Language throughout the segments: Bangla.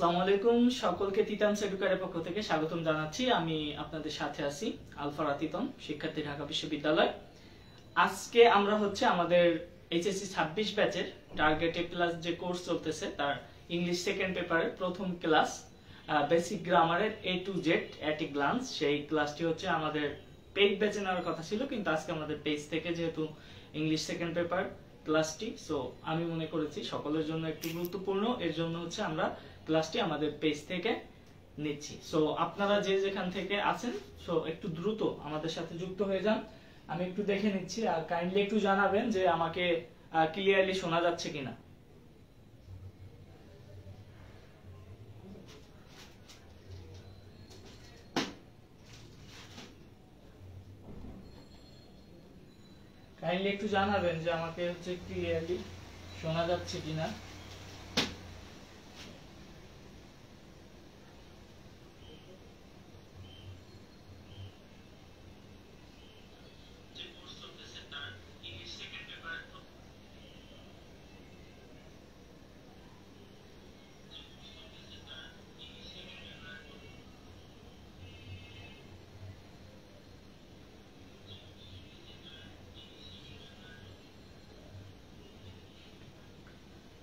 আসসালামু আলাইকুম, সকলকে তিতানস এডুকেয়ারের পক্ষ থেকে স্বাগতম জানাচ্ছি। আমি আপনাদের সাথে আছি আলফারা তিতন, শিক্ষার্থী, ঢাকা বিশ্ববিদ্যালয়। আজকে আমরা আমাদের এইচএসসি 26 ব্যাচের টার্গেট এ প্লাস যে কোর্স চলতেছে তার ইংলিশ সেকেন্ড পেপারের প্রথম ক্লাস বেসিক গ্রামারের A to Z at a glance, সেই ক্লাসটি আমাদের পেইড ব্যাচে নেওয়ার কথা ছিল, কিন্তু আজকে আমাদের পেজ থেকে যেহেতু ইংলিশ সেকেন্ড পেপার ক্লাসটি, সো আমি মনে করেছি সকলের জন্য একটু গুরুত্বপূর্ণ, এর জন্য আমরা ক্লাসটি আমাদের পেজ থেকে নিচ্ছি। সো আপনারা যে যেখান থেকে আছেন সো একটু দ্রুত আমাদের সাথে যুক্ত হয়ে যান। আমি একটু দেখে নিচ্ছি, আর কাইন্ডলি একটু জানাবেন যে আমাকে ক্লিয়ারলি শোনা যাচ্ছে কিনা। কাইন্ডলি একটু জানাবেন যে আমাকে ক্লিয়ারলি শোনা যাচ্ছে কিনা।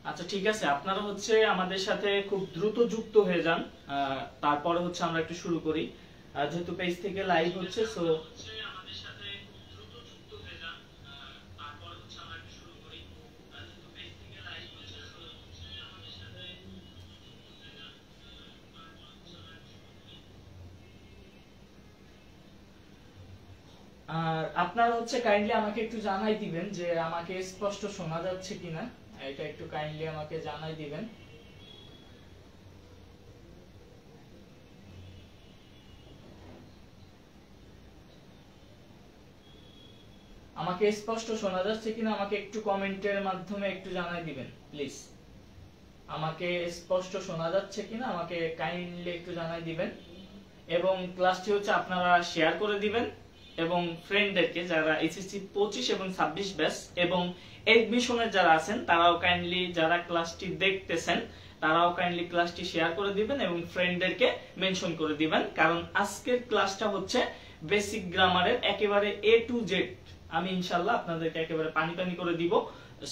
আচ্ছা, ঠিক আছে, আপনারা আমাদের সাথে খুব দ্রুত যুক্ত হয়ে যান, তারপরে আমরা একটু শুরু করি। যেহেতু পেজ থেকে লাইভ হচ্ছে, সো আর আপনারা কাইন্ডলি আমাকে একটু জানাই দিবেন যে আমাকে স্পষ্ট শোনা যাচ্ছে কিনা, এটা একটু কাইন্ডলি আমাকে জানাই দিবেন। আমাকে স্পষ্ট শোনা যাচ্ছে কিনা আমাকে একটু কমেন্টের মাধ্যমে একটু জানাই দিবেন প্লিজ। আমাকে স্পষ্ট শোনা যাচ্ছে কিনা আমাকে কাইন্ডলি একটু জানাই দিবেন, এবং ক্লাসটি আপনারা শেয়ার করে দিবেন এবং ফ্রেন্ডদেরকে, যারা এইচএসসি 25 এবং 26 ব্যাচ এবং এডমিশনের যারা আছেন তারাও কাইন্ডলি, যারা ক্লাসটি দেখতেছেন তারাও কাইন্ডলি ক্লাসটি শেয়ার করে দিবেন এবং ফ্রেন্ডদেরকে মেনশন করে দিবেন, কারণ আজকের ক্লাসটা বেসিক গ্রামারের একেবারে এ টু জেড। আমি ইনশাআল্লাহ আপনাদেরকে একেবারে পানি পানি করে দিব।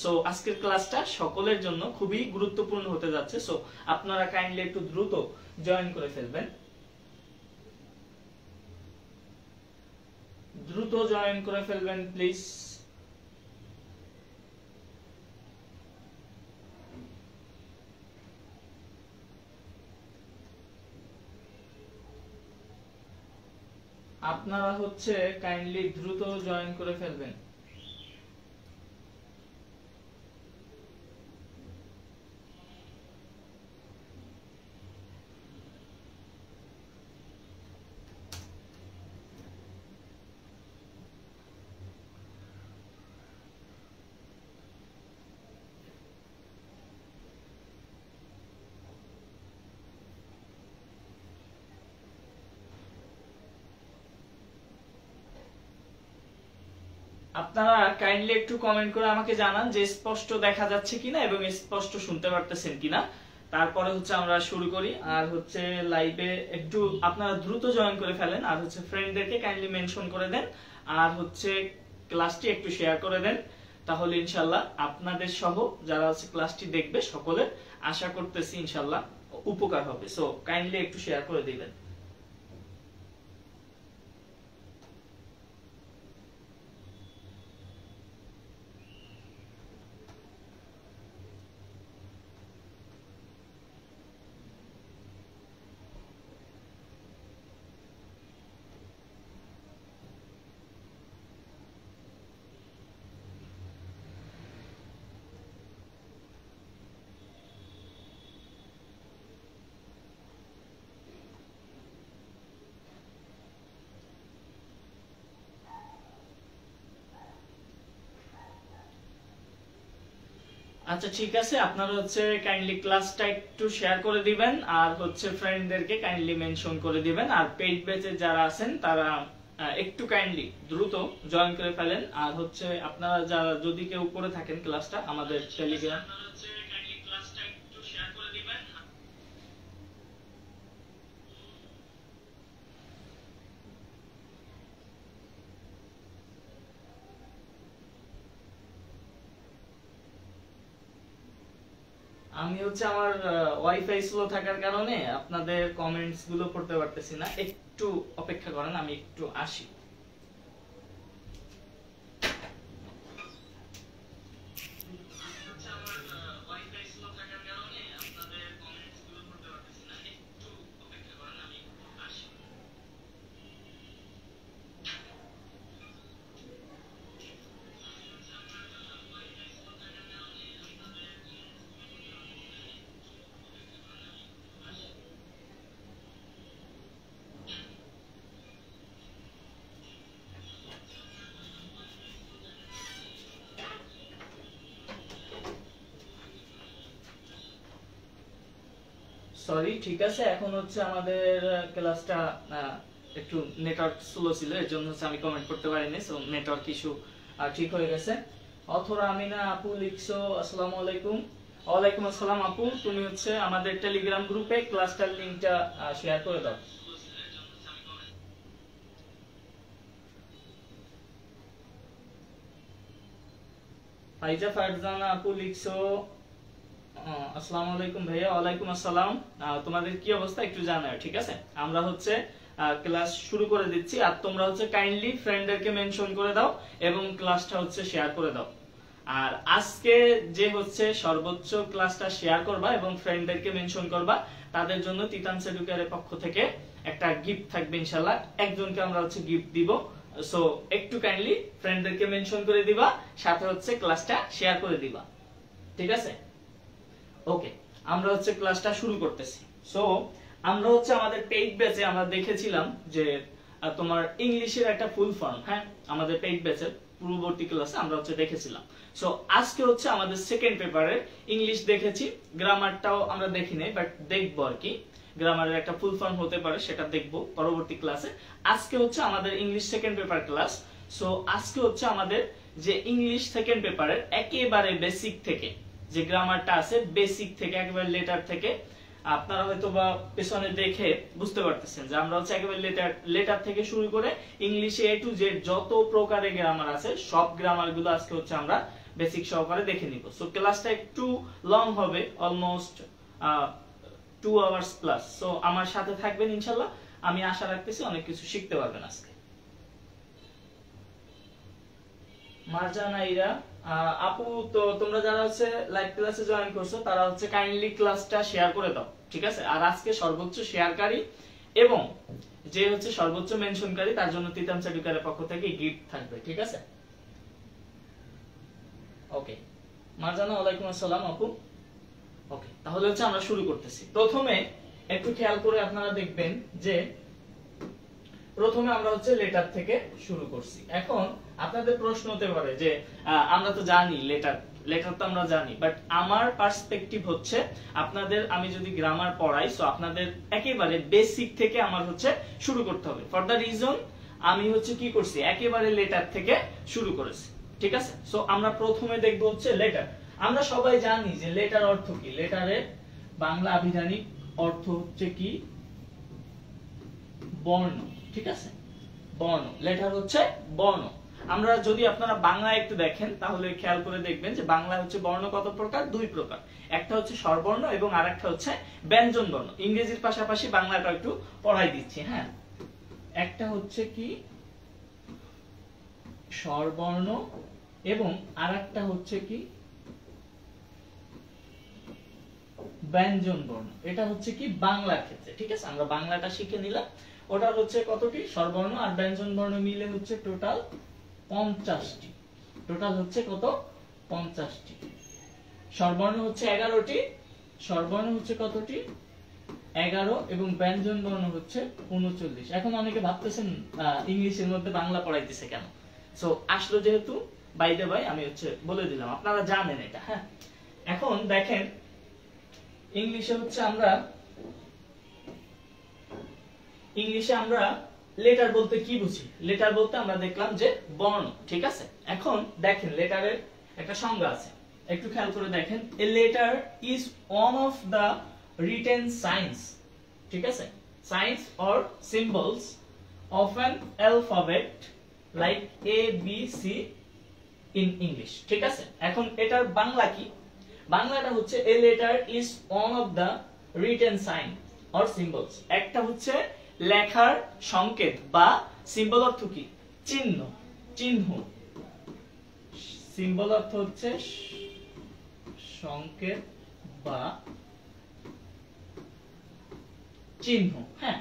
সো আজকের ক্লাসটা সকলের জন্য খুবই গুরুত্বপূর্ণ হতে যাচ্ছে, সো আপনারা কাইন্ডলি একটু দ্রুত জয়েন করে ফেলবেন, দ্রুত জয়েন করে ফেলবেন প্লিজ। আপনারা কাইন্ডলি দ্রুত জয়েন করে ফেলবেন। আপনারা কাইন্ডলি একটু কমেন্ট করে আমাকে জানান যে স্পষ্ট দেখা যাচ্ছে কিনা এবং স্পষ্ট শুনতে পারতেছেন কিনা, তারপরে আমরা শুরু করি। আর লাইভে একটু আপনারা দ্রুত জয়েন করে ফেলেন, আর ফ্রেন্ডদেরকে কাইন্ডলি মেনশন করে দেন, আর ক্লাসটি একটু শেয়ার করে দেন, তাহলে ইনশাআল্লাহ আপনাদের সহ যারা ক্লাসটি দেখবে সকলের আশা করতেছি ইনশাআল্লাহ উপকার হবে। সো কাইন্ডলি একটু শেয়ার করে দিবেন। আচ্ছা, ঠিক আছে, আপনারা কাইন্ডলি ক্লাসটা একটু শেয়ার করে দিবেন, আর ফ্রেন্ডদেরকে কাইন্ডলি মেনশন করে দিবেন, আর পেইড ব্যাচে যারা আছেন তারা একটু কাইন্ডলি দ্রুত জয়েন করে ফেলেন। আর আপনারা যারা যদি কেউ করে থাকেন ক্লাসটা আমাদের টেলিগ্রাম আমি হচ্ছে আমার ওয়াইফাই স্লো থাকার কারণে আপনাদের কমেন্টস গুলো পড়তে পারতেছি না, একটু অপেক্ষা করেন, আমি একটু আসি। সরি, ঠিক আছে, এখন হচ্ছে আমাদের ক্লাসটা একটু নেটওয়ার্ক স্লো ছিল, এর জন্য হচ্ছে আমি কমেন্ট করতে পারিনি, সো নেটওয়ার্ক ইস্যু ঠিক হয়ে গেছে। অথরা আমিনা আপু লিখছো আসসালামু আলাইকুম। ওয়ালাইকুম আসসালাম আপু, তুমি হচ্ছে আমাদের টেলিগ্রাম গ্রুপে ক্লাসটার লিংকটা শেয়ার করে দাও। ফাইজা ফারজানা আপু লিখছো আসসালামু আলাইকুম ভাইয়া। ওয়ালাইকুম আসসালাম। তোমাদের কি অবস্থা একটু জানাও, ঠিক আছে? আমরা হচ্ছে ক্লাস শুরু করে দিচ্ছি, আর তোমরা হচ্ছে কাইন্ডলি ফ্রেন্ডদেরকে মেনশন করে দাও এবং ক্লাসটা হচ্ছে শেয়ার করে দাও। আর আজকে যে হচ্ছে সর্বোচ্চ ক্লাসটা শেয়ার করবা এবং ফ্রেন্ডদেরকে মেনশন করবা, তাদের জন্য তিতানস এডুকেয়ারের পক্ষ থেকে একটা গিফট থাকবে ইনশাআল্লাহ। একজনকে আমরা হচ্ছে গিফট দিব, সো একটু কাইন্ডলি ফ্রেন্ডদেরকে মেনশন করে দিবা, সাথে হচ্ছে ক্লাসটা শেয়ার করে দিবা, ঠিক আছে? ওকে, আমরা হচ্ছে ক্লাসটা শুরু করতেছি। সো আমরা হচ্ছে আমাদের পেইড ব্যাচে আমরা দেখেছিলাম যে তোমার ইংলিশের একটা ফুল ফর্ম, হ্যাঁ, আমাদের পেইড ব্যাচের পূর্ববর্তী ক্লাসে আমরা হচ্ছে দেখেছিলাম। সো আজকে হচ্ছে আমাদের সেকেন্ড পেপারের ইংলিশ দেখেছি, গ্রামারটাও আমরা দেখি নাই, বাট দেখবো আর কি, গ্রামারের একটা ফুল ফর্ম হতে পারে সেটা দেখবো পরবর্তী ক্লাসে। আজকে হচ্ছে আমাদের English second paper class. So আজকে হচ্ছে আমাদের যে ইংলিশ সেকেন্ড পেপারের একেবারে বেসিক থেকে যে গ্রামারটা আছে, বেসিক থেকে একেবারে লেটার থেকে, আপনারা হয়তো বা পেছনে দেখে বুঝতে পারতেছেন যে আমরা হচ্ছে একেবারে লেটার থেকে শুরু করে ইংলিশে এ টু জেড যত প্রকারের গ্রামার আছে সব গ্রামার গুলো আজকে হচ্ছে আমরা বেসিক সহকারে দেখে নিব। সো ক্লাসটা একটু লং হবে, অলমোস্ট 2 আওয়ার্স প্লাস। সো আমার সাথে থাকবেন ইনশাআল্লাহ, আমি আশা রাখতেছি অনেক কিছু শিখতে পারবেন আজকে। মারজানাইরা আপু, তো তোমরা যারা হচ্ছে লাইভ ক্লাসে জয়েন করছো তারা হচ্ছে কাইন্ডলি ক্লাসটা শেয়ার করে দাও, ঠিক আছে? আর আজকে সর্বোচ্চ শেয়ারকারী এবং যে হচ্ছে সর্বোচ্চ মেনশনকারী তার জন্য তিতানস এডুকেয়ারের পক্ষ থেকে গিফট থাকবে, ঠিক আছে? ওকে, মারজানা ওয়ালাইকুম আসসালাম আপু। ওকে, তাহলে হচ্ছে আমরা শুরু করতেছি। প্রথমে একটু খেয়াল করে আপনারা দেখবেন যে প্রথমে আমরা হচ্ছে লেটার থেকে শুরু করছি। এখন আপনাদের প্রশ্ন হতে পারে যে আমরা তো জানি লেটার তো আমরা জানি, বাট আমার পার্সপেক্টিভ হচ্ছে আপনাদের, আমি যদি গ্রামার পড়াই সো আপনাদের একেবারে বেসিক থেকে আমার হচ্ছে শুরু করতে হবে। ফর দ্য রিজন আমি হচ্ছে কি করছি, একেবারে লেটার থেকে শুরু করেছি, ঠিক আছে? সো আমরা প্রথমে দেখব হচ্ছে লেটার। আমরা সবাই জানি যে লেটার অর্থ কি, লেটারের বাংলা আভিধানিক অর্থ হচ্ছে কি বর্ণ, ঠিক আছে? বর্ণ, লেটার হচ্ছে বর্ণ। আমরা যদি আপনারা বাংলা একটু দেখেন তাহলে খেয়াল করে দেখবেন যে বাংলা হচ্ছে বর্ণ কত প্রকার, 2 প্রকার। একটা হচ্ছে স্বরবর্ণ এবং আরেকটা হচ্ছে ব্যঞ্জন বর্ণ। ইংরেজির পাশাপাশি বাংলাটা একটু পড়াই দিচ্ছি, হ্যাঁ। একটা হচ্ছে কি স্বরবর্ণ এবং আরেকটা হচ্ছে কি ব্যঞ্জন বর্ণ। এটা হচ্ছে কি বাংলার ক্ষেত্রে, ঠিক আছে? আমরা বাংলাটা শিখে নিলাম। ওটা হচ্ছে কতটি স্বরবর্ণ আর ব্যঞ্জন বর্ণ মিলে হচ্ছে টোটাল 50টি। টোটাল হচ্ছে কত? 50টি। স্বরবর্ণ হচ্ছে 11টি, স্বরবর্ণ হচ্ছে কতটি? 11 এবং ব্যঞ্জন বর্ণ হচ্ছে 39। এখন অনেকে ভাবতেছেন ইংলিশের মধ্যে বাংলা পড়াইতেছে কেন? সো আসলো যেহেতু বাই দ্য বাই আমি হচ্ছে বলে দিলাম, আপনারা জানেন এটা, হ্যাঁ। এখন দেখেন ইংলিশে হচ্ছে আমরা লেটার বলতে কি বুঝি? লেটার বলতে আমরা দেখলাম যে বর্ণ, ঠিক আছে? এখন দেখেন লেটারের একটা সংজ্ঞা আছে, একটু খেয়াল করে দেখেন। A letter is one of the written signs, ঠিক আছে? Signs or symbols of an alphabet like A B C in English, ঠিক আছে? এখন এটার বাংলা কি? বাংলাটা হচ্ছে a letter is one of the written sign or symbols। একটা হচ্ছে লেখার সংকেত বা সিম্বল অর্থ কি চিহ্ন, চিহ্ন। সিম্বল অর্থ হচ্ছে সংকেত বা চিহ্ন। হ্যাঁ,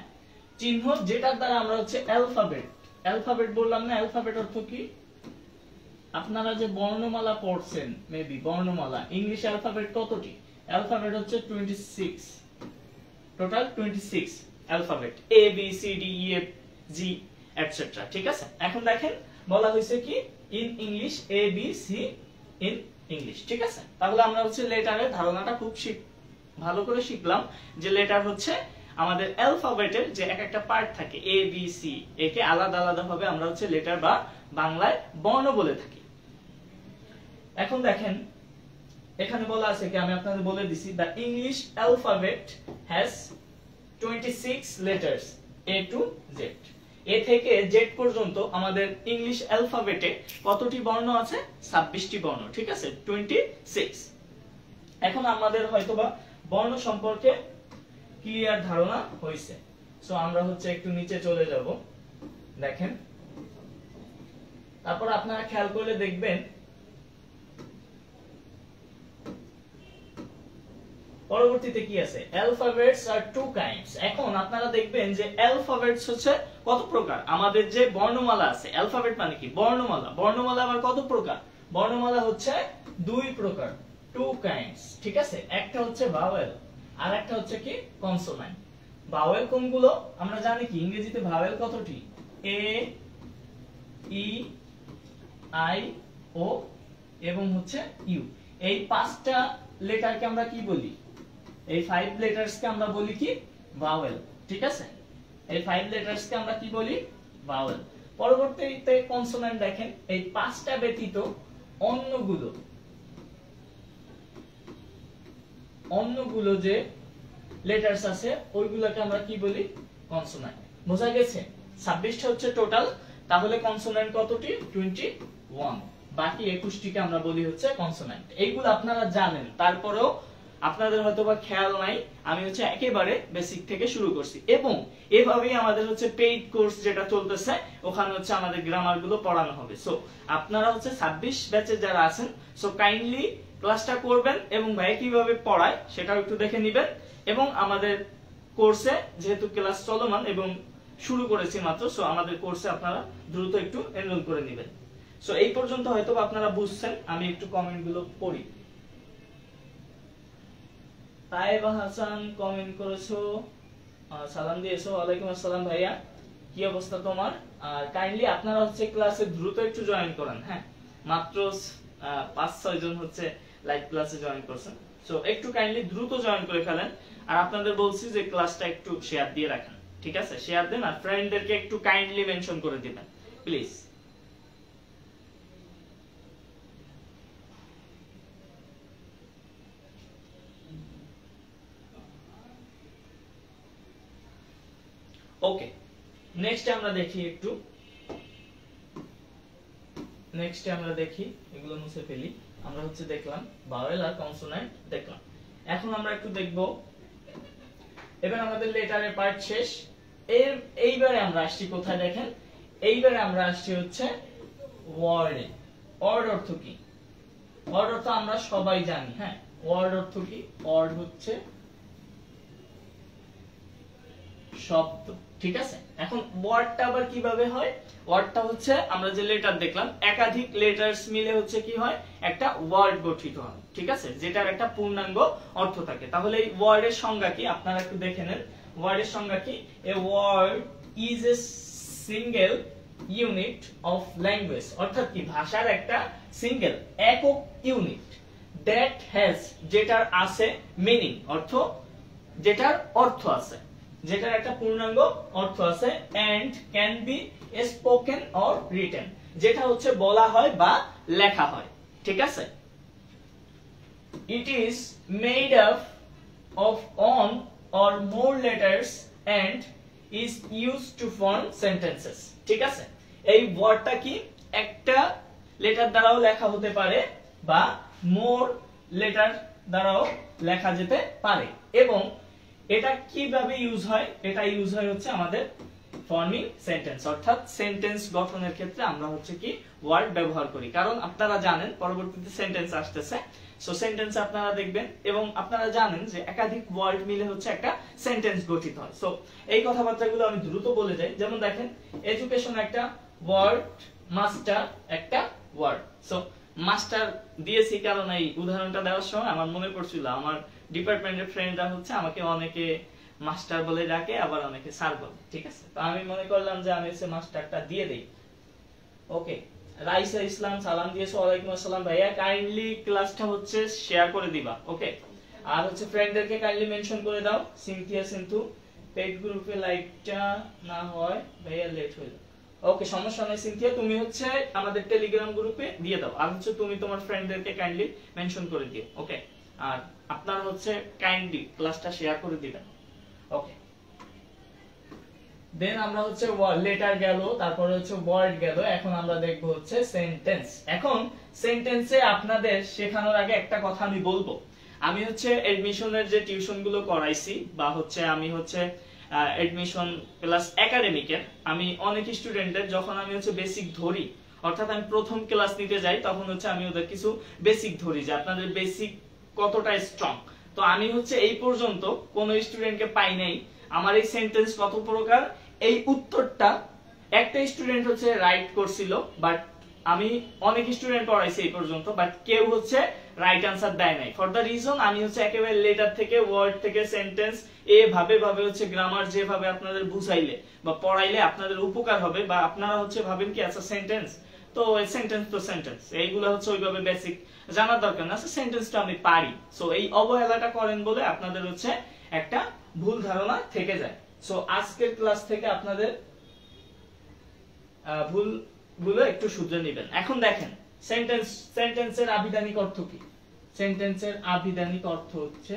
চিহ্ন যেটার দ্বারা আমরা হচ্ছে অ্যালফাবেট, অ্যালফাবেট বললাম না, অ্যালফাবেট অর্থ কি? আপনারা যে বর্ণমালা পড়ছেন, মেবি বর্ণমালা, ইংলিশ অ্যালফাবেট কতটি? অ্যালফাবেট হচ্ছে 26, total 26 alphabet, A B C D E F G etcetera. ঠিক আছে, এখন দেখেন বলা হয়েছে কি in English A B C in English. ঠিক আছে, তাহলে আমরা হচ্ছে লেটারের ধারণাটা খুব ভালো করে শিখলাম যে লেটার হচ্ছে আমাদের অ্যালফাবেটের যে এক একটা পার্ট থাকে এ বি সি, একে আলাদা আলাদা ভাবে আমরা হচ্ছে লেটার বা বাংলায় বর্ণ বলে থাকি। এখন দেখেন এখানে বলা আছে কি, আমি আপনাদের বলে দিছি, the English alphabet has 26 letters A to Z. A থেকে জেড পর্যন্ত আমাদের ইংলিশ অ্যালফাবেটে কতটি বর্ণ আছে? 26টি বর্ণ। ঠিক আছে, 26। এখন আমাদের হয়তোবা বর্ণ সম্পর্কে ক্লিয়ার ধারণা হয়েছে। সো আমরা হচ্ছে একটু নিচে চলে যাব, দেখেন, তারপর আপনারা খেয়াল করলে দেখবেন পরবর্তীতে কি আছে, অ্যালফাবেটস আর টু কাইন্ডস। এখন আপনারা দেখবেন যে অ্যালফাবেটস হচ্ছে কত প্রকার। আমাদের যে বর্ণমালা আছে, অ্যালফাবেট মানে কি বর্ণমালা, বর্ণমালা আবার কত প্রকার? বর্ণমালা হচ্ছে দুই প্রকার, টু কাইন্ডস। ঠিক আছে, একটা হচ্ছে ভাওয়েল আর একটা হচ্ছে কি কনসোনেন্ট। ভাওয়েল কোনগুলো? আমরা জানি কি ইংরেজিতে ভাওয়েল কতটি? এ ই আই ও এবং হচ্ছে ইউ। এই পাঁচটা লেটারকে আমরা কি বলি? এই 5 লেটারসকে আমরা বলি কি ভাওয়েল। ঠিক আছে, এই 5 লেটারসকে আমরা কি বলি? ভাওয়েল। পরবর্তীতে কনসোনেন্ট। দেখেন এই পাঁচটা ব্যতীত অন্যগুলো যে লেটারস আছে ওইগুলোকে আমরা কি বলি? কনসোনেন্ট। বোঝা গেছে? 26টা হচ্ছে টোটাল, তাহলে কনসোনেন্ট কতটি? 21। বাকি 21টিকে আমরা বলি হচ্ছে কনসোনেন্ট। এইগুলো আপনারা জানেন, তারপরেও আপনাদের হয়তোবা খেয়াল নাই। আমি হচ্ছে একেবারে বেসিক থেকে শুরু করছি এবং এভাবেই আমাদের হচ্ছে পেইড কোর্স যেটা চলতেছে, ওখানে হচ্ছে আমাদের গ্রামার গুলো পড়ানো হবে। সো আপনারা হচ্ছে 26 ব্যাচে যারা আছেন, সো কাইন্ডলি ক্লাসটা করবেন এবং ভাই কিভাবে পড়ায় সেটাও একটু দেখে নেবেন। এবং আমাদের কোর্সে যেহেতু ক্লাস চলমান এবং শুরু করেছি মাত্র, সো আমাদের কোর্সে আপনারা দ্রুত একটু এনরোল করে নেবেন। সো এই পর্যন্ত হয়তো আপনারা বুঝছেন। আমি একটু কমেন্ট গুলো পড়ি। তাইবা হাসান কমেন্ট করেছো, সালাম দিয়েছো। ওয়ালাইকুম আসসালাম ভাইয়া, কি অবস্থা তোমার? আর কাইন্ডলি আপনারা হচ্ছে ক্লাসে দ্রুত একটু জয়েন করেন। হ্যাঁ, মাত্র 5-6 জন হচ্ছে লাইভ ক্লাসে জয়েন করছেন। সো একটু কাইন্ডলি দ্রুত জয়েন করে ফেলেন। আর আপনাদের বলছি যে ক্লাসটা একটু শেয়ার দিয়ে রাখেন। ঠিক আছে, শেয়ার দেন আর ফ্রেন্ডদেরকে একটু কাইন্ডলি মেনশন করে দিবেন প্লিজ। ওকে, নেক্সট আমরা দেখি একটু, এগুলো মুছে ফেলি। আমরা হচ্ছে দেখলাম ভাওয়েল আর কনসোনেন্ট দেখলাম। এখন আমরা একটু দেখব, এবার আমাদের লেটারের পার্ট শেষ। এইবারে আমরা আসছি কোথায়? দেখেন, এইবারে আমরা আসছি হচ্ছে ওয়ার্ডে। ওয়ার্ড অর্থ কি? ওয়ার্ড অর্থ আমরা সবাই জানি। হ্যাঁ, ওয়ার্ড অর্থ কি? ওয়ার্ড হচ্ছে শব্দ। ঠিক আছে, এখন ওয়ার্ডটা আবার কিভাবে হয়? ওয়ার্ডটা হচ্ছে আমরা যে লেটার দেখলাম, একাধিক লেটারস মিলে হচ্ছে কি হয়? একটা ওয়ার্ড গঠিত হয়। ঠিক আছে, যেটার একটা পূর্ণাঙ্গ অর্থ থাকে। তাহলে এই ওয়ার্ডের সংজ্ঞা কি আপনারা একটু দেখে নেন। ওয়ার্ডের সংজ্ঞা কি? A word is a single unit of language, অর্থাৎ কি ভাষার একটা সিঙ্গেল একক ইউনিট, দ্যাট হ্যাজ যেটার আছে মিনিং অর্থ, যেটার অর্থ আছে, যেটার একটা পূর্ণাঙ্গ অর্থ আছে, and can be spoken or written, যেটা হচ্ছে বলা হয় বা লেখা হয়। ঠিক আছে, it is made up of one or more letters and is used to form sentences. ঠিক আছে, এই ওয়ার্ডটা কি একটা লেটার দ্বারাও লেখা হতে পারে বা মোর লেটার দ্বারাও লেখা যেতে পারে। এবং এটা কিভাবে ইউজ হয়, এটা ইউজ হয় হচ্ছে আমাদের ফর্মিং সেন্টেন্স, অর্থাৎ সেন্টেন্স গঠনের ক্ষেত্রে আমরা হচ্ছে কি ওয়ার্ড ব্যবহার করি। কারণ আপনারা জানেন পরবর্তীতে সেন্টেন্স আসতেছে, সো সেন্টেন্স আপনারা দেখবেন এবং আপনারা জানেন যে একাধিক ওয়ার্ড মিলে হচ্ছে একটা সেন্টেন্স গঠিত হয়। সো এই কথাবার্তাগুলো আমি দ্রুত বলে যাই। যেমন দেখেন এডুকেশন একটা ওয়ার্ড, মাস্টার একটা ওয়ার্ড। সো মাস্টার দিয়েছি কারণ এই উদাহরণটা দেওয়ার সময় আমার মনে পড়ছিল আমার ডিপার্টমেন্টের ফ্রেন্ডরা হচ্ছে আমাকে অনেকে মাস্টার বলে ডাকে, আবার অনেকে স্যার বলে, ঠিক আছে। তো আমি মনে করলাম যে আমি হচ্ছে মাস্টারটা দিয়ে দেই। ওকে, রাইসা ইসলাম সালাম দিয়েছো, ওয়ালাইকুম আসসালাম ভাইয়া, কাইন্ডলি ক্লাসটা হচ্ছে শেয়ার করে দিবা। ওকে, আর হচ্ছে ফ্রেন্ডদেরকে কাইন্ডলি মেনশন করে দাও। সিনথিয়া সিনথু, পেড গ্রুপে লাইকটা না হয় ভাইয়া লেট হয়ে যাবে। ওকে, সমস্যা নাই সিনথিয়া, তুমি হচ্ছে আমাদের টেলিগ্রাম গ্রুপে দিয়ে দাও, আর হচ্ছে তুমি তোমার ফ্রেন্ডদেরকে কাইন্ডলি মেনশন করে দিও। ওকে, আর আপনারা হচ্ছে কাইন্ডলি ক্লাসটা শেয়ার করে দিবেন। ওকে, দেন আমরা হচ্ছে লেটার গেল, তারপরে হচ্ছে ওয়ার্ড গেল, এখন আমরা দেখব হচ্ছে সেন্টেন্স। এখন সেন্টেন্সে আপনাদের শেখানোর আগে একটা কথা আমি বলবো, আমি হচ্ছে এডমিশনের যে টিউশন গুলো করাইছি বা হচ্ছে আমি হচ্ছে এডমিশন প্লাস একাডেমিকের, আমি অনেক স্টুডেন্টদের যখন আমি হচ্ছে বেসিক ধরি, অর্থাৎ আমি প্রথম ক্লাস নিতে যাই, তখন হচ্ছে আমি ওদের কিছু বেসিক ধরি যে আপনাদের বেসিক কতটা স্ট্রং। তো আমি হচ্ছে এই পর্যন্ত কোন স্টুডেন্টকে পাই নাই আমার এই সেন্টেন্স কত প্রকার এই উত্তরটা একটা স্টুডেন্ট হচ্ছে রাইট করছিল, বাট আমি অনেক স্টুডেন্ট পড়াইছি এই পর্যন্ত, বাট কেউ হচ্ছে রাইট আনসার দেয় নাই। ফর দা রিজন আমি হচ্ছে একেবারে লেটার থেকে ওয়ার্ড থেকে সেন্টেন্স এভাবে ভাবে হচ্ছে গ্রামার যেভাবে আপনাদের বুঝাইলে বা পড়াইলে আপনাদের উপকার হবে, বা আপনারা হচ্ছে ভাবেন কি আচ্ছা সেন্টেন্স তো সেন্টেন্স তো সেন্টেন্স এইগুলো হচ্ছে ওইভাবে বেসিক জানার দরকার না, সেন্টেন্সটা আমি পারি। সো এই অবহেলাটা করেন বলে আপনাদের হচ্ছে একটা ভুল ধারণা থেকে যায়। সো আজকের ক্লাস থেকে আপনাদের ভুলগুলো একটু শুধরে নেবেন। এখন দেখেন সেন্টেন্সের আবিধানিক অর্থ কি? সেন্টেন্সের আবিধানিক অর্থ হচ্ছে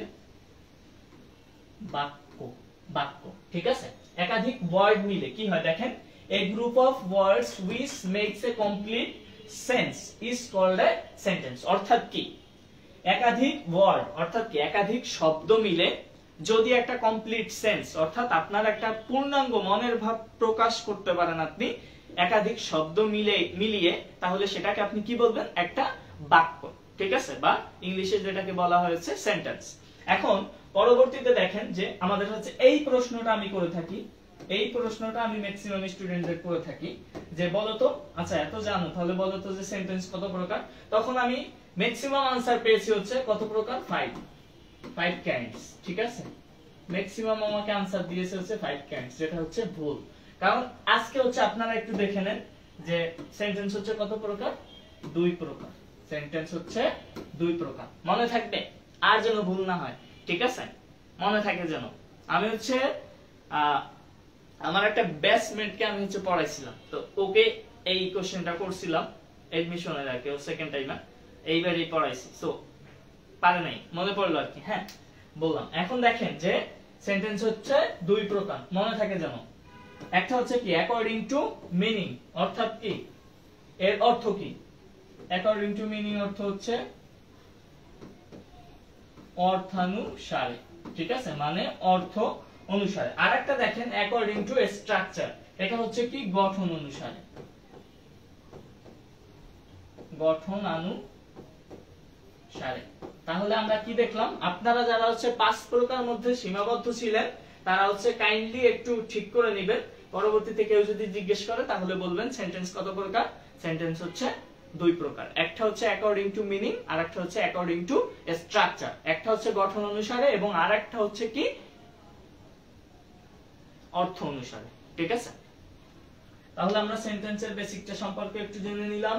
বাক্য, ঠিক আছে। একাধিক ওয়ার্ড মিলে কি হয় দেখেন, a group of words which makes a complete sense is called a sentence। অর্থাৎ কি, একাধিক ওয়ার্ড অর্থাৎ কি একাধিক শব্দ মিলে যদি একটা কমপ্লিট সেন্স অর্থাৎ আপনার একটা পূর্ণাঙ্গ মনের ভাব প্রকাশ করতে পারেন আপনি একাধিক শব্দ মিলিয়ে, তাহলে সেটাকে আপনি কি বলবেন, একটা বাক্য, ঠিক আছে, বা ইংলিশে যেটাকে বলা হয়েছে সেন্টেন্স। এখন পরবর্তীতে দেখেন যে আমাদের হচ্ছে এই প্রশ্নটা আমি করে থাকি, এই প্রশ্নটা আমি ম্যাক্সিমাম স্টুডেন্টদের করে থাকি যে বলতো আচ্ছা এত জানো তাহলে বলতো যে সেন্টেন্স কত প্রকার, তখন আমি ম্যাক্সিমাম আনসার পেয়েছি হচ্ছে কত প্রকার, 5 কাইন্ডস, ঠিক আছে। ম্যাক্সিমাম আমাকে আনসার দিয়েছে হচ্ছে 5 কাইন্ডস, যেটা হচ্ছে ভুল। কারণ আজকে হচ্ছে আপনারা একটু দেখে নেন যে সেন্টেন্স হচ্ছে কত প্রকার, 2 প্রকার। সেন্টেন্স হচ্ছে 2 প্রকার, মনে থাকবে আর যেন ভুল না হয়, ঠিক আছে, মনে থাকে যেন। আমি হচ্ছে আমার একটা ব্যাচমেটকে আমি হচ্ছে পড়াইছিলাম, তো ওকে এই কোশ্চেনটা করছিলাম এডমিশনের আগে, ও সেকেন্ড টাইমে এইবারই পড়াইছি, সো পারে নাই, মনে পড়লো আর কি। হ্যাঁ বললাম, এখন দেখেন যে সেন্টেন্স হচ্ছে 2 প্রকার, মনে থাকে যেন। একটা হচ্ছে কি অ্যাকর্ডিং টু মিনিং, অর্থাৎ কি এর অর্থ কি, অ্যাকর্ডিং টু মিনিং অর্থ হচ্ছে অর্থানুসারে, ঠিক আছে, মানে অর্থ অনুসারে। আর একটা দেখেন অ্যাকর্ডিং টু স্ট্রাকচার, এটা হচ্ছে কি গঠন অনুসারে, গঠনানুসারে। তাহলে আমরা কি দেখলাম, আপনারা যারা হচ্ছে 5 প্রকার মধ্যে সীমাবদ্ধ ছিলেন তারা হচ্ছে কাইন্ডলি একটু ঠিক করে নেবেন, পরবর্তীতে কেউ যদি জিজ্ঞেস করে তাহলে বলবেন সেন্টেন্স কত প্রকার, সেন্টেন্স হচ্ছে 2 প্রকার। একটা হচ্ছে অ্যাকর্ডিং টু মিনিং, আর একটা হচ্ছে অ্যাকর্ডিং টু স্ট্রাকচার। একটা হচ্ছে গঠন অনুসারে এবং আর একটা হচ্ছে কি অর্থ অনুসারে, ঠিক আছে। তাহলে আমরা সেন্টেন্সের বেসিকটা সম্পর্কে একটু জেনে নিলাম।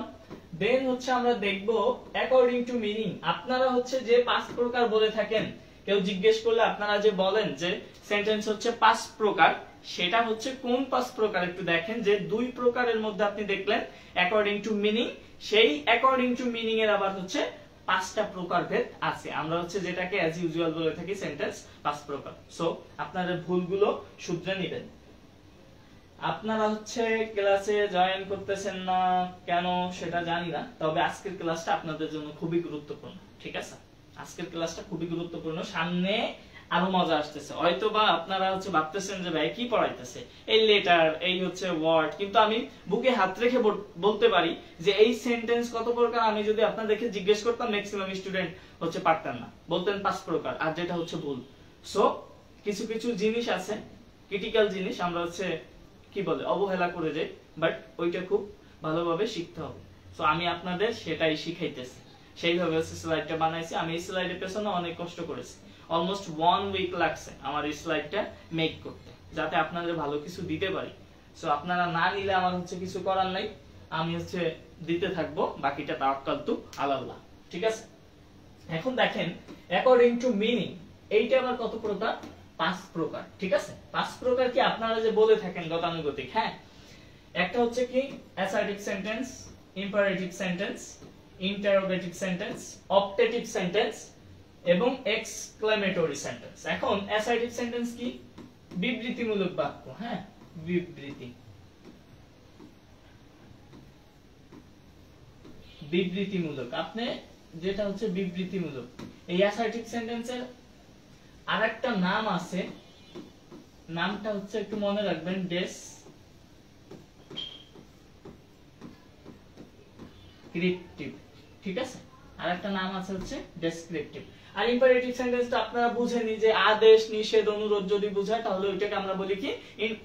দেন হচ্ছে আমরা দেখব অ্যাকর্ডিং টু মিনিং। আপনারা হচ্ছে যে 5 প্রকার বলে থাকেন, কেউ জিজ্ঞেস করলে আপনারা যে বলেন যে সেন্টেন্স হচ্ছে 5 প্রকার, সেটা হচ্ছে কোন 5 প্রকার একটু দেখেন। যে 2 প্রকারের মধ্যে আপনি দেখলেন অ্যাকর্ডিং টু মিনিং, সেই অ্যাকর্ডিং টু মিনিং এর আবার হচ্ছে 5টা প্রকারভেদ আছে। আমরা হচ্ছে যেটাকে অ্যাজ ইউজুয়াল বলে থাকি সেন্টেন্স 5 প্রকার। সো আপনাদের ভুলগুলো শুধরে নেবেন। আপনারা হচ্ছে ক্লাসে জয়েন করতেছেন না কেন সেটা জানি না, তবে আজকের ক্লাসটা আপনাদের জন্য খুবই গুরুত্বপূর্ণ, ঠিক আছে। আজকের ক্লাসটা খুবই গুরুত্বপূর্ণ, সামনে আরো মজা আসতেছে। হয়তো বা আপনারা ভাবতেছেন যে ভাই কি পড়াইতেছে, এই লেটার, এই ওয়ার্ড, কিন্তু আমি বুকে হাত রেখে বলতে পারি যে এই সেন্টেন্স কত প্রকার আমি যদি আপনাদেরকে জিজ্ঞেস করতাম ম্যাক্সিমাম স্টুডেন্ট পারতেন না, বলতেন 5 প্রকার, আর যেটা ভুল। সো কিছু কিছু জিনিস আছে, ক্রিটিক্যাল জিনিস আমরা কি বলে অবহেলা করে যাই, বাট ওইটা খুব ভালোভাবে শিখতে হবে। সো আমি আপনাদের সেটাই শিখাইতেছি, সেইভাবে স্লাইডটা বানাইছি। আমি এই স্লাইডের পেছনে অনেক কষ্ট করেছি, অলমোস্ট 1 উইক লাগছে আমার এই স্লাইডটা মেক করতে, যাতে আপনাদের ভালো কিছু দিতে পারি। সো আপনারা না নিলে আমার কিছু করার নাই, আমি দিতে থাকবো, বাকিটা তাওয়াক্কাল তু আলাল্লাহ। ঠিক আছে, এখন দেখেন অ্যাকর্ডিং টু মিনিং, এইটা আবার কত প্রকার? 5 প্রকার। ঠিক আছে, 5 প্রকার কি আপনারা যে বলে থাকেন গতানুগতিক, হ্যাঁ, একটা কি assertive sentence, imperative sentence, interrogative sentence, optative sentence এবং এক্সক্লেমেটরি সেন্টেন্স। এখন অ্যাসার্টিভ সেন্টেন্স কি? বিবৃতিমূলক বাক্য, হ্যাঁ, বিবৃতিমূলক, আপনি যেটা বিবৃতিমূলক। এই অ্যাসার্টিভ সেন্টেন্সের আরেকটা নাম আছে, নামটা একটু মনে রাখবেন, ডেসক্রিপটিভ। ঠিক আছে, আরেকটা নাম আছে ডেসক্রিপটিভ। আর ইম্পারেটিভ সেন্টেন্সটা আপনারা বুঝেনি যে আদেশ, নিষেধ, অনুরোধ যদি বোঝায় তাহলে ওইটাকে আমরা বলি কি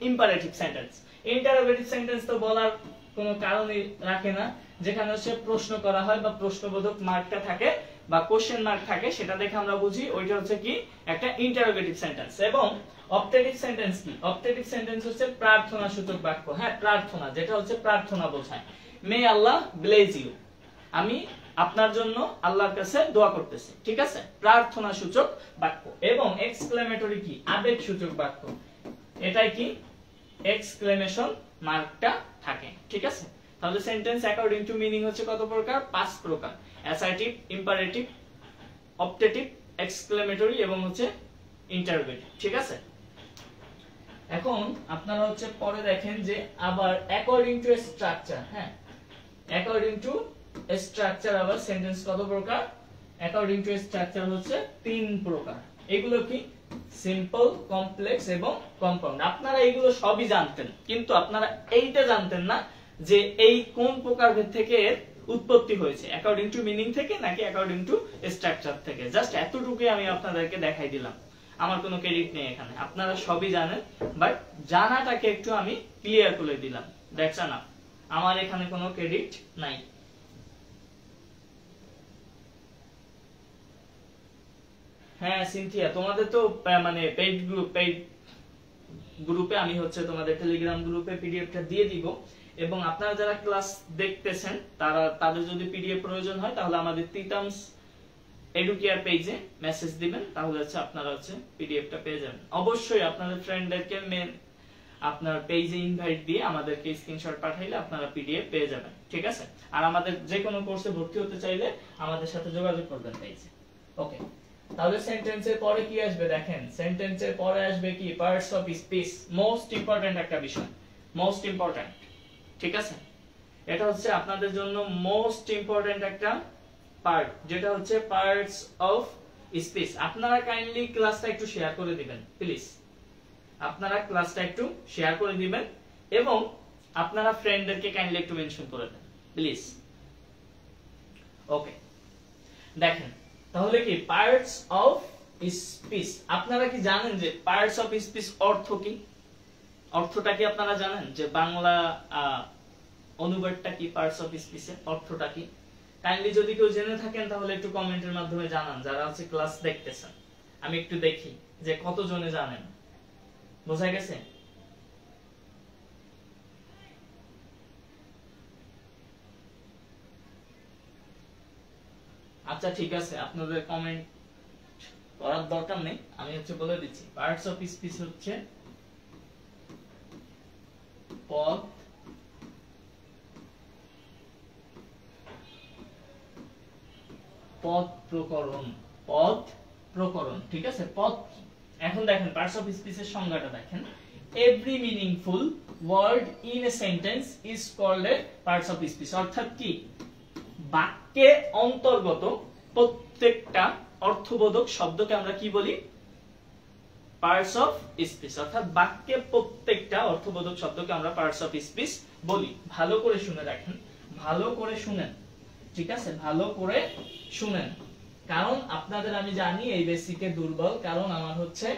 ইম্পারেটিভ সেন্টেন্স। ইন্টারোগেটিভ সেন্টেন্স তো বলার কোনো কারণই রাখে না, যেখানে প্রশ্ন করা হয় বা প্রশ্নবোধক মার্কটা থাকে বা কোশ্চেন মার্ক থাকে, সেটা দেখে আমরা বুঝি ওইটা কি একটা ইন্টারোগেটিভ সেন্টেন্স। এবং অপটেটিভ সেন্টেন্স কি? অপটেটিভ সেন্টেন্স প্রার্থনা সূচক বাক্য, হ্যাঁ, প্রার্থনা, যেটা প্রার্থনা বোঝায়। মে আল্লাহ ব্লেজ ইউ, আমি আপনার জন্য আল্লাহর কাছে দোয়া করতেছি। ঠিক আছে, প্রার্থনা সূচক বাক্য। এবং এক্সক্লেমেটরি কি? আবেগ সূচক বাক্য, এটাই কি এক্সক্লেমেশন মার্কটা থাকে। ঠিক আছে, তাহলে সেন্টেন্স অ্যাকর্ডিং টু মিনিং কত প্রকার? 5 প্রকার, অ্যাসার্টিভ, ইম্পারেটিভ, অপটেটিভ, এক্সক্লেমেটরি এবং ইন্টারোগেটিভ। ঠিক আছে, এখন আপনারা পরে দেখেন যে আবার অ্যাকর্ডিং টু স্ট্রাকচার, হ্যাঁ, অ্যাকর্ডিং টু স্ট্রাকচার আবার সেন্টেন্স কত প্রকার? অ্যাকর্ডিং টু স্ট্রাকচার 3 প্রকার। এগুলো কি? সিম্পল, কমপ্লেক্স এবং কম্পাউন্ড। আপনারা এগুলো সবই জানতেন, কিন্তু আপনারা এইটা জানতেন না যে এই কোন প্রকারভেদ থেকে উৎপত্তি হয়েছে, অ্যাকর্ডিং টু মিনিং থেকে নাকি অ্যাকর্ডিং টু স্ট্রাকচার থেকে। জাস্ট এতটুকুই আমি আপনাদেরকে দেখাই দিলাম, আমার কোনো ক্রেডিট নেই এখানে, আপনারা সবই জানেন, বাট জানাটাকে একটু আমি ক্লিয়ার করে দিলাম। দেখছেন না, আমার এখানে কোনো ক্রেডিট নাই। হ্যাঁ সিনথিয়া, তোমাদের তো মানে পেইড গ্রুপে আমি তোমাদের টেলিগ্রাম গ্রুপে পিডিএফটা দিয়ে দিব, এবং আপনারা যারা ক্লাস দেখতেছেন তাদের যদি পিডিএফ প্রয়োজন হয় তাহলে আমাদের তিতামস এডুকেয়ার পেজে মেসেজ দিবেন, তাহলে আপনারা পিডিএফটা পেয়ে যাবেন। অবশ্যই আপনাদের ফ্রেন্ডদেরকে আপনার পেজে ইনভাইট দিয়ে আমাদেরকে স্ক্রিনশট পাঠাইলে আপনারা পিডিএফ পেয়ে যাবেন। ঠিক আছে, আর আমাদের যে কোনো কোর্সে ভর্তি হতে চাইলে আমাদের সাথে যোগাযোগ করবেন পেজে। ওকে, তাহলে সেন্টেন্সের পরে কি আসবে? দেখেন সেন্টেন্সের পরে আসবে কি? Parts of speech, most important একটা বিষয়, মোস্ট ইম্পর্টেন্ট। ঠিক আছে, এটা আপনাদের জন্য মোস্ট ইম্পর্টেন্ট একটা পার্ট, যেটা পার্টস অফ স্পিচ। আপনারা কাইন্ডলি ক্লাসটা একটু শেয়ার করে দিবেন প্লিজ, আপনারা ক্লাসটা একটু শেয়ার করে দিবেন এবং আপনারা ফ্রেন্ডদেরকে কাইন্ডলি একটু মেনশন করে দেন প্লিজ। ওকে, দেখেন তাহলে কি পার্টস অফ স্পিচ, আপনারা কি জানেন যে পার্টস অফ স্পিচ অর্থ কি? অর্থটা কি আপনারা জানেন যে বাংলা অনুবাদটা কি পার্টস অফ স্পিচের অর্থটা কি? কাইন্ডলি যদি কেউ জেনে থাকেন তাহলে একটু কমেন্টের মাধ্যমে জানান, যারা ক্লাস দেখতেছেন। আমি একটু দেখি যে কতজনে জানেন। বোঝা গেছে? আচ্ছা ঠিক আছে, আপনাদের কমেন্ট করার দরকার নেই, আমি বলে দিচ্ছি। পার্টস অফ স্পিচ পদ, পদ প্রকরণ, পদ প্রকরণ। ঠিক আছে, পদ কি? এখন দেখেন পার্টস অফ স্পিচের সংজ্ঞাটা দেখেন। Every meaningful word in a sentence is called a parts of speech. অর্থাৎ কি? বাক্যে অন্তর্গত প্রত্যেকটা অর্থবোধক শব্দকে আমরা কি বলি? Parts of speech. অর্থাৎ বাক্যে প্রত্যেকটা অর্থবোধক শব্দকে আমরা পার্টস অফ স্পিচ বলি। ভালো করে শুনে রাখেন, ভালো করে শুনেন, ঠিক আছে? ভালো করে শুনেন, কারণ আপনাদের আমি জানি এই বেসিকে দুর্বল, কারণ আমার হচ্ছে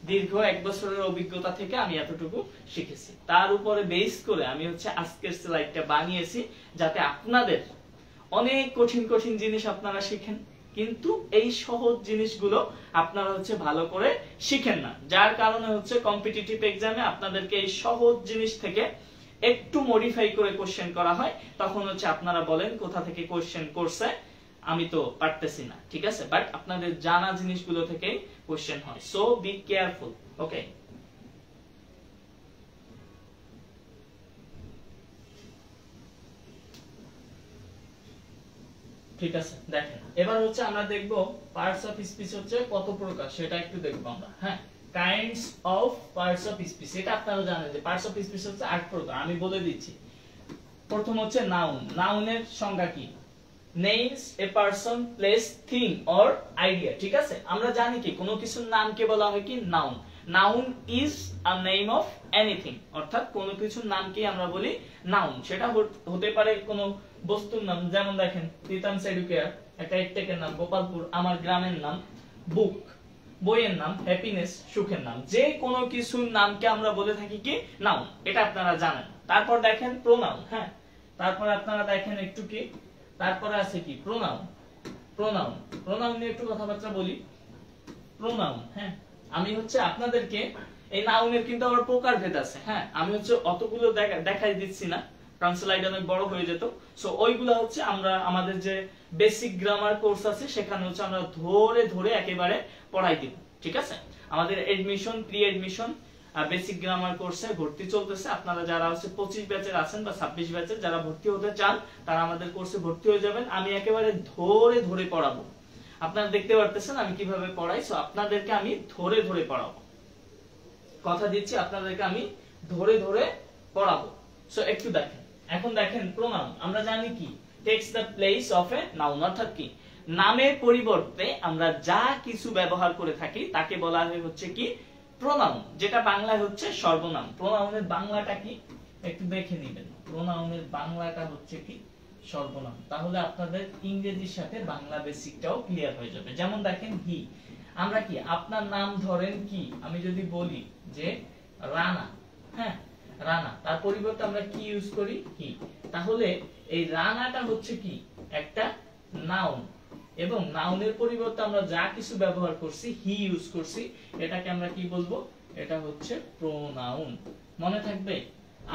দীর্ঘ 1 বছরের অভিজ্ঞতা থেকে আমি এতটুকু শিখেছি। তার উপরে বেস করে আমি হচ্ছে আজকের স্লাইডটা বানিয়েছি, যাতে আপনাদের অনেক কঠিন কঠিন জিনিস আপনারা শিখেন, কিন্তু এই সহজ জিনিসগুলো আপনারা হচ্ছে ভালো করে শিখেন না, যার কারণে হচ্ছে কম্পিটিটিভ এক্সামে আপনাদেরকে এই সহজ জিনিস থেকে একটু মডিফাই করে কোশ্চেন করা হয়। তখন হচ্ছে আপনারা বলেন কোথা থেকে কোশ্চেন করছে, আমি তো পারতেছি না, ঠিক আছে? বাট আপনাদের জানা জিনিসগুলো থেকেই কোশ্চেন হয়। সো বি কেয়ারফুল, ওকে? ঠিক আছে, দেখেন এবার হচ্ছে আমরা দেখব পার্টস অফ স্পিচ হচ্ছে কত প্রকার, সেটা একটু দেখব আমরা। হ্যাঁ, kinds of parts of speech, এটা আপনারা জানেন যে পার্টস অফ স্পিচ হচ্ছে 8 প্রকার। আমি বলে দিচ্ছি। প্রথম হচ্ছে নাউন। নাউনের সংজ্ঞা কি? Names a person, place, thing or idea, ঠিক আছে? আমরা জানি কি কোনো কিছুর নামকে বলা হয় কি noun. Noun is a name of anything, অর্থাৎ কোনো কিছুর নামকে আমরা বলি নাউন। সেটা হতে পারে কোনো বস্তুর নাম, যেমন দেখেন তিতামস এডুকেয়ার একটা একটেকের নাম, গোপালপুর আমার গ্রামের নাম, বুক বইয়ের নাম, হ্যাপিনেস সুখের নাম। যে কোনো কিছুর নামকে আমরা বলে থাকি কি নাউন, এটা আপনারা জানেন। তারপর দেখেন প্রোনাউন। হ্যাঁ, তারপর আপনারা দেখেন একটু কি, তারপরে আছে কি প্রোনাউন। প্রোনাউন, প্রোনাউন নিয়ে একটু কথাবার্তা বলি। প্রোনাউন, হ্যাঁ, আমি হচ্ছে আপনাদেরকে এই নাউনের কিন্তু আবার প্রকারভেদ আছে। হ্যাঁ, আমি হচ্ছে অতগুলো দেখাই দিচ্ছি না, কারণ স্লাইড অনেক বড় হয়ে যেত। সো ওইগুলো হচ্ছে আমরা আমাদের যে বেসিক গ্রামার কোর্স আছে সেখানে হচ্ছে আমরা ধরে ধরে একেবারে পড়াই দিব, ঠিক আছে? আমাদের admission, pre admission basic grammar কোর্সে ভর্তি চলতেছে। আপনারা যারা হচ্ছে 25 ব্যাচের আছেন বা 26 ব্যাচের যারা ভর্তি হতে চান, তারা আমাদের কোর্সে ভর্তি হয়ে যাবেন। আমি একেবারে ধরে ধরে পড়াবো। আপনারা দেখতে পারতেছেন আমি কিভাবে পড়াই। সো আপনাদেরকে আমি ধরে ধরে পড়াবো, কথা দিচ্ছি আপনাদেরকে আমি ধরে ধরে পড়াবো। সো একটু দেখেন, এখন দেখেন প্রোনাউন। আমরা জানি কি text the place of a noun, অর্থাৎ কি নামের পরিবর্তে আমরা যা কিছু ব্যবহার করে থাকি তাকে বলা হয় হচ্ছে কি প্রোনাউন, যেটা বাংলায় হচ্ছে সর্বনাম। প্রোনাউনের বাংলাটা কি একটু দেখে নেবেন। প্রোনাউনের বাংলাটা হচ্ছে কি সর্বনাম। তাহলে আপনাদের ইংরেজির সাথে বাংলা বেসিকটাও ক্লিয়ার হয়ে যাবে। যেমন দেখেন হি, আমরা কি আপনার নাম ধরেন কি, আমি যদি বলি যে রানা, হ্যাঁ রানা, তার পরিবর্তে আমরা কি ইউজ করি হি। তাহলে এই রানাটা হচ্ছে কি একটা নাউন, এবং নাউনের পরিবর্তে আমরা যা কিছু ব্যবহার করছি হি ইউজ করছি, এটাকে আমরা কি বলবো? এটা হচ্ছে প্রোনাউন। মনে থাকবে,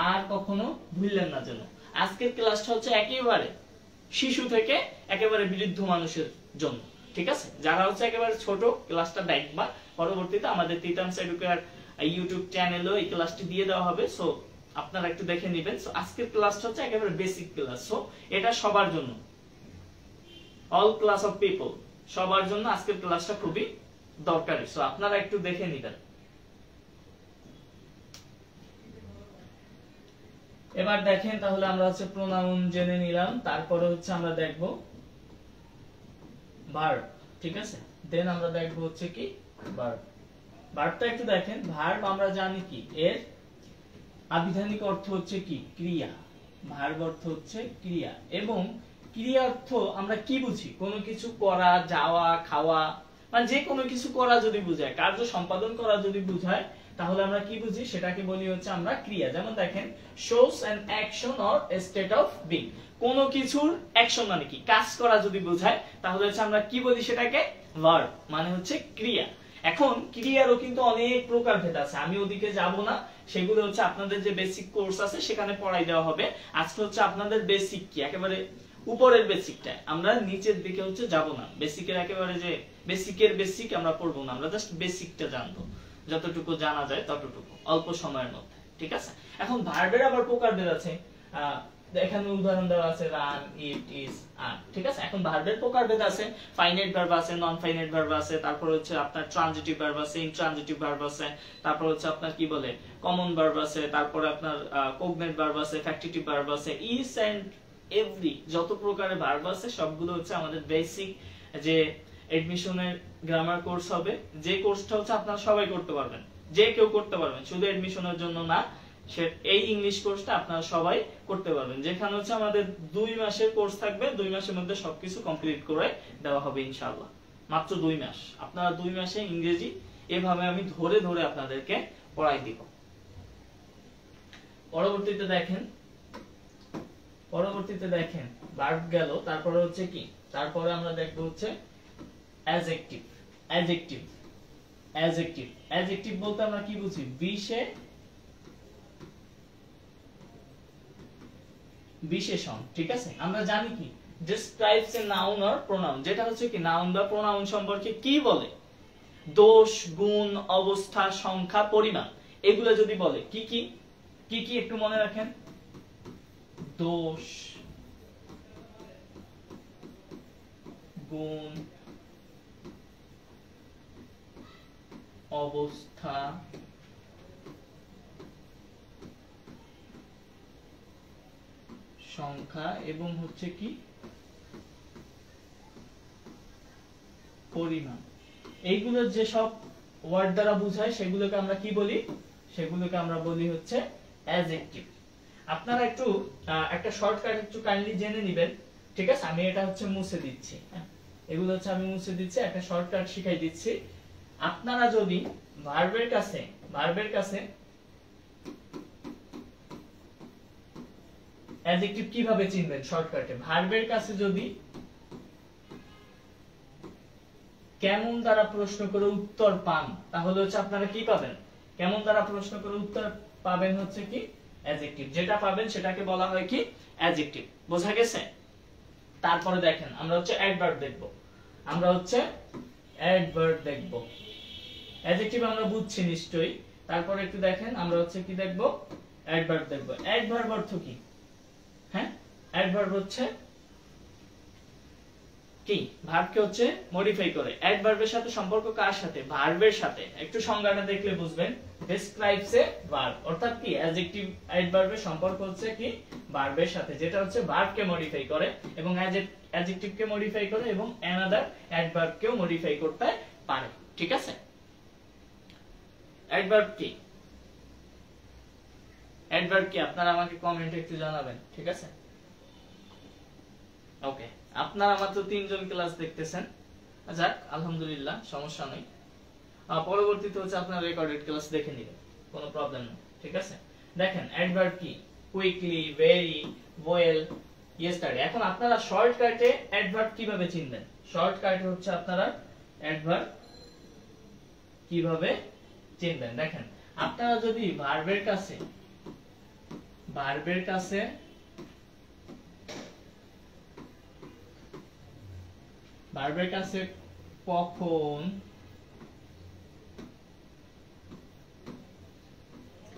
আর কখনো ভুললেন না যেন। আজকের ক্লাসটা হচ্ছে একেবারে শিশু থেকে একেবারে বৃদ্ধ মানুষের জন্য, ঠিক আছে? যারা হচ্ছে একেবারে ছোট, ক্লাসটা দেখবা। পরবর্তীতে আমাদের তিতামস এডুকেয়ার ইউটিউব চ্যানেলেও এই ক্লাসটি দিয়ে দেওয়া হবে। সো আপনারা একটু দেখে নেবেন। সো আজকের ক্লাসটা হচ্ছে একেবারে বেসিক ক্লাস। সো এটা সবার জন্য, অল ক্লাস অফ পিপল, সবার জন্য আজকের ক্লাসটা খুবই দরকারি। সো আপনারা একটু দেখে নেবেন। এবার দেখেন, তাহলে আমরা হচ্ছে প্রোনাউন জেনে নিলাম। তারপরে হচ্ছে আমরা দেখব ভার্ব, ঠিক আছে? দেন আমরা দেখব হচ্ছে কি ভার্ব। ভার্বটা একটু দেখেন। ভার্ব আমরা জানি কি এর আবিধানিক অর্থ হচ্ছে কি ক্রিয়া। ভার্ব অর্থ হচ্ছে ক্রিয়া, এবং ক্রিয়া অর্থ আমরা কি বুঝি? কোনো কিছু করা, যাওয়া, খাওয়া, মানে যে কোনো কিছু করা যদি বুঝায়, কার্য সম্পাদন করা যদি বুঝায়, তাহলে আমরা কি বুঝি? সেটাকে বলি হচ্ছে আমরা ক্রিয়া। যেমন দেখেন shows an action or a state of being, কোনো কিছুর অ্যাকশন মানে কি কাজ করা যদি বোঝায়, তাহলে হচ্ছে আমরা কি বলি? সেটাকে ভার্ব, মানে হচ্ছে ক্রিয়া। এখন ক্রিয়ারও কিন্তু অনেক প্রকারভেদ আছে, আমি ওদিকে যাব না। সেগুলো হচ্ছে আপনাদের যে বেসিক কোর্স আছে সেখানে পড়াই দেওয়া হবে। আজকে হচ্ছে আপনাদের বেসিক কি একেবারে উপরের বেসিকটা, আমরা নিচের দিকে হচ্ছে যাব না। বেসিকের একেবারে যে বেসিকের বেসিক আমরা পড়বো না, আমরা জাস্ট বেসিকটা জানবো, যতটুকু জানা যায় ততটুকু অল্প সময়ের মধ্যে, ঠিক আছে? এখন ভার্বের আবার প্রকারভেদ আছে। এখানে উদাহরণ দেওয়া আছে রান, ইট, ইজ, আর, ঠিক আছে? এখন ভার্বের প্রকারভেদ আছে, ফাইনাইট ভার্ব আছে, নন ফাইনাইট ভার্ব আছে, তারপর হচ্ছে আপনার ট্রানজিটিভ ভার্ব আছে, ইনট্রানজিটিভ ভার্ব আছে, তারপর হচ্ছে আপনার কি বলে কমন ভার্ব আছে, তারপর আপনার কগনেট ভার্ব আছে, ফ্যাক্টিটিভ ভার্ব আছে, ইজ এন্ড এভরি, যত প্রকারের ভার্ব আছে সবগুলো হচ্ছে আমাদের বেসিক যে এডমিশনের গ্রামার কোর্স হবে, যে কোর্সটা হচ্ছে আপনারা সবাই করতে পারবেন, যে কেউ করতে পারবেন, শুধু এডমিশনের জন্য না। এই ইংলিশ কোর্সটা আপনারা সবাই করতে পারবেন, যেখানে হচ্ছে আমাদের 2 মাসের কোর্স থাকবে। 2 মাসের মধ্যে সবকিছু কমপ্লিট করে দেওয়া হবে ইনশাআল্লাহ। মাত্র 2 মাস, আপনারা 2 মাসে ইংরেজি এভাবে আমি ধরে ধরে আপনাদেরকে পড়াই দিব। পরবর্তীতে দেখেন ভার্ব গেল, তারপরে হচ্ছে কি, তারপরে আমরা দেখব হচ্ছে অ্যাডজেক্টিভ। অ্যাডজেক্টিভ বলতে আমরা কি বুঝি? বিশেষণ। ঠিক আছে, আমরা জানি কি describes a noun or pronoun, যেটা হচ্ছে কি নাউন বা প্রোনাউন সম্পর্কে কি বলে, দোষ, গুণ, অবস্থা, সংখ্যা, পরিমাণ, এগুলো যদি বলে কি কি একটু মনে রাখেন। দোষ, গুণ, অবস্থা, সংখ্যা এবং হচ্ছে কি পরিমাণ। এইগুলো যে সব ওয়ার্ড দ্বারা বোঝায় সেগুলোকে আমরা কি বলি? সেগুলোকে আমরা বলি হচ্ছে অ্যাডজেক্টিভ। আপনারা একটু একটা শর্টকাট একটু কাইন্ডলি জেনে নেবেন। ঠিক আছে, আমি এটা হচ্ছে মুছে দিচ্ছি। এগুলো হচ্ছে আমি মুছে দিচ্ছি, একটা শর্টকাট শিখাই দিচ্ছি। আপনারা যদি ভার্বের কাছে অ্যাডজেক্টিভ কিভাবে চিনবেন শর্টকাটে? ভার্বের কাছে যদি কেমন দ্বারা প্রশ্ন করে উত্তর পান, তাহলে হচ্ছে আপনারা কি পাবেন? কেমন দ্বারা প্রশ্ন করে উত্তর পাবেন হচ্ছে কি অ্যাডজেক্টিভ। যেটা পাবেন সেটাকে বলা হয় কি অ্যাডজেক্টিভ। বোঝা গেছে? তারপরে দেখেন আমরা হচ্ছে অ্যাডভার্ব দেখব। অ্যাডজেক্টিভ আমরা বুঝছি নিশ্চয়ই। তারপরে একটু দেখেন আমরা হচ্ছে কি দেখব? অ্যাডভার্ব দেখব। অ্যাডভার্ব অর্থ কি? হ্যাঁ, অ্যাডভার্ব হচ্ছে কি ভার্বকে হচ্ছে মডিফাই করে। অ্যাডভার্বের সাথে সম্পর্ক কার সাথে? ভার্বের সাথে। একটু সংজ্ঞাটা দেখলে বুঝবেন। ডেসক্রাইবস এ ভার্ব, অর্থাৎ কি অ্যাডজেক্টিভ অ্যাডভার্বের সম্পর্ক হচ্ছে কি ভার্বের সাথে, যেটা হচ্ছে ভার্বকে মডিফাই করে এবং অ্যাডজেক্টিভকে মডিফাই করে এবং অ্যানাদার অ্যাডভার্বকেও মডিফাই করতে পারে। ঠিক আছে, অ্যাডভার্ব কি? অ্যাডভার্ব কি আপনারা আমাকে কমেন্টে একটু জানাবেন। ঠিক আছে, ওকে। আপনারা মাত্র 3 জন ক্লাস দেখতেছেন, যাক আলহামদুলিল্লাহ, সমস্যা নেই। পরবর্তীতে হচ্ছে আপনারা রেকর্ডেড ক্লাস দেখে নেবেন, কোনো প্রবলেম নেই। ঠিক আছে, দেখেন অ্যাডভার্ব কি? Quickly, very, well, yesterday. এখন আপনারা শর্টকাটে অ্যাডভার্ব কিভাবে চিনবেন? শর্টকাটে হচ্ছে আপনারা অ্যাডভার্ব কিভাবে চিনবেন দেখেন। আপনারা যদি ভার্বের কাছে কখন,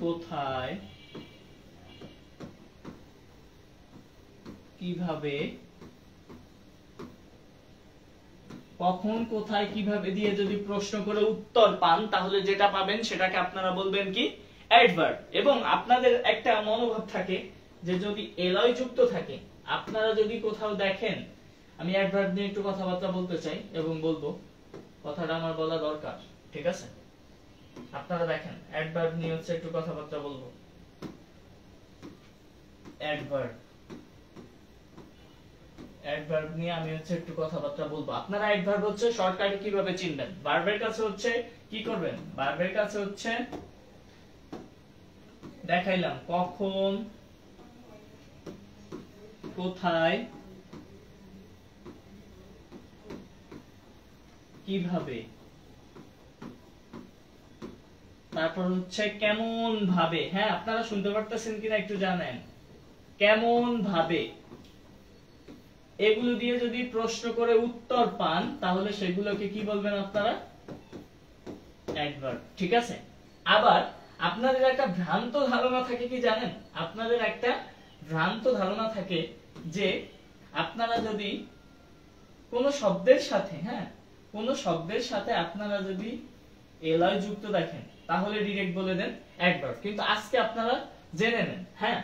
কোথায়, কিভাবে, দিয়ে যদি প্রশ্ন করে উত্তর পান, তাহলে যেটা পাবেন সেটাকে আপনারা বলবেন কি অ্যাডভার্ব। এবং আপনাদের একটা মনোভাব থাকে যে যদি এলয় যুক্ত থাকে, আপনারা যদি কোথাও দেখেন, আমি অ্যাডভার্ব নিয়ে একটু কথাবার্তা বলতে চাই এবং বলবো, কথাটা আমার বলা দরকার। ঠিক আছে, আপনারা দেখেন অ্যাডভার্ব নিয়ে হচ্ছে একটু কথাবার্তা বলবো। অ্যাডভার্ব নিয়ে আমি হচ্ছে একটু কথাবার্তা বলবো। আপনারা অ্যাডভার্ব হচ্ছে শর্টকাটে কিভাবে চিনবেন? ভার্বের কাছে হচ্ছে কি করবেন? ভার্বের কাছে হচ্ছে দেখাইলাম কখন, কোথায়, কিভাবে, তারপর হচ্ছে কেমন ভাবে। হ্যাঁ, আপনারা শুনতে পারতেছেন কিনা একটু জানেন। কেমন ভাবে, এগুলো দিয়ে যদি প্রশ্ন করে উত্তর পান, তাহলে সেগুলোকে কি বলবেন আপনারা? অ্যাডভার্ব। ঠিক আছে, আবার আপনাদের একটা ভ্রান্ত ধারণা থাকে কি জানেন? আপনাদের একটা ভ্রান্ত ধারণা থাকে যে আপনারা যদি কোন শব্দের সাথে আপনারা যদি এলয় যুক্ত দেখেন, তাহলে ডাইরেক্ট বলে দেন অ্যাডভার্ব। কিন্তু আজকে আপনারা জেনে নেন, হ্যাঁ,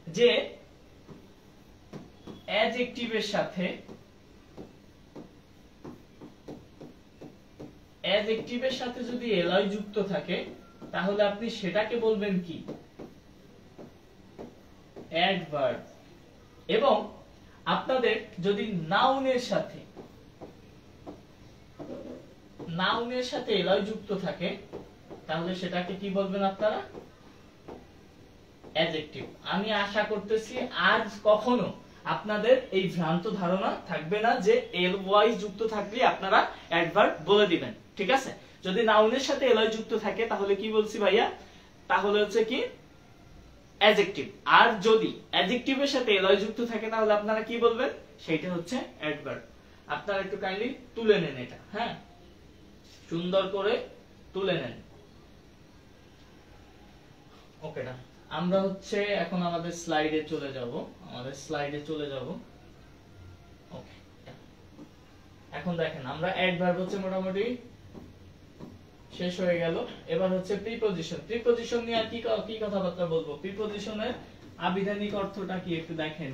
যে অ্যাডজেক্টিভের সাথে অ্যাডজেক্টিভের সাথে যদি এলয় যুক্ত থাকে তাহলে আপনি সেটাকে বলবেন কি? অ্যাডভার্ব। এবং আপনাদের যদি নাউনের সাথে এলয় যুক্ত থাকে তাহলে সেটাকে কি বলবেন আপনারা? অ্যাডজেক্টিভ। আমি আশা করতেছি আজ কখনো আপনাদের এই ভ্রান্ত ধারণা থাকবে না যে এল ওয়াই যুক্ত থাকলে আপনারা অ্যাডভার্ব বলে দিবেন, ঠিক আছে? যদি নাউনের সাথে এলয় যুক্ত থাকে তাহলে কি বলছি ভাইয়া? তাহলে হচ্ছে কি অ্যাডজেক্টিভ। আর যদি অ্যাডজেক্টিভের সাথে এলয় যুক্ত থাকে তাহলে আপনারা কি বলবেন? সেটা হচ্ছে অ্যাডভার্ব। আপনারা একটু কাইন্ডলি তুলে নেন এটা, হ্যাঁ, সুন্দর করে তুলে নেন। ওকে না, আমরা হচ্ছে এখন আমাদের স্লাইডে চলে যাব। ওকে, এখন দেখেন আমরা অ্যাডভার্ব হচ্ছে মোটামুটি শেষ হয়ে গেল। এবার হচ্ছে প্রিপজিশন। প্রিপজিশন নিয়ে আর কি কথাবার্তা বলবো? প্রিপজিশনের আবিধানিক অর্থটা কি একটু দেখেন।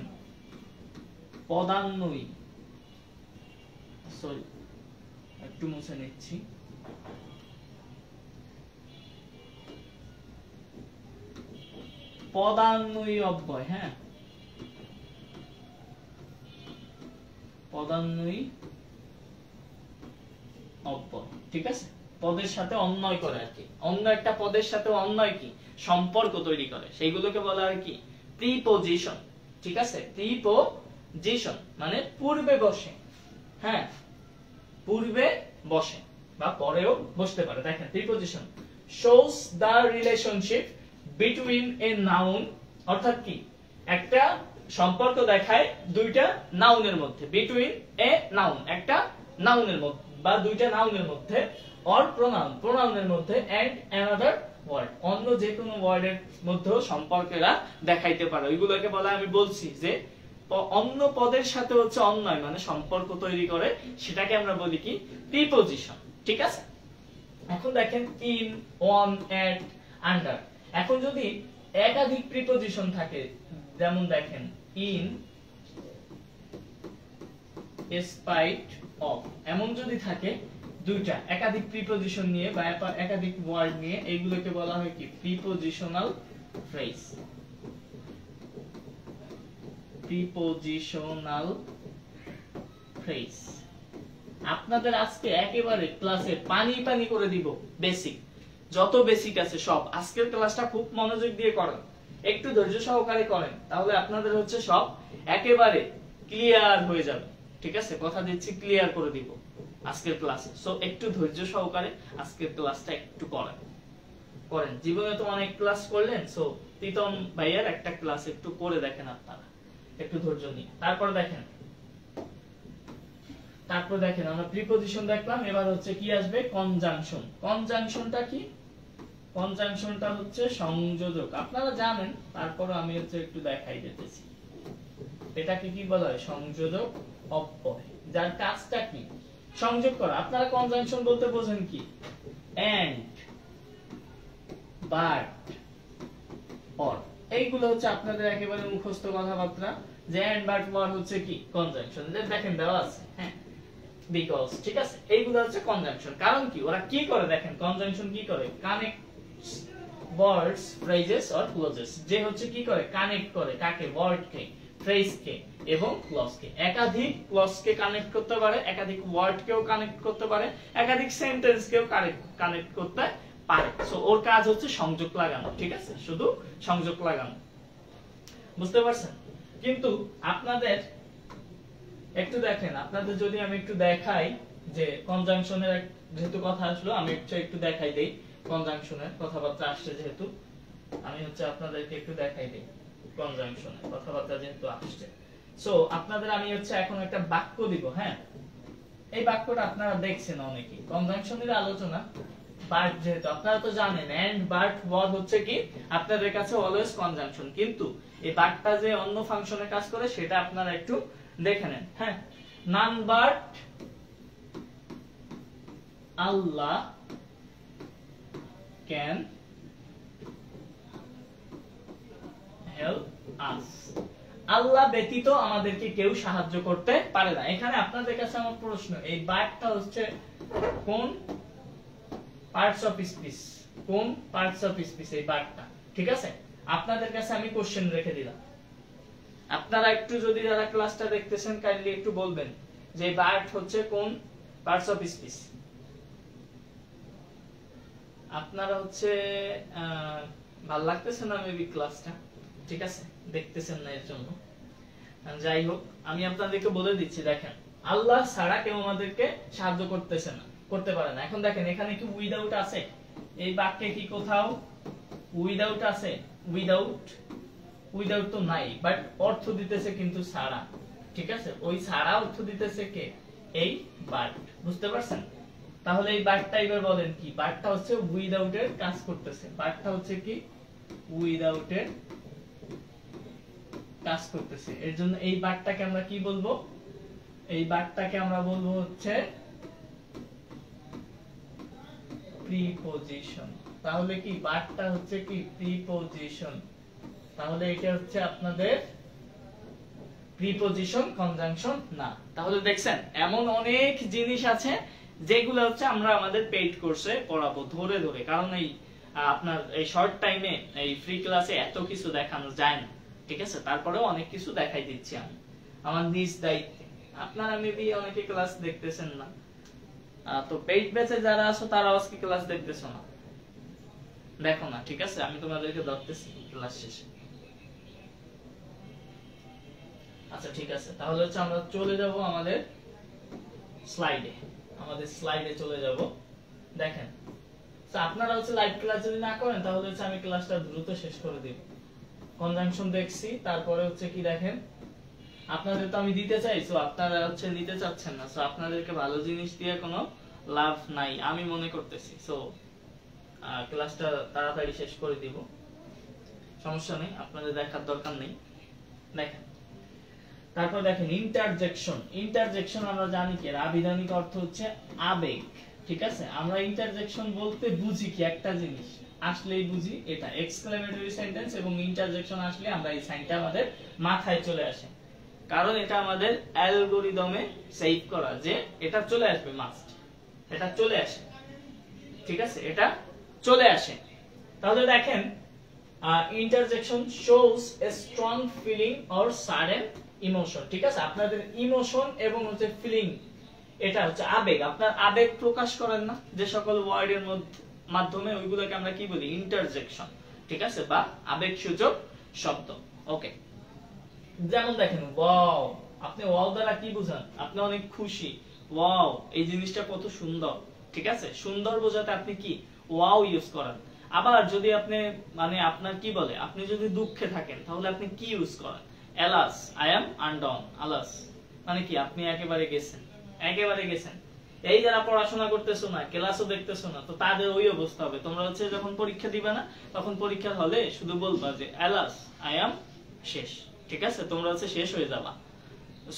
পদান্বয়ী, সরি একটু মুছে নিচ্ছি। পদান্বয়ী অব্যয়, হ্যাঁ, পদান্বয়ী অব্যয়, ঠিক আছে? পদের সাথে অন্বয় করে আর কি, অন্য একটা পদের সাথে অন্বয় কি সম্পর্ক তৈরি করে, সেইগুলোকে বলা হয় কি? প্রিপজিশন, ঠিক আছে? প্রিপজিশন মানে পূর্বে বসে, হ্যাঁ, পূর্বে বসে বা পরেও বসতে পারে। দেখেন preposition shows the relationship between a noun, অর্থাৎ কি একটা সম্পর্ক দেখায় দুইটা নাউনের মধ্যে, between a noun একটা নাউনের মধ্যে বা দুইটা নাউনের মধ্যে, or প্রোনাউনের মধ্যে, and another word অন্য যে কোনো ওয়ার্ডের মধ্যেও সম্পর্কেরা দেখাইতে পারে। ওইগুলোকে বলা, আমি বলছি যে অন্য পদের সাথে হচ্ছে অন্যয় মানে সম্পর্ক তৈরি করে, সেটাকে আমরা বলি কি? প্রিপজিশন, ঠিক আছে? এখন দেখেন ইন, অন, এট, আন্ডার। এখন যদি একাধিক প্রিপজিশন থাকে, যেমন দেখেন ইন, স্পাইট অফ, এমন যদি থাকে দুইটা একাধিক প্রিপজিশন নিয়ে বা একাধিক ওয়ার্ড নিয়ে, এইগুলোকে বলা হয় কি? Prepositional phrase. Prepositional phrase. আপনাদের আজকে একেবারে ক্লাসে পানি করে দিব বেসিক, যত বেসিক আছে সব। আজকের ক্লাসটা খুব মনোযোগ দিয়ে করেন, একটু ধৈর্য সহকারে করেন, তাহলে আপনাদের হচ্ছে সব একেবারে ক্লিয়ার হয়ে যাবে, ঠিক আছে? কথা দিচ্ছি ক্লিয়ার করে দিব আজকের ক্লাসে। সো একটু ধৈর্য সহকারে আজকের ক্লাসটা একটু করেন। জীবনে তো অনেক ক্লাস করলেন, সো প্রীতম ভাইয়ার একটা ক্লাস একটু করে দেখেন আপনারা, একটু ধৈর্য নিয়ে। তারপর দেখেন আমরা প্রিপজিশন দেখলাম, এবার হচ্ছে কি আসবে? কনজাংশন। কনজাংশনটা কি? কনজাংশনটা হচ্ছে সংযোজক, আপনারা জানেন, তারপর আমি হচ্ছে একটু দেখাই দিতেছি। এটাকে কি বলা হয়? সংযোজক অব্যয়, যার কাজটা কি? সংযোগ করা। আপনারা কনজাংশন বলতে বোঝেন কি? এন্ড, বাট, অর, এইগুলো হচ্ছে আপনাদের একেবারে মুখস্থ কথাবার্তা, যে এন্ড, বাট, অর হচ্ছে কি? কনজাংশন। দেখেন দেওয়া আছে, হ্যাঁ, বিকজ, ঠিক আছে? এইগুলো হচ্ছে কনজাংশন। কারণ কি? ওরা কি করে দেখেন, কনজাংশন কি করে? Connect words, phrases or clauses. যে হচ্ছে কি করে? কানেক্ট করে, কাকে? ওয়ার্ডকে, ফ্রেজকে এবং ক্লজকে। একাধিক ক্লজকে কানেক্ট করতে পারে, একাধিক ওয়ার্ডকেও কানেক্ট করতে পারে, একাধিক সেন্টেন্সকেও কানেক্ট করতে পারে। সো ওর কাজ হচ্ছে সংযোগ লাগানো, ঠিক আছে? শুধু সংযোগ লাগানো, বুঝতে পারছেন? কিন্তু আপনাদের একটু দেখেন, আপনাদের যদি আমি একটু দেখাই যে কনজাংশনের যেহেতু কথা আসলো, আমি একটু দেখাই দেই। কনজাংশনের কথাবার্তা আসছে যেহেতু, আমি হচ্ছে আপনাদেরকে একটু দেখাই দেই কনজাংশনের কথাবার্তা যেহেতু আসছে। সো আপনাদের আমি হচ্ছে এখন একটা বাক্য দিব, হ্যাঁ? এই বাক্যটা আপনারা দেখছেন অনেকেই, কনজাংশনের আলোচনা। বাট যেহেতু আপনারা তো জানেন এন্ড, বাট, ওয়ার হচ্ছে কি আপনাদের কাছে অলওয়েজ কনজাংশন, কিন্তু এই বাটটা যে অন্য ফাংশনে কাজ করে সেটা আপনারা একটু দেখে নেন, হ্যাঁ? None but Allah can help us. আল্লাহ ব্যতীত আমাদেরকে কেউ সাহায্য করতে পারে না। এখানে আপনাদের কাছে আমার প্রশ্ন, এই বাটটা হচ্ছে কোন পার্টস অফ স্পিচ, কোন পার্টস অফ স্পিচ এই বারটা, ঠিক আছে? আপনাদের কাছে আমি কোশ্চেন রেখে দিলাম, আপনারা একটু যদি যারা ক্লাসটা দেখতেছেন কাইন্ডলি একটু বলবেন যে বার্ড হচ্ছে কোন পার্টস অফ স্পিচ। আপনারা হচ্ছে ভালো লাগতেছে না মেবি ক্লাসটা, ঠিক আছে, দেখতেছেন না এর জন্য। যাই হোক, আমি আপনাদেরকে বলে দিচ্ছি, দেখেন আল্লাহ ছাড়া কেউ আমাদেরকে সাহায্য করতেছে না, করতে পারে না। এখন দেখেন এখানে কি উইদাউট আছে? এই বাক্যে কি কোথাও উইদাউট আছে? উইদাউট তো নাই, বাট অর্থ দিতেছে কিন্তু ছাড়া, ঠিক আছে? ওই ছাড়া অর্থ দিতেছে কে? এই বার্ড, বুঝতে পারছেন? তাহলে এই বার্ডটা এবার বলেন কি? বার্ডটা হচ্ছে উইদাউট এর কাজ করতেছে, বার্ডটা হচ্ছে কি উইদাউট এর কাজ করতেছে। এর জন্য এই বার্ডটাকে আমরা কি বলবো? এই বার্ডটাকে আমরা বলবো হচ্ছে প্রিপজিশন। তাহলে কি বার্ডটা হচ্ছে কি প্রিপজিশন? তাহলে এটা হচ্ছে আপনাদের প্রিপজিশন, কনজাংশন না। তাহলে দেখছেন এমন অনেক জিনিস আছে যেগুলো হচ্ছে আমরা আমাদের পেইড কোর্সে পড়াবো ধরে ধরে, কারণ এই আপনার এই শর্ট টাইমে এই ফ্রি ক্লাসে এত কিছু দেখানো যায় না, ঠিক আছে? তারপরেও অনেক কিছু দেখাই দিচ্ছি আমি আমার নিজ দায়িত্বে। আপনারা মেবি অনেকে ক্লাস দেখতেছেন না, তো পেইড ব্যাচে যারা আছো তারা আজকে ক্লাস দেখতেছো না, দেখো না, ঠিক আছে? আমি তোমাদেরকে ধরতেছি ক্লাস শেষে। আচ্ছা ঠিক আছে, তাহলে হচ্ছে আমরা চলে যাব আমাদের স্লাইডে, চলে যাব। দেখেন আপনারা হচ্ছে লাইভ ক্লাস যদি না করেন তাহলে হচ্ছে আমি ক্লাসটা দ্রুত শেষ করে দিব। কনজাংশন দেখছি, তারপরে হচ্ছে কি দেখেন আপনাদের তো আমি দিতে চাই, সো আপনারা হচ্ছে নিতে চাচ্ছেন না, সো আপনাদেরকে ভালো জিনিস দিয়ে কোনো লাভ নাই আমি মনে করতেছি। সো ক্লাসটা তাড়াতাড়ি শেষ করে দিব, সমস্যা নেই, আপনাদের দেখার দরকার নেই। দেখেন তারপর দেখেন ইন্টারজেকশন আমরা জানি কি আবিধানিক অর্থ হচ্ছে আবেগ, ঠিক আছে? আমরা ইন্টারজেকশন বলতে বুঝি কি একটা জিনিস আসলেই বুঝি এটা এক্সক্লেমেটরি সেন্টেন্স, এবং ইন্টারজেকশন আসলে আমরা এই সাইনটা আমাদের মাথায় চলে আসে, কারণ এটা আমাদের অ্যালগরিদমে সেভ করা যে এটা চলে আসবে, মাস্ট এটা চলে আসে, ঠিক আছে? এটা চলে আসে। তাহলে দেখেন interjection shows a strong feeling or sudden emotion, ঠিক আছে? আপনাদের ইমোশন এবং হচ্ছে ফিলিং, এটা হচ্ছে আবেগ, আপনার আবেগ প্রকাশ করেন না যে সকল ওয়ার্ডের মাধ্যমে, ওইগুলোকে আমরা কি বলি? ইন্টারজেকশন, ঠিক আছে? বা আবেগ সূচক শব্দ। ওকে, যেমন দেখেন ওয়াও, আপনি ওয়াও দ্বারা কি বুঝান? আপনি অনেক খুশি, ওয়াও এই জিনিসটা কত সুন্দর, ঠিক আছে? সুন্দর বোঝাতে আপনি কি ওয়াও ইউজ করেন। আবার যদি আপনি মানে আপনার কি বলে, আপনি যদি দুঃখে থাকেন তাহলে আপনি কি ইউজ করেন? Alas, I am undone. Alas মানে কি আপনি একেবারে গেছেন, এই যারা পড়াশোনা করতেছো না, ক্লাসও দেখতেছো না, তো তাদের ওই অবস্থা হবে। তোমরা হচ্ছে যখন পরীক্ষা দিবে না, তখন পরীক্ষার হলে শুধু বলবা যে এলাস আই এম শেষ, ঠিক আছে? তোমরা হচ্ছে শেষ হয়ে যাবা।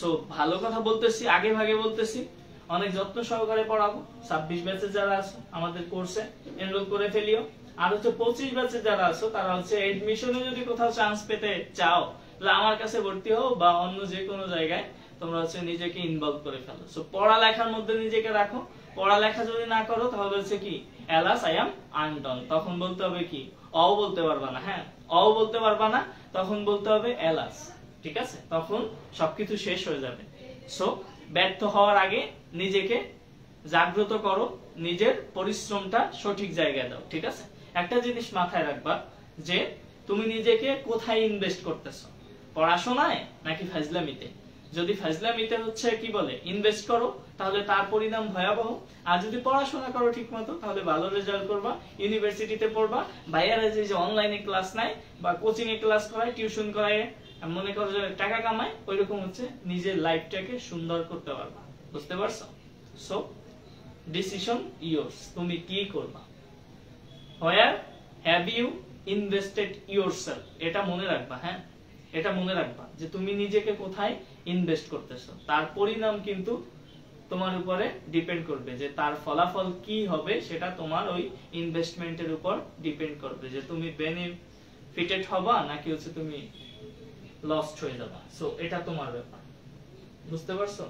সো ভালো কথা বলতেছি, আগে ভাগে বলতেছি, অনেক যত্ন সহকারে পড়াবো। 26 ব্যাচে যারা আছো আমাদের কোর্সে এনরোল করে ফেলিও। আর হচ্ছে 25 ব্যাচে যারা আছো তারা হচ্ছে এডমিশনে যদি কোথাও চান্স পেতে চাও তাহলে আমার কাছে ভর্তি হও, বা অন্য যে কোনো জায়গায় তোমরা হচ্ছে নিজেকে ইনভলভ করে ফেলো। সো পড়ালেখার মধ্যে নিজেকে রাখো। পড়ালেখা যদি না করো তাহলে হচ্ছে কি এলাস আই এম আনডন, তখন বলতে হবে কি অ বলতে পারবা না, হ্যাঁ অ বলতে পারবা না, তখন বলতে হবে এলাস, ঠিক আছে? তখন সবকিছু শেষ হয়ে যাবে। সো ব্যর্থ হওয়ার আগে নিজেকে জাগ্রত করো, নিজের পরিশ্রমটা সঠিক জায়গায় দাও, ঠিক আছে? একটা জিনিস মাথায় রাখবা যে তুমি নিজেকে কোথায় ইনভেস্ট করতেছো, পড়াশোনায় নাকি ফাজলামিতে? যদি ফাজলামিতে হচ্ছে কি বলে ইনভেস্ট করো তাহলে তার পরিণাম ভয়াবহ, আর যদি পড়াশোনা করো ঠিকমতো তাহলে ভালো রেজাল্ট করবা, ইউনিভার্সিটিতে পড়বা, ভাইয়ারা যে অনলাইনে ক্লাস নেয় বা কোচিং এ ক্লাস করায়, টিউশন করায়, মনে করো যে টাকা কামায়, ওইরকম হচ্ছে নিজের লাইফটাকে সুন্দর করতে পারবা, বুঝতে পারছো? সো ডিসিশন ইয়োর্স, তুমি কি করবা, where have you invested yourself, এটা মনে রাখবা। হ্যাঁ, এটা মনে রাখবা যে তুমি নিজেকে কোথায় ইনভেস্ট করতেছো, তার পরিণাম কিন্তু তোমার উপরে ডিপেন্ড করবে, যে তার ফলাফল কি হবে সেটা তোমার ওই ইনভেস্টমেন্টের উপর ডিপেন্ড করবে, যে তুমি বেনিফিটেড হবা নাকি হচ্ছে তুমি লস্ট হয়ে যাবা। সো এটা তোমার ব্যাপার, বুঝতে পারছো?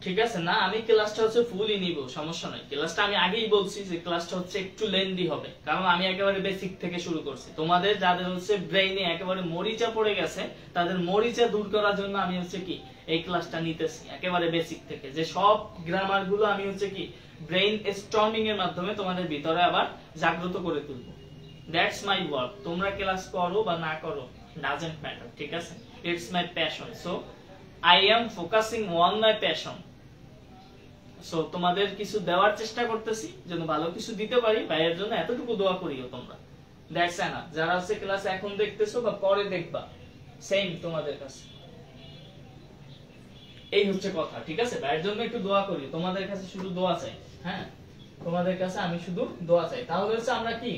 ঠিক আছে না, আমি ক্লাসটা হচ্ছে ফুলই নিব, সমস্যা নাই। ক্লাসটা আমি আগেই বলছি যে ক্লাসটা হচ্ছে একটু লেন্দি হবে, কারণ আমি একেবারে বেসিক থেকে শুরু করছি। তোমাদের যাদের হচ্ছে ব্রেইনে একেবারে মরিচা পড়ে গেছে, তাদের মরিচা দূর করার জন্য আমি হচ্ছে কি এই ক্লাসটা নিতেছি একেবারে বেসিক থেকে, যে সব গ্রামার গুলো আমি হচ্ছে কি ব্রেইন স্টর্মিং এর মাধ্যমে তোমাদের ভিতরে আবার জাগ্রত করে তুলবো। That's my work. তোমরা ক্লাস করো বা না করো, ডাজন্ট ম্যাটার, ঠিক আছে? It's my passion, so I am focusing on my passion. So তোমাদের কিছু দেওয়ার চেষ্টা করতেছি, যেন ভালো কিছু দিতে পারি, ভাইয়ের জন্য এতটুকু দোয়া করিও তোমরা। That's enough. যারা হচ্ছে ক্লাস এখন দেখতেছো বা পরে দেখবা, সেম তোমাদের কাছে এই হচ্ছে কথা, ঠিক আছে? ভাইয়ের জন্য একটু দোয়া করি, তোমাদের কাছে শুধু দোয়া চাই। হ্যাঁ, তোমাদের কাছে আমি শুধু দোয়া চাই। তাহলে হচ্ছে আমরা কি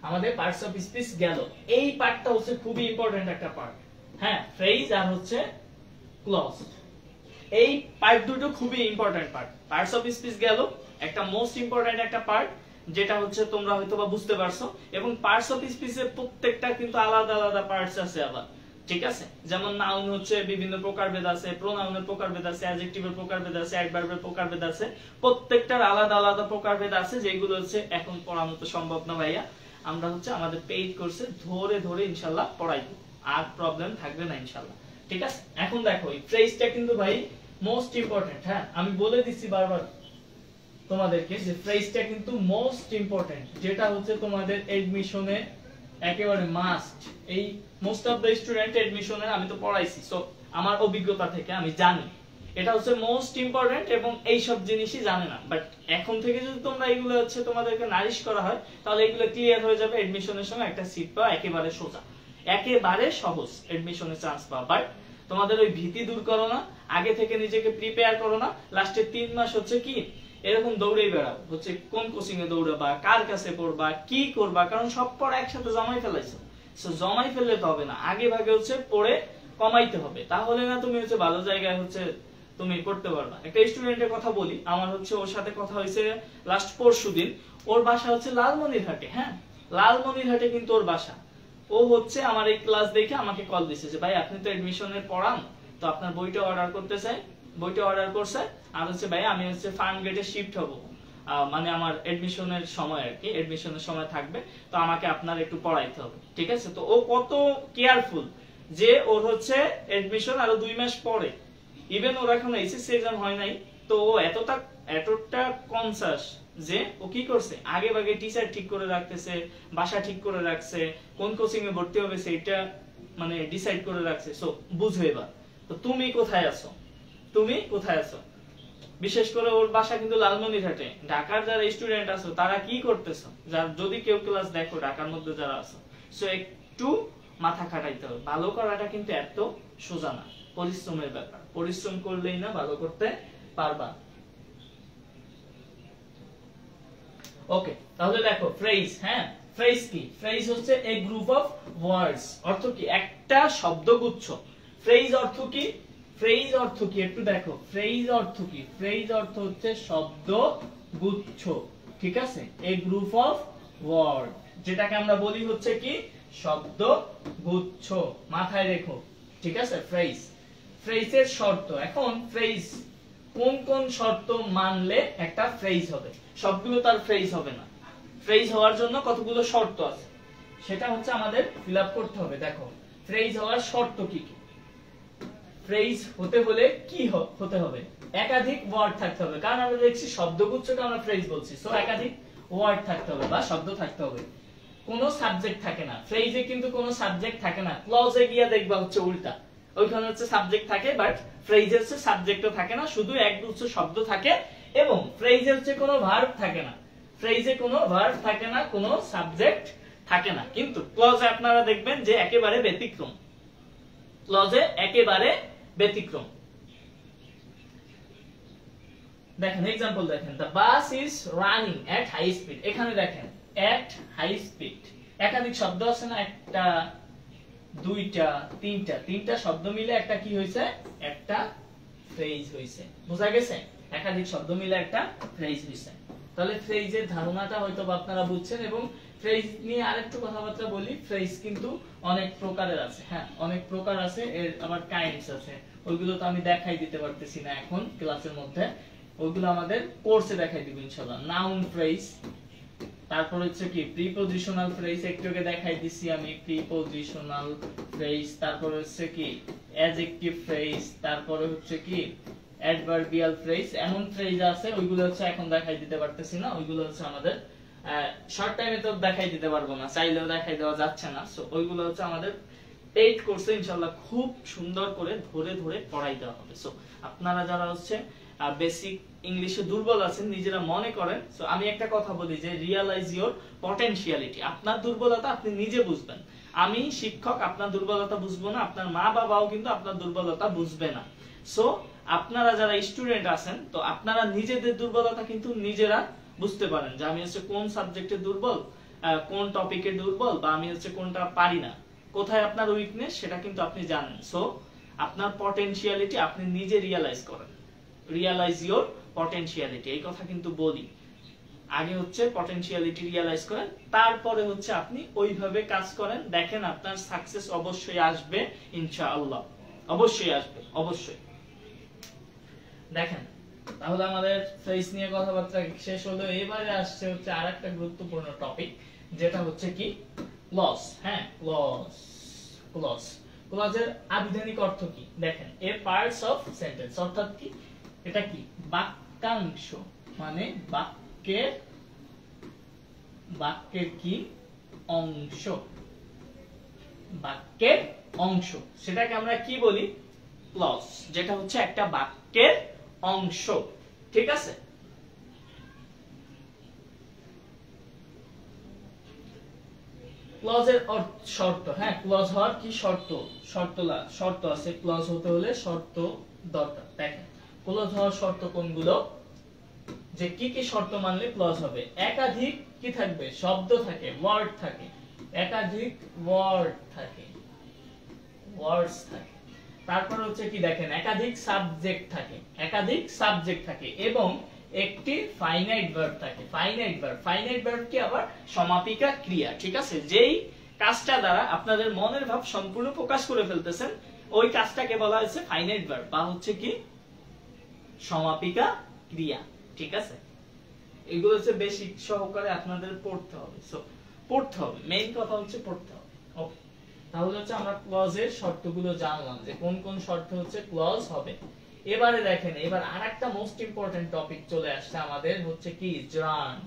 আমাদের পার্টস অফ স্পিচ গেল। এই পার্টটা হচ্ছে খুবই ইম্পর্টেন্ট একটা পার্ট। হ্যাঁ, ফ্রেজ আর হচ্ছে ক্লজ, এই পার্ট দুটো খুবই important part. Parts of speech গেল, একটা মোস্ট ইম্পর্টেন্ট একটা পার্ট, যেটা হচ্ছে তোমরা হয়তো বা বুঝতে পারছো। এবং পার্টস অফ স্পিচের প্রত্যেকটা কিন্তু আলাদা আলাদা পার্টস আছে আবার, ঠিক আছে? যেমন নাউন হচ্ছে বিভিন্ন প্রকারভেদ আছে, প্রোনাউনের প্রকারভেদ আছে, অ্যাডজেক্টিভের প্রকারভেদ আছে, অ্যাডভার্বের প্রকারভেদ আছে। প্রত্যেকটার আলাদা আলাদা প্রকারভেদ আছে, যেগুলো হচ্ছে এখন পড়ানো তো সম্ভব না ভাইয়া। আমরা হচ্ছে আমাদের পেইড কোর্সে ধরে ধরে ইনশাআল্লাহ পড়াইবো, আর প্রবলেম থাকবে না ইনশাআল্লাহ, ঠিক আছে? এখন দেখো এই ফ্রেজটা কিন্তু ভাই মোস্ট ইম্পর্টেন্ট। হ্যাঁ, আমি বলে দিচ্ছি বারবার তোমাদেরকে যে ফ্রেজটা কিন্তু মোস্ট ইম্পর্টেন্ট, যেটা হচ্ছে তোমাদের এডমিশনে একেবারে মাস্ট। এই মোস্ট অফ দ্য স্টুডেন্ট এডমিশনের আমি তো পড়াইছি, সো আমার অভিজ্ঞতা থেকে আমি জানি এটা হচ্ছে মোস্ট ইম্পর্টেন্ট, এবং এই সব জিনিসই জানে না। বাট এখন থেকে যদি তোমরা এগুলো হচ্ছে তোমাদেরকে নারিশ করা হয়, তাহলে এগুলো ক্লিয়ার হয়ে যাবে। এডমিশনের সময় একটা সিট পাওয়া একেবারে সোজা, একেবারে সহজ এডমিশনের চান্স পাওয়া। বাট তোমাদের ওই ভীতি দূর করো না, আগে থেকে নিজেকে প্রিপেয়ার করো না। লাস্টে 3 মাস হচ্ছে কি এরকম দৌড়েই বেড়াও, হচ্ছে কোন কোচিং এ দৌড়াবা, কার কাছে পড়বা, কি করবা, কারণ সব পড়া একসাথে জমাই ফেলাইছো। সো জমাই ফেললে তো হবে না, আগে ভাগে হচ্ছে পড়ে কমাইতে হবে, তাহলে না তুমি হচ্ছে ভালো জায়গায় হচ্ছে তুমি করতে পারবা। একটা স্টুডেন্টের কথা বলি, আমার হচ্ছে ওর সাথে কথা হয়েছে লাস্ট পরশুদিন। ওর বাসা হচ্ছে লালমনিরহাটে। হ্যাঁ, লালমনিরহাটে কিন্তু ওর বাসা। ও হচ্ছে আমার এই ক্লাস দেখে আমাকে কল দিছে যে ভাই আপনি তো এডমিশনের পড়ান, তো আপনার বইটা অর্ডার করতে চাই। বইটা অর্ডার করছে, আর হচ্ছে ভাই আমি হচ্ছে ফার্ম গেটে শিফট হব, মানে আমার এডমিশনের সময় আর কি, এডমিশনের সময় থাকবে, তো আমাকে আপনার একটু পড়াইতে হবে, ঠিক আছে? তো ও কত কেয়ারফুল যে ওর হচ্ছে এডমিশন আরো 2 মাস পরে, ইভেন ওর এখন এইচএসসি এক্সাম হয় নাই, তো ও এতটা কনসাস যে ও কি করছে, আগে ভাগে টিচার ঠিক করে রাখতেছে, বাসা ঠিক করে রাখছে, কোন কোচিং এ ভর্তি হবে সেটা মানে ডিসাইড করে রাখছে। সো বুঝো এবার তো তুমি কোথায় আছো, তুমি কোথায় আছো? বিশেষ করে ওর বাসা কিন্তু লালমনিরহাটে। ঢাকার যারা স্টুডেন্ট আছো তারা কি করতেছো, যদি কেউ ক্লাস দেখো ঢাকার মধ্যে যারা আছো, সো একটু মাথা খাটাইতে হবে। ভালো করাটা কিন্তু এত সোজা না, পরিশ্রমের ব্যাপার। পরিশ্রম করলেই না ভালো করতে পারবা। ওকে, তাহলে দেখো ফ্রেজ। হ্যাঁ, ফ্রেজ কি? ফ্রেজ হচ্ছে এ গ্রুপ অফ ওয়ার্ডস। অর্থ কি? একটা শব্দগুচ্ছ। ফ্রেজ অর্থ কি? ফ্রেজ অর্থ কি একটু দেখো। ফ্রেজ অর্থ কি? ফ্রেজ অর্থ হচ্ছে শব্দগুচ্ছ, ঠিক আছে? এ গ্রুপ অফ ওয়ার্ড, যেটাকে আমরা বলি হচ্ছে কি শব্দগুচ্ছ। মাথায় রেখো, ঠিক আছে? ফ্রেজ, ফ্রেজের শর্ত। এখন ফ্রেজ কোন কোন শর্ত মানলে একটা ফ্রেজ হবে? সবগুলো তার ফ্রেজ হবে না। ফ্রেজ হওয়ার জন্য কতগুলো শর্ত আছে, সেটা হচ্ছে আমাদের ফিল আপ করতে হবে। দেখো ফ্রেজ হওয়ার শর্ত কি কি। ফ্রেজ হতে হলে কি হতে হবে? একাধিক ওয়ার্ড থাকতে হবে, কারণ আমরা দেখছি শব্দগুচ্ছকে আমরা ফ্রেজ বলছি, সো একাধিক ওয়ার্ড থাকতে হবে বা শব্দ থাকতে হবে। কোনো সাবজেক্ট থাকে না ফ্রেজে, কিন্তু কোনো সাবজেক্ট থাকে না। ক্লজে গিয়ে দেখবা হচ্ছে উল্টা, ওইখানে হচ্ছে সাবজেক্ট থাকে, বাট ফ্রেজে হচ্ছে সাবজেক্টও থাকে না, শুধু একগুচ্ছ শব্দ থাকে। এবং ফ্রেজে হচ্ছে কোনো ভার্ব থাকে না, ফ্রেজে কোনো ভার্ব থাকে না, কোনো সাবজেক্ট থাকে না। কিন্তু ক্লজে আপনারা দেখবেন যে একেবারে ব্যতিক্রম, ক্লজে একেবারে ব্যতিক্রম। দেখেন এক্সাম্পল দেখেন, the bus is running at high speed. এখানে দেখেন এট হাই স্পিড, একাধিক শব্দ আছে না, একটা দুইটা তিনটা শব্দ মিলে একটা কি হয়েছে? একটা ফ্রেজ হয়েছে। বোঝা গেছে? একাধিক শব্দ মিলে একটা ফ্রেজ হয়েছে। তাহলে ফ্রেজের ধারণাটা হয়তো আপনারা বুঝছেন, এবং ফ্রেজ নিয়ে আরেকটু কথাবার্তা বলি। ফ্রেজ কিন্তু অনেক প্রকারের আছে, হ্যাঁ অনেক প্রকার আছে, এর আবার কাইন্ডস আছে। ওইগুলো তো আমি দেখাই দিতে পারতেছি না এখন ক্লাসের মধ্যে, ওইগুলো আমাদের কোর্সে দেখাই দিব ইনশাআল্লাহ। নাউন ফ্রেজ, তারপর হচ্ছে কি প্রিপজিশনাল ফ্রেজ, একটু আগে দেখাই দিছি আমি প্রিপজিশনাল ফ্রেজ। তারপর হচ্ছে কি অ্যাডজেক্টিভ ফ্রেজ, তারপরে হচ্ছে কি অ্যাডভার্বিয়াল ফ্রেজ। এমন ফ্রেজ আছে ওইগুলো হচ্ছে এখন দেখাই দিতে পারতেছি না, ওইগুলো হচ্ছে আমাদের শর্ট টাইমে তো দেখাই দিতে পারবো না, চাইলেও দেখাই দেওয়া যাচ্ছে না। সো ওইগুলো হচ্ছে আমাদের পেইড কোর্সে ইনশাআল্লাহ খুব সুন্দর করে ধরে ধরে পড়াই দেওয়া হবে। সো আপনারা যারা হচ্ছে বেসিক ইংলিশে দুর্বল আছেন, নিজেরা মনে করেন, সো আমি একটা কথা বলি যে রিয়ালাইজ ইওর পটেনশিয়ালিটি। আপনার দুর্বলতা আপনি নিজে বুঝবেন। আমি শিক্ষক আপনার দুর্বলতা বুঝবো না, আপনার মা বাবাও কিন্তু আপনার দুর্বলতা বুঝবে না। সো আপনারা যারা স্টুডেন্ট আছেন, তো আপনারা নিজেদের দুর্বলতা কিন্তু নিজেরা বুঝতে পারেন যে আমি হচ্ছে কোন সাবজেক্টে দুর্বল, কোন টপিকে দুর্বল, বা আমি হচ্ছে কোনটা পারি না, কোথায় আপনার উইকনেস সেটা কিন্তু আপনি জানেন। সো আপনার পটেনশিয়ালিটি আপনি নিজে রিয়ালাইজ করেন। রিয়ালাইজ ইওর পটেনশিয়ালিটি, এই কথা কিন্তু বলি। আগে হচ্ছে পটেনশিয়ালিটি রিয়ালাইজ করেন, তারপরে হচ্ছে আপনি ওইভাবে কাজ করেন, দেখেন আপনার সাকসেস অবশ্যই আসবে ইনশাআল্লাহ, অবশ্যই আসবে, অবশ্যই। দেখেন তাহলে আমাদের ফ্রেজ নিয়ে কথাবার্তা শেষ হলো। এবারে আসছে হচ্ছে আরেকটা গুরুত্বপূর্ণ টপিক, যেটা হচ্ছে কি ক্লজ। হ্যাঁ ক্লজ, ক্লজ, ক্লজের আবিধানিক অর্থ কি দেখেন, এ পার্টস অফ সেন্টেন্স, অর্থাৎ কি এটা কি বাক্যাংশ, মানে বাক্যের, বাক্যের কি অংশ, বাক্যের অংশ, সেটাকে আমরা কি বলি ক্লজ, যেটা হচ্ছে একটা বাক্যের অংশ। ঠিক আছে, ক্লজের শর্ত, হ্যাঁ ক্লজ হওয়ার কি শর্ত, শর্ত আছে, ক্লজ হতে হলে শর্ত দরকার। দেখেন ক্লজ হওয়ার শর্ত কোনগুলো, যে কি কি শর্ত মানলে ক্লজ হবে। একাধিক কি থাকবে, শব্দ থাকে, ওয়ার্ড থাকে, একাধিক ওয়ার্ড থাকে, ওয়ার্ডস থাকে। তারপর হচ্ছে কি দেখেন একাধিক সাবজেক্ট থাকে, একাধিক সাবজেক্ট থাকে, এবং একটি ফাইনাইট ভার্ব থাকে। ফাইনাইট ভার্ব, ফাইনাইট ভার্ব কি আবার সমাপিকা ক্রিয়া। ঠিক আছে, যেই কাজটা দ্বারা আপনাদের মনের ভাব সম্পূর্ণ প্রকাশ করে ফেলতেছেন, ওই কাজটাকে বলা হয়েছে ফাইনাইট ভার্ব, বা হচ্ছে কি সমাপিকা ক্রিয়া। ঠিক আছে, এগুলো হচ্ছে বেসিক সহকারে আপনাদের পড়তে হবে। সো পড়তে হবে, মেইন কথা হচ্ছে পড়তে হবে। ওকে, তাহলে হচ্ছে আমরা ক্লজের শর্তগুলো জানলাম যে কোন কোন শর্ত হচ্ছে ক্লজ হবে। এবারে দেখেন, এবার আরেকটা মোস্ট ইম্পর্টেন্ট টপিক চলে আসছে আমাদের, হচ্ছে কি জার্ন্ড।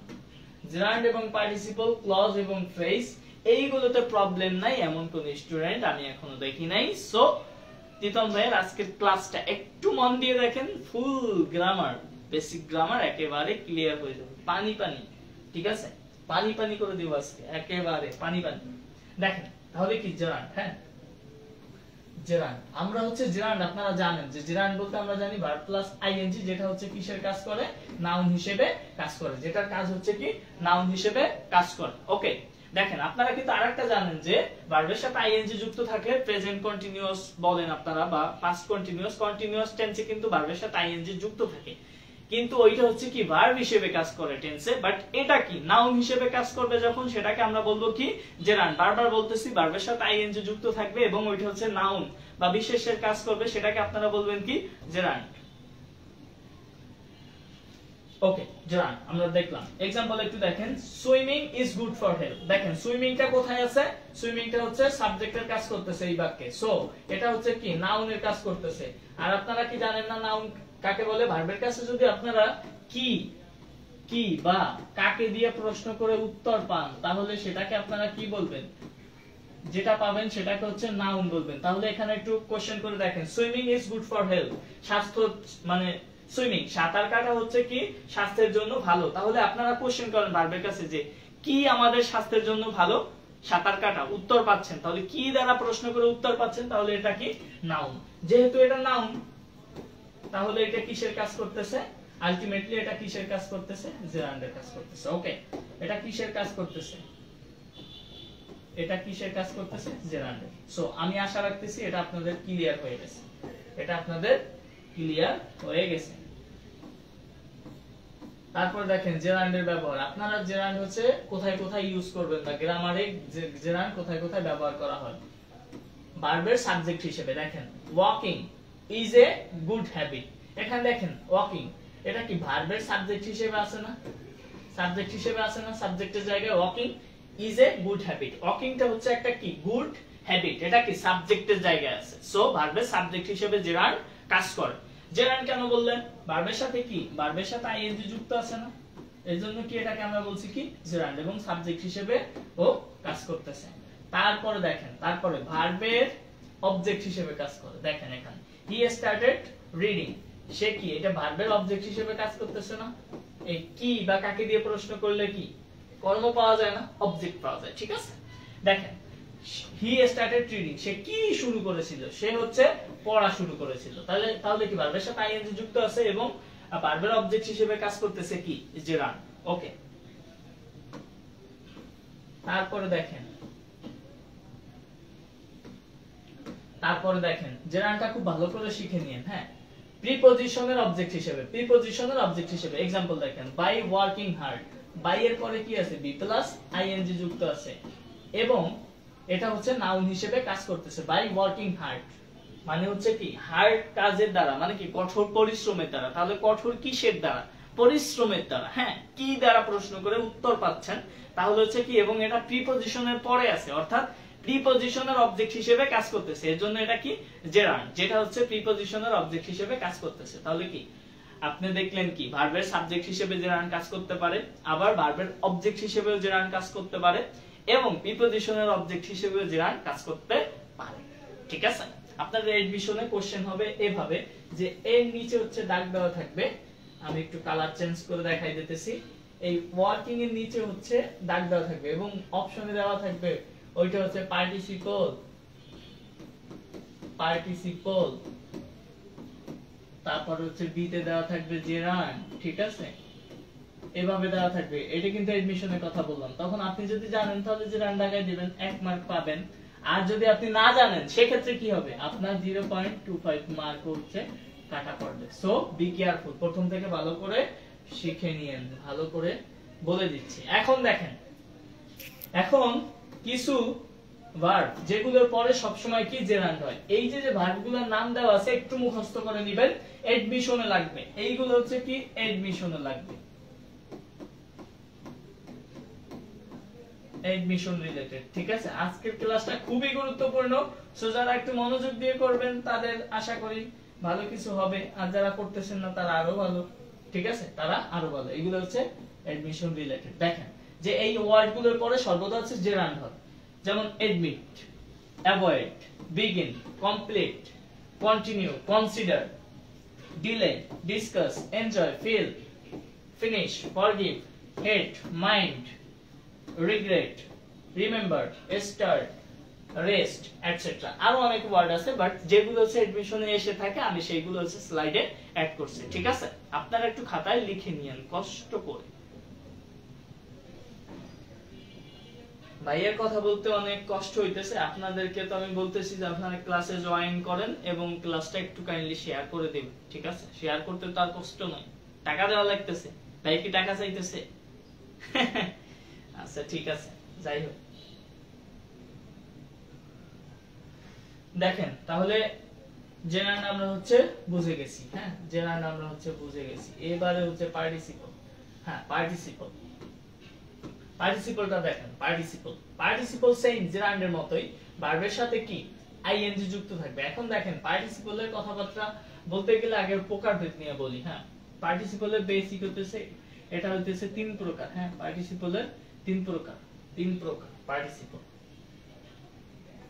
জার্ন্ড এবং পার্টিসিপল, ক্লজ এবং ফ্রেজ, এইগুলোতে প্রবলেম নাই এমন কোন স্টুডেন্ট আমি এখনো দেখি নাই। সো তিতম ভাইয়ের আজকের ক্লাসটা একটু মন দিয়ে দেখেন, ফুল গ্রামার, বেসিক গ্রামার একেবারে ক্লিয়ার হয়ে যাবে, পানি পানি। ঠিক আছে, পানি পানি করে দিব আজকে, একেবারে পানি পানি। দেখেন তাহলে কি জার্ন্ড, হ্যাঁ জেরান্ড, আমরা হচ্ছে জেরান্ড, আপনারা জানেন যে জেরান্ড বলতে আমরা জানি ভার্ব প্লাস আইএনজি, যেটা হচ্ছে কিসের কাজ করে, নাউন হিসেবে কাজ করে, যেটার কাজ হচ্ছে কি নাউন হিসেবে কাজ করে। ওকে, দেখেন আপনারা কিন্তু আরেকটা জানেন যে ভার্বের সাথে আইএনজি যুক্ত থাকে, প্রেজেন্ট কন্টিনিউয়াস বলেন আপনারা, বা পাস্ট কন্টিনিউয়াস, কন্টিনিউয়াস টেন্সে কিন্তু ভার্বের সাথে আইএনজি যুক্ত থাকে, কিন্তু ওইটা হচ্ছে কি ভার্ব হিসেবে কাজ করে টেন্সে, বাট এটা কি নাউন হিসেবে কাজ করবে যখন, সেটাকে আমরা বলবো কি জেরান্ড। বারবার বলতেছি ভার্বের সাথে আইএনজি যুক্ত থাকবে এবং ওইটা হচ্ছে নাউন বা বিশেষের কাজ করবে, সেটাকে আপনারা বলবেন কি জেরান্ড। ওকে, জেরান্ড আমরা দেখলাম। एग्जांपल একটু দেখেন, swimming is good for health. দেখেন সুইমিংটা কোথায় আছে, সুইমিংটা হচ্ছে সাবজেক্টের কাজ করতেছে এই বাক্যে, সো এটা হচ্ছে কি নাউনের কাজ করতেছে। আর আপনারা কি জানেন না নাউন কাকে বলে? ভার্বের কাছে যদি আপনারা কি কি বা কাকে দিয়ে প্রশ্ন করে উত্তর পান, তাহলে সেটাকে আপনারা কি বলবেন? যেটা পাবেন সেটাকে হচ্ছে নাউন বলবেন। তাহলে এখানে একটু কোশ্চেন করে দেখেন, swimming is good for health, স্বাস্থ্য মানে সুইমিং সাঁতার কাটা হচ্ছে কি স্বাস্থ্যের জন্য ভালো। তাহলে আপনারা কোশ্চেন করেন ভার্বের কাছে যে কি আমাদের স্বাস্থ্যের জন্য ভালো? সাঁতার কাটা। উত্তর পাচ্ছেন, তাহলে কি দ্বারা প্রশ্ন করে উত্তর পাচ্ছেন, তাহলে এটা কি নাউন। যেহেতু এটা নাউন, তাহলে এটা কিসের কাজ করতেছে? আলটিমেটলি এটা কিসের কাজ করতেছে? জেরান্ডের কাজ করতেছে। ওকে, এটা কিসের কাজ করতেছে? এটা কিসের কাজ করতেছে? জেরান্ডের। সো আমি আশা রাখতেছি এটা আপনাদের ক্লিয়ার হয়ে গেছে, এটা আপনাদের ক্লিয়ার হয়ে গেছে। তারপর দেখেন জেরান্ডের ব্যবহার। আপনারা জেরান্ড হচ্ছে কোথায় কোথায় ইউজ করবেন বা গ্রামারে জেরান্ড কোথায় কোথায় ব্যবহার করা হয়। ভার্বের সাবজেক্ট হিসেবে দেখেন walking is a good habit. এখানে দেখেন ওয়াকিং, এটা কি ভার্বের সাবজেক্ট হিসেবে আছে না? সাবজেক্ট হিসেবে আছে না? সাবজেক্টের জায়গায় walking is a good habit. ওয়াকিংটা হচ্ছে একটা কি গুড হ্যাবিট, এটা কি সাবজেক্টের জায়গায় আছে। সো ভার্বের সাবজেক্ট হিসেবে জেরান্ড কাজ করে। জেরান্ড কেন বললেন? ভার্বের সাথে কি, ভার্বের সাথে আইএনজি যুক্ত আছে না, এজন্য কি এটাকে আমরা বলছি কি জেরান্ড, এবং সাবজেক্ট হিসেবে ও কাজ করতেছে। তারপরে দেখেন, তারপরে ভার্বের অবজেক্ট হিসেবে কাজ করে। দেখেন এখানে হি স্টার্টেড রিডিং, সে কি এটা ভার্বের অবজেক্ট হিসেবে কাজ করতেছে না? এই কি বা কাকে দিয়ে প্রশ্ন করলে কি কর্ম পাওয়া যায় না, অবজেক্ট পাওয়া যায়। ঠিক আছে, দেখেন হি স্টার্টেড রিডিং, সে কি শুরু করেছিল? সে হচ্ছে পড়া শুরু করেছিল। তাহলে তাহলে কি ভার্বের সাথে আইএনজি যুক্ত আছে এবং ভার্বের অবজেক্ট হিসেবে কাজ করতেছে কি জেরান্ড। ওকে, তারপরে দেখেন, তারপরে দেখেন জেরান্ডটা খুব ভালো করে শিখে নিয়েন। হ্যাঁ, প্রিপজিশনের অবজেক্ট হিসেবে, প্রিপজিশনের অবজেক্ট হিসেবে এক্সাম্পল দেখেন বাই ওয়ার্কিং হার্ড, বাই এর পরে কি আছে বি প্লাস আইএনজি যুক্ত আছে এবং এটা হচ্ছে নাউন হিসেবে কাজ করতেছে। বাই ওয়ার্কিং হার্ড মানে হচ্ছে কি হার্ড কাজের দ্বারা, মানে কি কঠোর পরিশ্রমের দ্বারা। তাহলে কঠোর কিসের দ্বারা? পরিশ্রমের দ্বারা। হ্যাঁ, কি দ্বারা প্রশ্ন করে উত্তর পাচ্ছেন, তাহলে হচ্ছে কি, এবং এটা প্রিপজিশনের পরে আছে, অর্থাৎ প্রিপজিশনের অবজেক্ট হিসেবে কাজ করতেছে, এজন্য এটা কি জেরান্ড, যেটা হচ্ছে প্রিপজিশনের অবজেক্ট হিসেবে কাজ করতেছে। তাহলে কি আপনি দেখলেন কি ভার্বের সাবজেক্ট হিসেবে জেরান্ড কাজ করতে পারে, আবার ভার্বের অবজেক্ট হিসেবেও জেরান্ড কাজ করতে পারে, এবং প্রিপজিশনের অবজেক্ট হিসেবেও জেরান্ড কাজ করতে পারে। ঠিক আছে, আপনাদের এডমিশনে কোশ্চেন হবে এভাবে যে এর নিচে হচ্ছে দাগ দেওয়া থাকবে, আমি একটু কালার চেঞ্জ করে দেখাই দিতেছি। এই ওয়ার্কিং এর নিচে হচ্ছে দাগ দেওয়া থাকবে এবং অপশনে দেওয়া থাকবে ওইটা হচ্ছে পার্টিসিপল, পার্টিসিপল, তারপর হচ্ছে বি তে দেওয়া থাকবে জেরান্ড। ঠিক আছে, এভাবে দেওয়া থাকবে। এটা কিন্তু এডমিশনের কথা বললাম। তখন আপনি যদি জানেন তাহলে জেরান্ড লাগাই দিবেন, 1 মার্ক পাবেন। আর যদি আপনি না জানেন সেক্ষেত্রে কি হবে, আপনার 0.25 মার্ক হচ্ছে কাটা পড়বে। সো বি কেয়ারফুল, প্রথম থেকে ভালো করে শিখে নিয়েন, ভালো করে বলে দিচ্ছি। এখন দেখেন, এখন কিছু ভার্ব যেগুলোর পরে সবসময় কি জেরান্ড হয়, এই যে যে ভার্বগুলোর নাম দেওয়া আছে একটু মুখস্থ করে নেবেন, এডমিশনে লাগবে। এইগুলো হচ্ছে কি এডমিশনে লাগবে, এডমিশন রিলেটেড। ঠিক আছে, আজকের ক্লাসটা খুবই গুরুত্বপূর্ণ। সো যারা একটু মনোযোগ দিয়ে করবেন তাদের আশা করি ভালো কিছু হবে, আর যারা করতেছেন না তারা আরো ভালো। ঠিক আছে, তারা আরো ভালো। এগুলো হচ্ছে এডমিশন রিলেটেড। দেখেন যে এই ওয়ার্ডগুলোর পরে সর্বদা হচ্ছে জেরান্ড হয়, যেমন admit, avoid, begin, complete, continue, consider, delay, discuss, enjoy, feel, finish, forgive, hate, mind, regret, remember, start, rest, etc. আরো অনেক ওয়ার্ড আছে, বাট যেগুলো হচ্ছে এডমিশনে এসে থাকে আমি সেইগুলো হচ্ছে স্লাইডে অ্যাড করছি। ঠিক আছে, আপনারা একটু খাতায় লিখে নিয়েন কষ্ট করে। ভাইয়ের কথা বলতে অনেক কষ্ট হইতেছে, আপনাদেরকে তো আমি বলতেছি যে আপনারা ক্লাসে জয়েন করেন এবং ক্লাসটা একটু কাইন্ডলি শেয়ার করে দিবেন। ঠিক আছে, শেয়ার করতে তো আর কষ্ট নয়, টাকা দেওয়া লাগতেছে। ভাই কি টাকা চাইতেছে? আচ্ছা ঠিক আছে, যাই হোক। দেখেন তাহলে জেনারেল আমরা হচ্ছে বুঝে গেছি। হ্যাঁ, জেনারেল আমরা হচ্ছে বুঝে গেছি। এবারে হচ্ছে পার্টিসিপল। হ্যাঁ, পার্টিসিপল, পার্টিসিপলটা দেখেন, পার্টিসিপল, পার্টিসিপল সেম জেনারেলের মতোই ভার্বের সাথে কি আইএনজি যুক্ত থাকবে। এখন দেখেন পার্টিসিপলের কথাবার্তা বলতে গেলে আগে প্রকারভেদ নিয়ে বলি। হ্যাঁ, পার্টিসিপলের বেসিক হতেছে, এটা হইতেছে 3 প্রকার। হ্যাঁ, পার্টিসিপলের 3 প্রকার, 3 প্রকার পার্টিসিপল,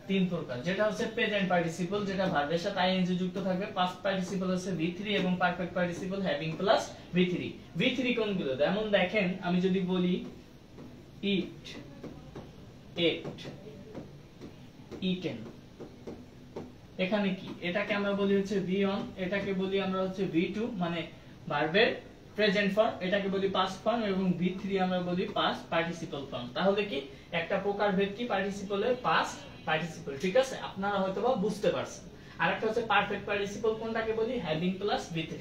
3 প্রকার। যেটা হচ্ছে প্রেজেন্ট পার্টিসিপল, যেটা ভার্বের সাথে আইএনজি যুক্ত থাকবে। পাস্ট পার্টিসিপল হচ্ছে V3 এবং perfect participle having plus V3। V3 কোনগুলো? যেমন দেখেন আমি যদি বলি eat, ate, eaten, এখানে কি এটাকে আমরা বলি হচ্ছে V1, এটাকে বলি আমরা হচ্ছে V2 মানে ভার্বের প্রেজেন্ট ফর্ম, এটাকে বলি পাস্ট ফর্ম, এবং V3 আমরা বলি পাস্ট পার্টিসিপল ফর্ম। তাহলে কি একটা প্রকারভেদ কি পার্টিসিপলের পাস্ট পার্টিসিপল। ঠিক আছে, আপনারা হয়তোবা বুঝতে পারছেন। আরেকটা হচ্ছে পারফেক্ট পার্টিসিপল, কোনটাকে বলি হ্যাভিং প্লাস V3।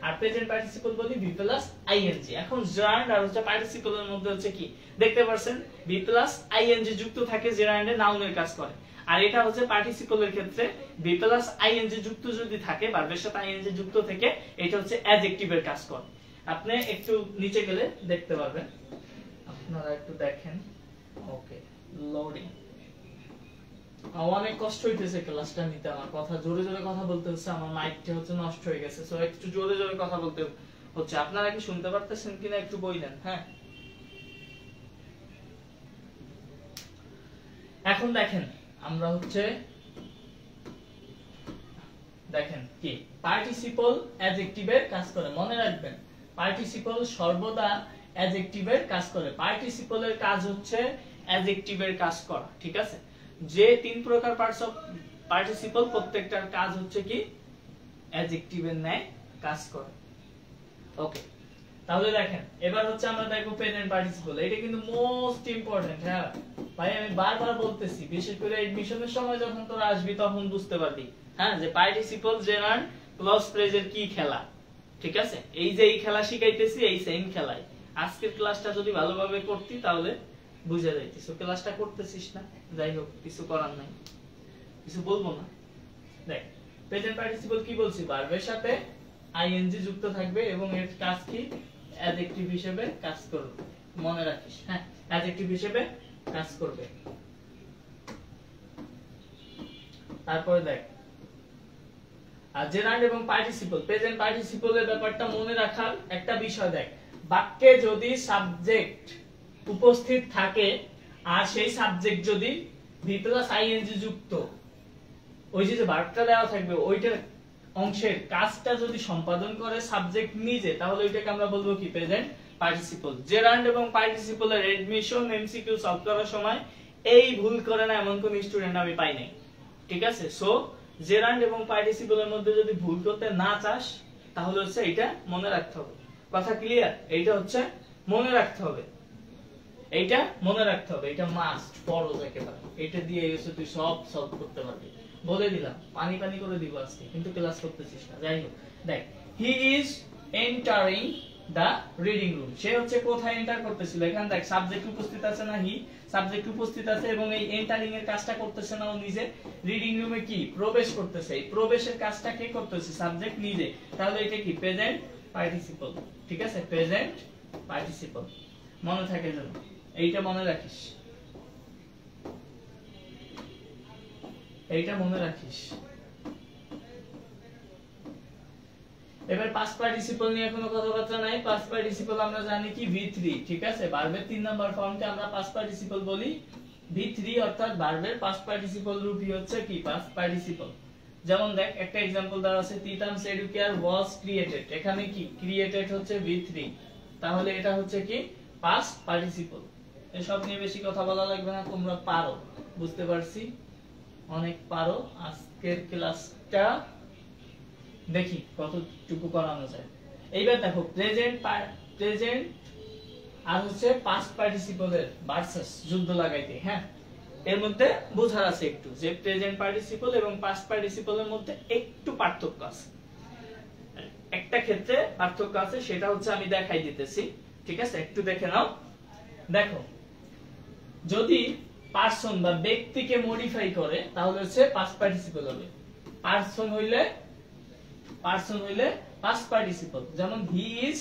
আর প্রেজেন্ট পার্টিসিপল বলি বি প্লাস আইএনজি। এখন জার্ন্ড আর হচ্ছে পার্টিসিপলের মধ্যে হচ্ছে কি দেখতে পাচ্ছেন, বি প্লাস আইএনজি যুক্ত থাকে জার্ন্ডে নাউনের কাজ করে, আর এটা হচ্ছে পার্টিসিপলের ক্ষেত্রে বি প্লাস আইএনজি যুক্ত যদি থাকে, ভার্বের সাথে আইএনজি যুক্ত থেকে, এটা হচ্ছে অ্যাডজেক্টিভের কাজ করে। আপনি একটু নিচে গেলে দেখতে পারবেন, আপনারা একটু দেখেন। ওকে, লোডিং। অনেক কষ্ট হইতেছে ক্লাসটা নিতে, আমার কথা জোরে জোরে কথা বলতে হচ্ছে, আমার মাইকটা হচ্ছে নষ্ট হয়ে গেছে, সো একটু জোরে জোরে কথা বলতে হচ্ছে। আপনারা কি শুনতে পারতেছেন কিনা একটু বললেন। হ্যাঁ, এখন দেখেন আমরা হচ্ছে দেখেন কি পার্টিসিপল অ্যাডজেক্টিভের কাজ করে, মনে রাখবেন পার্টিসিপল সর্বদা অ্যাডজেক্টিভের কাজ করে। পার্টিসিপলের কাজ হচ্ছে অ্যাডজেক্টিভের কাজ করা, ঠিক আছে। যে তিন প্রকার পার্টস অফ পার্টিসিপল, প্রত্যেকটার কাজ হচ্ছে কি অ্যাডজেক্টিভের ন্যায় কাজ করে। ওকে, তাহলে দেখেন এবার হচ্ছে আমরা দেখব প্রেজেন্ট পার্টিসিপল। এটা কিন্তু মোস্ট ইম্পর্টেন্ট। হ্যাঁ ভাই, আমি বারবার বলতেছি, বিশেষ করে এডমিশনের সময় যখন তোরা আসবি তখন বুঝতে পারবি, হ্যাঁ, যে পার্টিসিপল জেনারেল ক্লজ ফ্রেজের কি খেলা, ঠিক আছে। এই যে এই খেলা শিখাইতেছি, এই সেম খেলাই আজকের ক্লাসটা যদি ভালোভাবে করতি তাহলে বুঝে যাইতিস। ক্লাসটা করতেছিস না, যাই হোক, কিছু করার নাই, কিছু বলবো না। দেখ, প্রেজেন্ট পার্টিসিপল কি বলছি, ভার্বের সাথে আইএনজি যুক্ত থাকবে এবং এর কাজ কি অ্যাডজেক্টিভ হিসেবে কাজ করবে, মনে রাখিস। হ্যাঁ, অ্যাডজেক্টিভ হিসেবে কাজ করবে। তারপরে দেখ, আর জেনারেল এবং পার্টিসিপল, প্রেজেন্ট পার্টিসিপলের ব্যাপারটা মনে রাখার একটা বিষয়। দেখ, বাক্যে যদি সাবজেক্ট উপস্থিত থাকে আর সেই সাবজেক্ট যদি ভি প্লাস আইএনজি যুক্ত, ওই যে ভার্বটা দেওয়া থাকবে ওইটার অংশের কাজটা যদি সম্পাদন করে সাবজেক্ট নিজে, তাহলে ওইটাকে আমরা বলবো কি প্রেজেন্ট পার্টিসিপল। জেরান্ড এবং পার্টিসিপলের এডমিশন এমসিকিউ সলভ করার সময় এই ভুল করে না এমন কোন স্টুডেন্ট আমি পাই নাই, ঠিক আছে। সো জেরান্ড এবং পার্টিসিপলের মধ্যে যদি ভুল করতে না চাস তাহলে হচ্ছে এটা মনে রাখতে হবে। কথা ক্লিয়ার? এইটা হচ্ছে মনে রাখতে হবে, এইটা মনে রাখতে হবে, এটা মাস্ট ফরজ একেবারে। এটা দিয়ে এসে তুই সব সলভ করতে পারবি, বলে দিলাম। পানি পানি করে দিব আজকে, কিন্তু ক্লাস করতেছিস না। যাই হোক, দেখ, he is entering the reading room. সে হচ্ছে কোথায় এন্টার করতেছিল, এখানে দেখ সাবজেক্ট উপস্থিত আছে না, হি সাবজেক্ট উপস্থিত আছে এবং এই এন্টারিং এর কাজটা করতেছে না ও নিজে, রিডিং রুমে কি প্রবেশ করতেছে, এই প্রবেশের কাজটা কে করতেছে, সাবজেক্ট নিজে। তাহলে এটা কি প্রেজেন্ট পার্টিসিপল, ঠিক আছে, প্রেজেন্ট পার্টিসিপল। মনে থাকে যেন, এইটা মনে রাখিস, এইটা মনে রাখিস। এবার পাস্ট পার্টিসিপল নিয়ে কোনো কথাবার্তা নাই। পাস্ট পার্টিসিপল আমরা জানি কি V3, ঠিক আছে। ভার্বের 3 নাম্বার ফর্মকে আমরা পাস্ট পার্টিসিপল বলি V3, অর্থাৎ ভার্বের পাস্ট পার্টিসিপল রূপই হচ্ছে কি পাস্ট পার্টিসিপল। যেমন দেখ, একটা एग्जांपल দেওয়া আছে, তিতামস এডুকেয়ার ওয়াজ ক্রিয়েটেড। এখানে কি ক্রিয়েটেড হচ্ছে V3, তাহলে এটা হচ্ছে কি পাস্ট পার্টিসিপল। এসব নিয়ে বেশি কথা বলা লাগবে না, তোমরা পারো, বুঝতে পারছি, অনেক পারো। আজকের ক্লাসটা দেখি কতটুকু করানো যায়। এইবার দেখো, প্রেজেন্ট আর হচ্ছে পাস্ট পার্টিসিপলের ভার্সেস যুদ্ধ লাগাইতে। হ্যাঁ, এর মধ্যে বোঝার আছে একটু যে প্রেজেন্ট পার্টিসিপল এবং পাস্ট পার্টিসিপলের মধ্যে একটু পার্থক্য আছে। একটা ক্ষেত্রে পার্থক্য আছে, সেটা হচ্ছে আমি দেখাই দিতেছি, ঠিক আছে, একটু দেখে নাও। দেখো, যদি পারসন বা ব্যক্তিকে মডিফাই করে তাহলে হচ্ছে পাস্ট পার্টিসিপল হবে। পারসন হইলে পাস্ট পার্টিসিপল। যেমন হি ইজ,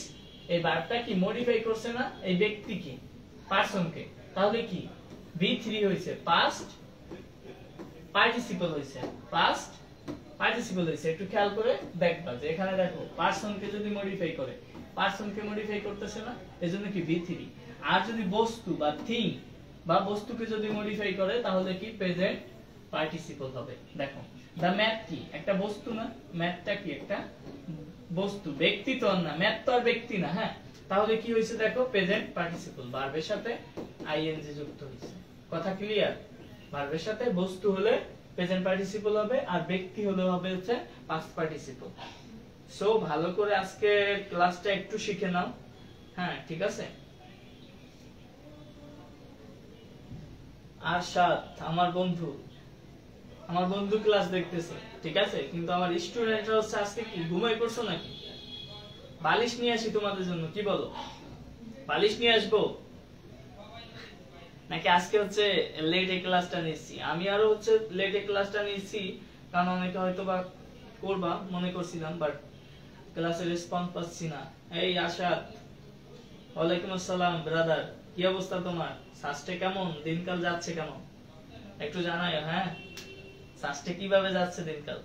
এই ভার্বটা কি মডিফাই করছে না এই ব্যক্তিকে, পারসনকে, তাহলে কি V3 হইছে পাস্ট পার্টিসিপল হইছে, পাস্ট পার্টিসিপল হইছে। একটু খেয়াল করে দেখবা যে এখানে দেখো পারসনকে যদি মডিফাই করে, পারসনকে মডিফাই করতেছে না, এজন্য কি V3। আর যদি বস্তু বা থিং বা বস্তুকে যদি মডিফাই করে তাহলে কি প্রেজেন্ট পার্টিসিপল হবে। দেখো, দা ম্যাথ কি একটা বস্তু না, ম্যাথটা কি একটা বস্তু, ব্যক্তি তো না, ম্যাথ তো আর ব্যক্তি না। হ্যাঁ, তাহলে কি হইছে দেখো প্রেজেন্ট পার্টিসিপল, ভার্বের সাথে আইএনজি যুক্ত হইছে। কথা ক্লিয়ার? ভার্বের সাথে বস্তু হলে প্রেজেন্ট পার্টিসিপল হবে আর ব্যক্তি হলে হবে হচ্ছে পাস্ট পার্টিসিপল। সো ভালো করে আজকে ক্লাসটা একটু শিখে নাও। হ্যাঁ, ঠিক আছে। আর সাত আমার বন্ধু ক্লাস দেখতেছে, ঠিক আছে, কিন্তু আমার স্টুডেন্টরা হচ্ছে আজকে কি ঘুমাই পড়ছো নাকি? বালিশ নিয়ে আসি তোমাদের জন্য, কি বলো? বালিশ নিয়ে আসবো নাকি আজকে হচ্ছে লেট এই ক্লাসটা নিচ্ছি? আমি আরো হচ্ছে লেট এই ক্লাসটা নিচ্ছি কারণ অনেকে হয়তো বা করবা মনে করছিলাম, বাট ক্লাসে রেসপন্স পাচ্ছি না। এই আশাদ, ওয়ালাইকুম আসসালাম ব্রাদার, কি অবস্থা তোমার? স্বাস্থ্য কেমন? দিনকাল যাচ্ছে কেমন একটু জানাও। হ্যাঁ, স্বাস্থ্য কিভাবে যাচ্ছে দিনকাল?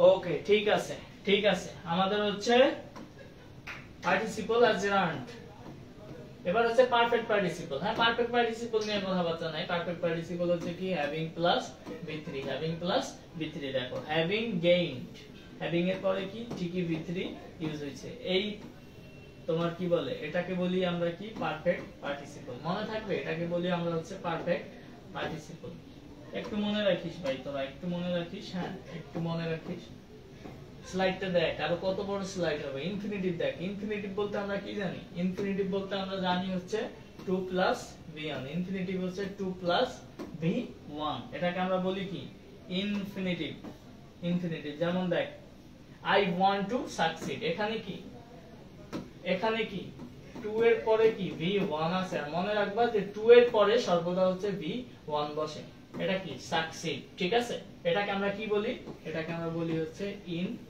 ওকে, ঠিক আছে ঠিক আছে। আমাদের হচ্ছে পার্টিসিপল আর জেরান্ড। এবার হচ্ছে পারফেক্ট পার্টিসিপল। হ্যাঁ, পারফেক্ট পার্টিসিপল নিয়ে কথাবার্তা নাই। পারফেক্ট পার্টিসিপল হচ্ছে কি having plus v3, having plus v3। দেখো হ্যাভিং গেইনড, হ্যাভিং এর পরে কি ঠিকই v3 ইউজ হয়েছে। এই তোমার কি বলে, এটাকে বলি আমরা কি পারফেক্ট পার্টিসিপল। মনে থাকবে, এটাকে বলি আমরা হচ্ছে পারফেক্ট পার্টিসিপল। একটু মনে রাখিস ভাই, তোরা একটু মনে রাখিস। হ্যাঁ, একটু মনে রাখিস। স্লাইডটা দেখ, আরো কত বড় স্লাইড হবে। ইনফিনিটিভ দেখ, ইনফিনিটিভ বলতে আমরা কি জানি? ইনফিনিটিভ বলতে আমরা জানি হচ্ছে 2 প্লাস v1। ইনফিনিটিভ হচ্ছে 2 প্লাস v1, এটাকে আমরা বলি কি ইনফিনিটিভ। ইনফিনিটিভ যেমন দেখ আই ওয়ান্ট টু সাকসিড, এখানে কি 2 এর পরে কি v1 আছে। আর মনে রাখবা যে 2 এর পরে সর্বদা হচ্ছে v1 বসে। এটা কি সাকসিড, ঠিক আছে? এটাকে আমরা কি বলি? এটাকে আমরা বলি হচ্ছে ইনফিনিটিভ।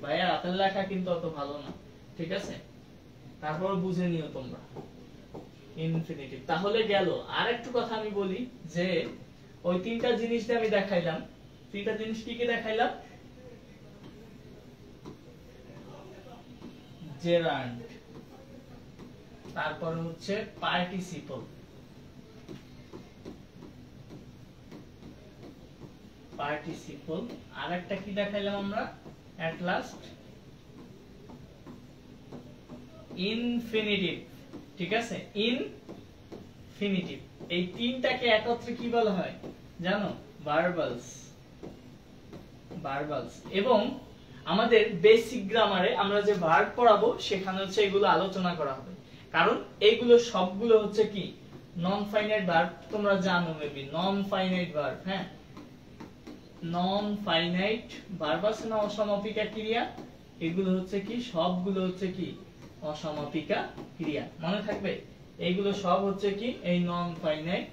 ভাইয়া হাতের লেখা কিন্তু অত ভালো না, ঠিক আছে? তারপর বুঝে নিও তোমরা ইনফিনিটিভ। তাহলে গেল। আর একটু কথা আমি বলি যে ওই তিনটা জিনিস যে আমি দেখাইলাম, তিনটা জিনিস কি কি দেখাইলাম? জেরান্ড, তারপর হচ্ছে পার্টিসিপল, আর একটা কি দেখাইলাম আমরা এট লাস্ট? ইনফিনিটিভ, ঠিক আছে? ইনফিনিটিভ। এই তিনটাকে একত্রে কি বলা হয় জানো? ভার্বালস। এবং আমাদের বেসিক গ্রামারে আমরা যে ভার্ব পড়াবো সেখানে হচ্ছে এগুলো আলোচনা করা হবে, কারণ এইগুলো সবগুলো হচ্ছে কি নন ফাইনাইট ভার্ব। তোমরা জানো মেবি নন ফাইনাইট ভার্ব। হ্যাঁ, নন ফাইনাইট ভার্ব আছে না, অসমাপিকা ক্রিয়া। এগুলো হচ্ছে কি সবগুলো হচ্ছে কি অসমাপিকা ক্রিয়া। মনে থাকবে, এইগুলো সব হচ্ছে কি এই নন ফাইনাইট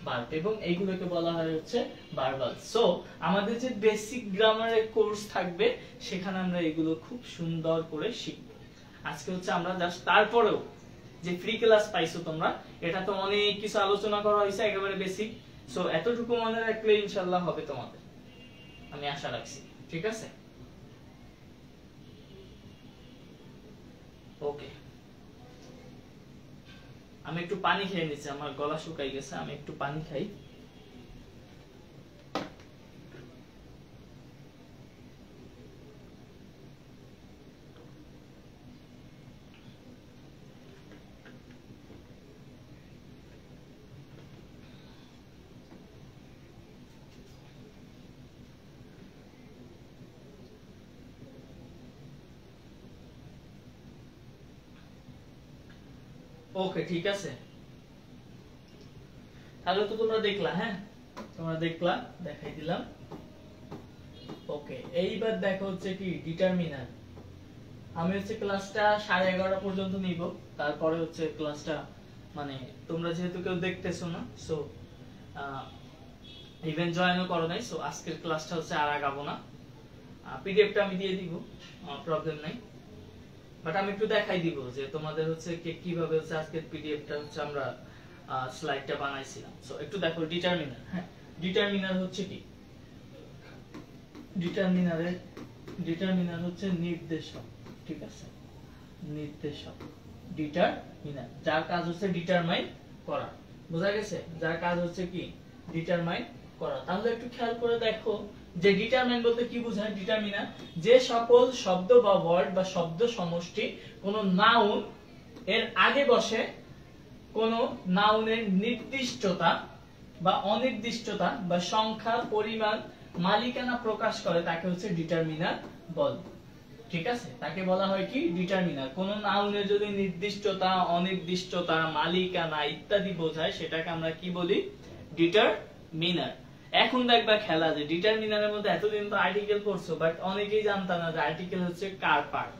ভার্ব, এবং এইগুলোকে বলা হয় হচ্ছে ভার্বাল। সো আমাদের যে বেসিক গ্রামারের কোর্স থাকবে সেখানে আমরা এগুলো খুব সুন্দর করে শিখব। আজকে হচ্ছে আমরা জাস্ট, তারপরেও যে ফ্রি ক্লাস পাইছো তোমরা, এটা তো অনেক কিছু আলোচনা করা হয়েছে একেবারে বেসিক। সো এতটুকু মনে রাখলে ইনশাআল্লাহ হবে তোমাদের, আমি আশা রাখছি, ঠিক আছে? ওকে, আমি একটু পানি খেয়ে নিচ্ছি, আমার গলা শুকাই গেছে, আমি একটু পানি খাই। ওকে, ঠিক আছে। তাহলে তো তোমরা দেখলা, হ্যাঁ তোমরা দেখলা, দেখাই দিলাম। ওকে, এইবার দেখো হচ্ছে কি ডিটারমিনার। আমি হচ্ছে ক্লাসটা 11:30 পর্যন্ত নিব, তারপরে হচ্ছে ক্লাসটা মানে তোমরা যেহেতু কেউ দেখতেছো না, সো ইভেন্ট জয়েনও করো নাই, সো আজকের ক্লাসটা হচ্ছে আর আগাবো না। পিডিএফটা আমি দিয়ে দিব, প্রবলেম নাই, বাট আমি একটু দেখাই দিব যে তোমাদের হচ্ছে কিভাবে হচ্ছে আজকের পিডিএফটা হচ্ছে আমরা স্লাইডটা বানাইছিলাম। সো একটু দেখো ডিটারমিনার। হ্যাঁ, ডিটারমিনার হচ্ছে কি? ডিটারমিনার হচ্ছে নির্দেশক, ঠিক আছে? নির্দেশক, ডিটারমিনার, যার কাজ হচ্ছে ডিটারমাইন করা। বোঝা গেছে? যার কাজ হচ্ছে কি ডিটারমাইন করা। তাহলে একটু খেয়াল করে দেখো যে ডিটারমাইন বলতে কি বোঝায়? ডিটারমিনার যে সকল শব্দ বা ওয়ার্ড বা শব্দ সমষ্টি কোন নাউন এর আগে বসে, কোন নাউনের নির্দিষ্টতা বা অনির্দিষ্টতা বা সংখ্যা, পরিমাণ, মালিকানা প্রকাশ করে, তাকে হচ্ছে ডিটারমিনার বল। ঠিক আছে, তাকে বলা হয় কি ডিটারমিনার। কোন নাউনের যদি নির্দিষ্টতা, অনির্দিষ্টতা, মালিকানা ইত্যাদি বোঝায় সেটাকে আমরা কি বলি? ডিটারমিনার। এখন দেখবা খেলা যে ডিটারমিনারের মধ্যে এতদিন তো আর্টিকেল পড়ছো, বাট অনেকেই জানতা না যে আর্টিকেল হচ্ছে কার পার্ট।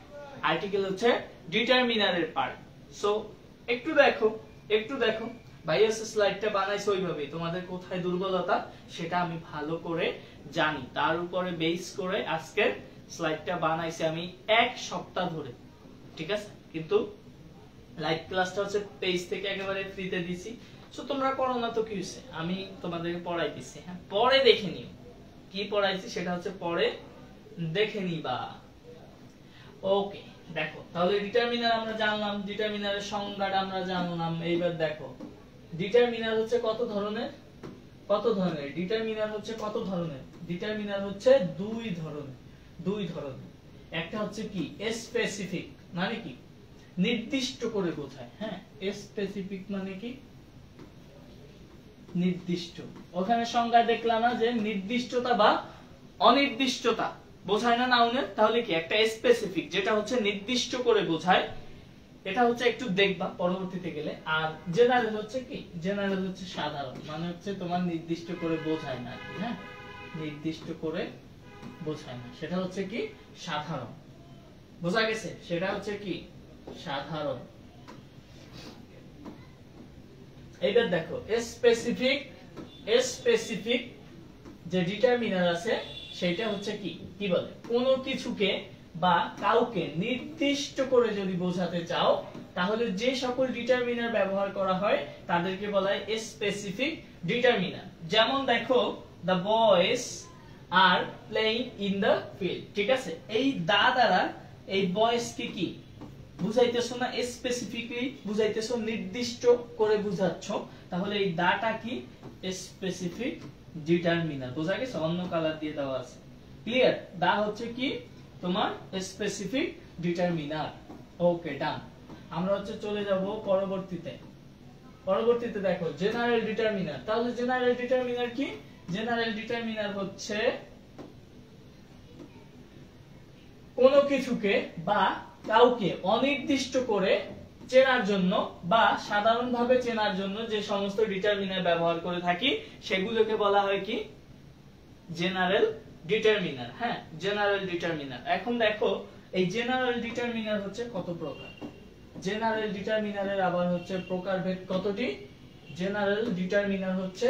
আর্টিকেল হচ্ছে ডিটারমিনারের পার্ট। সো একটু দেখো ভাইয়া স্লাইডটা বানাইছো ওইভাবেই, তোমাদের কোথায় দুর্বলতা সেটা আমি ভালো করে জানি, তার উপরে বেস করে আজকের স্লাইডটা বানাইছি আমি 1 সপ্তাহ ধরে। ঠিক আছে, কিন্তু লাইভ ক্লাসটা হচ্ছে পেজ থেকে একেবারে ফ্রিতে দিছি। সো তোমরা করো না তো কি হইছে, আমি তোমাদেরকে পড়াইতেছি। হ্যাঁ, পরে দেখে নিও কি পড়াইছি, সেটা হচ্ছে পরে দেখে নিবা। ওকে, দেখো তাহলে ডিটারমিনার আমরা জানলাম, ডিটারমিনারের সংজ্ঞাটা আমরা জানলাম। এইবার দেখো ডিটারমিনার হচ্ছে কত ধরনের? ডিটারমিনার হচ্ছে কত ধরনের? ডিটারমিনার হচ্ছে দুই ধরনের। একটা হচ্ছে কি স্পেসিফিক, মানে কি নির্দিষ্ট করে বোঝায়। হ্যাঁ, স্পেসিফিক মানে কি নির্দিষ্ট। ওখানে সংজ্ঞা দেখলাম না যে নির্দিষ্টতা বা অনির্দিষ্টতা বোঝায় না নাউনের, তাহলে কি একটা স্পেসিফিক যেটা হচ্ছে নির্দিষ্ট করে বোঝায়, এটা হচ্ছে একটু দেখবা পরবর্তীতে গেলে। আর জেনারেল হচ্ছে কি? জেনারেল হচ্ছে সাধারণ, মানে হচ্ছে তোমার নির্দিষ্ট করে বোঝায় না। হ্যাঁ, নির্দিষ্ট করে বোঝায় না, সেটা হচ্ছে কি সাধারণ। বোঝা গেছে? সেটা হচ্ছে কি সাধারণ। এইবার দেখো স্পেসিফিক যে ডিটারমিনার আছে সেটা হচ্ছে কি কি বলে? কোন কিছুকে বা কাউকে নির্দিষ্ট করে যদি বোঝাতে চাও তাহলে যে সকল ডিটারমিনার ব্যবহার করা হয় তাদেরকে বলা হয় স্পেসিফিক ডিটারমিনার। যেমন দেখো the boys are playing in the field, ঠিক আছে? এই দা দ্বারা এই বয়েস কি বুঝাইতেছো না? স্পেসিফিকলি বুঝাইতেছো, নির্দিষ্ট করে বুঝাচ্ছ, তাহলে এই দাটা কি স্পেসিফিক ডিটারমিনার। বোঝা গেছে? অন্য কালার দিয়ে দেওয়া আছে। ক্লিয়ার? দা হচ্ছে কি তোমার স্পেসিফিক ডিটারমিনার। ওকে, ডান। আমরা হচ্ছে চলে যাব পরবর্তীতে দেখো জেনারেল ডিটারমিনার। তাহলে জেনারেল ডিটারমিনার কি? জেনারেল ডিটারমিনার হচ্ছে কোন কিছুকে বা কাউকে অনির্দিষ্ট করে চেনার জন্য বা সাধারণভাবে চেনার জন্য যে সমস্ত ডিটারমিনার ব্যবহার করে থাকি সেগুলোকে বলা হয় কি জেনারেল ডিটারমিনার। হ্যাঁ, জেনারেল ডিটারমিনার। এখন দেখো এই জেনারেল ডিটারমিনার হচ্ছে কত প্রকার? জেনারেল ডিটারমিনারের আবার হচ্ছে প্রকারভেদ কতটি? জেনারেল ডিটারমিনার হচ্ছে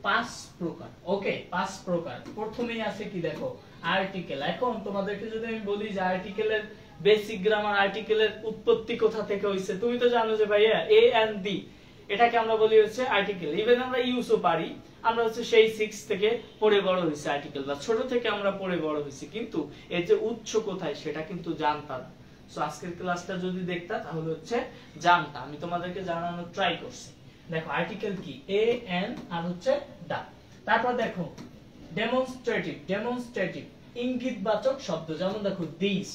5 প্রকার। ওকে, 5 প্রকার। প্রথমেই আছে কি দেখো আর্টিকেল। এখন তোমাদেরকে যদি আমি বলি যে আর্টিকেলের বেসিক গ্রামার, আর্টিকেলের উৎপত্তি কোথা থেকে হইছে, তুমি তো জানো যে ভাইয়া এ এন্ড বি, এটাকে আমরা বলি হচ্ছে আর্টিকেল। ইভেন আমরা ইউজও পারি, আমরা হচ্ছে সেই 6 থেকে পড়ে বড় হইছে আর্টিকেল, বা ছোট থেকে আমরা পড়ে বড় হইছি, কিন্তু এর যে উৎস কোথায় সেটা কিন্তু জানতাম না। সো আজকের ক্লাসটা যদি দেখতা তাহলে হচ্ছে জানতা, আমি তোমাদেরকে জানানোর ট্রাই করছি। দেখো আর্টিকেল কি এ এন আর হচ্ছে দা। তারপর দেখো ডেমনস্ট্রেটিভ ইঙ্গিতবাচক শব্দ, যেমন দেখো দিস,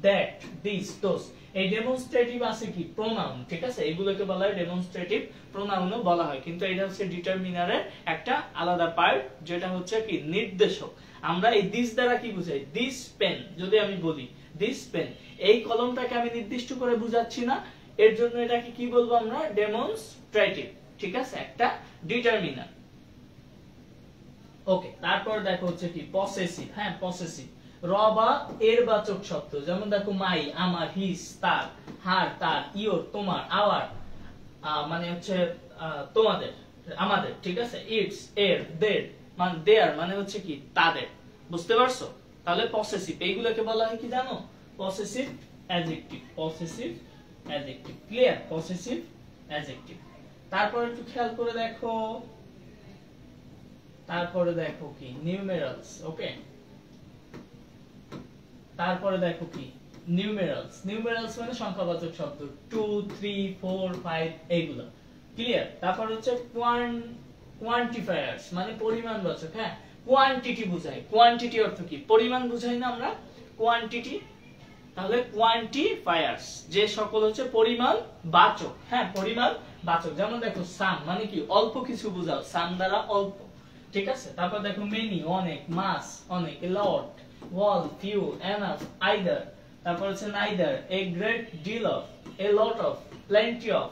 দ্যাট, দিস, দোস। এই ডেমনস্ট্রেটিভ আছে কি প্রোনাউন, ঠিক আছে? এগুলোকে বলা হয় ডেমনস্ট্রেটিভ প্রোনাউনও বলা হয়, কিন্তু এটা হচ্ছে ডিটারমিনারের একটা আলাদা পার্ট, যেটা হচ্ছে কি নির্দেশক। আমরা এই দিস দ্বারা কি বুঝাই? দিস পেন যদি আমি বলি দিস পেন, এই কলমটাকে আমি নির্দিষ্ট করে বুঝাচ্ছি না, এর জন্য এটাকে কি বলবো আমরা? ডেমনস্ট্রেটিভ, ঠিক আছে? একটা ডিটারমিনার। ওকে, তারপর দেখো হচ্ছে কি পসেসিভ। হ্যাঁ, পসেসিভ র বা এর বাচক শব্দ, যেমন দেখো মাই, আমার, হিজ, তার, হার, তার, ইওর, তোমার, আওয়ার, মানে হচ্ছে তোমাদের, আমাদের, ঠিক আছে? ইটস, এর, দের, মানে দেয়ার, মানে হচ্ছে কি তাদের। বুঝতে পারছো? তাহলে পসেসিভ এইগুলোকে বলা হয় কি জানো? Possessive adjective. Possessive adjective. Clear? Possessive adjective. তারপর একটু খেয়াল করে দেখো, তারপরে দেখো কি নিউমেরালস। ওকে, তারপরে দেখো কি নিউমেরালস। নিউমেরালস মানে সংখ্যাবাচক শব্দ, 2 3 4 5 এইগুলো। ক্লিয়ার? তারপর হচ্ছে কোয়ান্টিফায়ার্স মানে পরিমাণবাচক। হ্যাঁ, কোয়ান্টিটি বোঝায়। কোয়ান্টিটি অর্থ কি? পরিমাণ বুঝাই না আমরা কোয়ান্টিটি, তাহলে কোয়ান্টিফায়ার্স যে সকল হচ্ছে পরিমাণ বাচক। হ্যাঁ, পরিমাণ বাচক। যেমন দেখো সাম মানে কি অল্প কিছু বোঝাও, সাম দ্বারা অল্প, ঠিক আছে? তারপর দেখো মেনি অনেক, মাস অনেক, লট, ওয়াল ফিউ, এনাফ আইদার, তারপর হচ্ছে neither, a great deal of, a lot of, plenty of,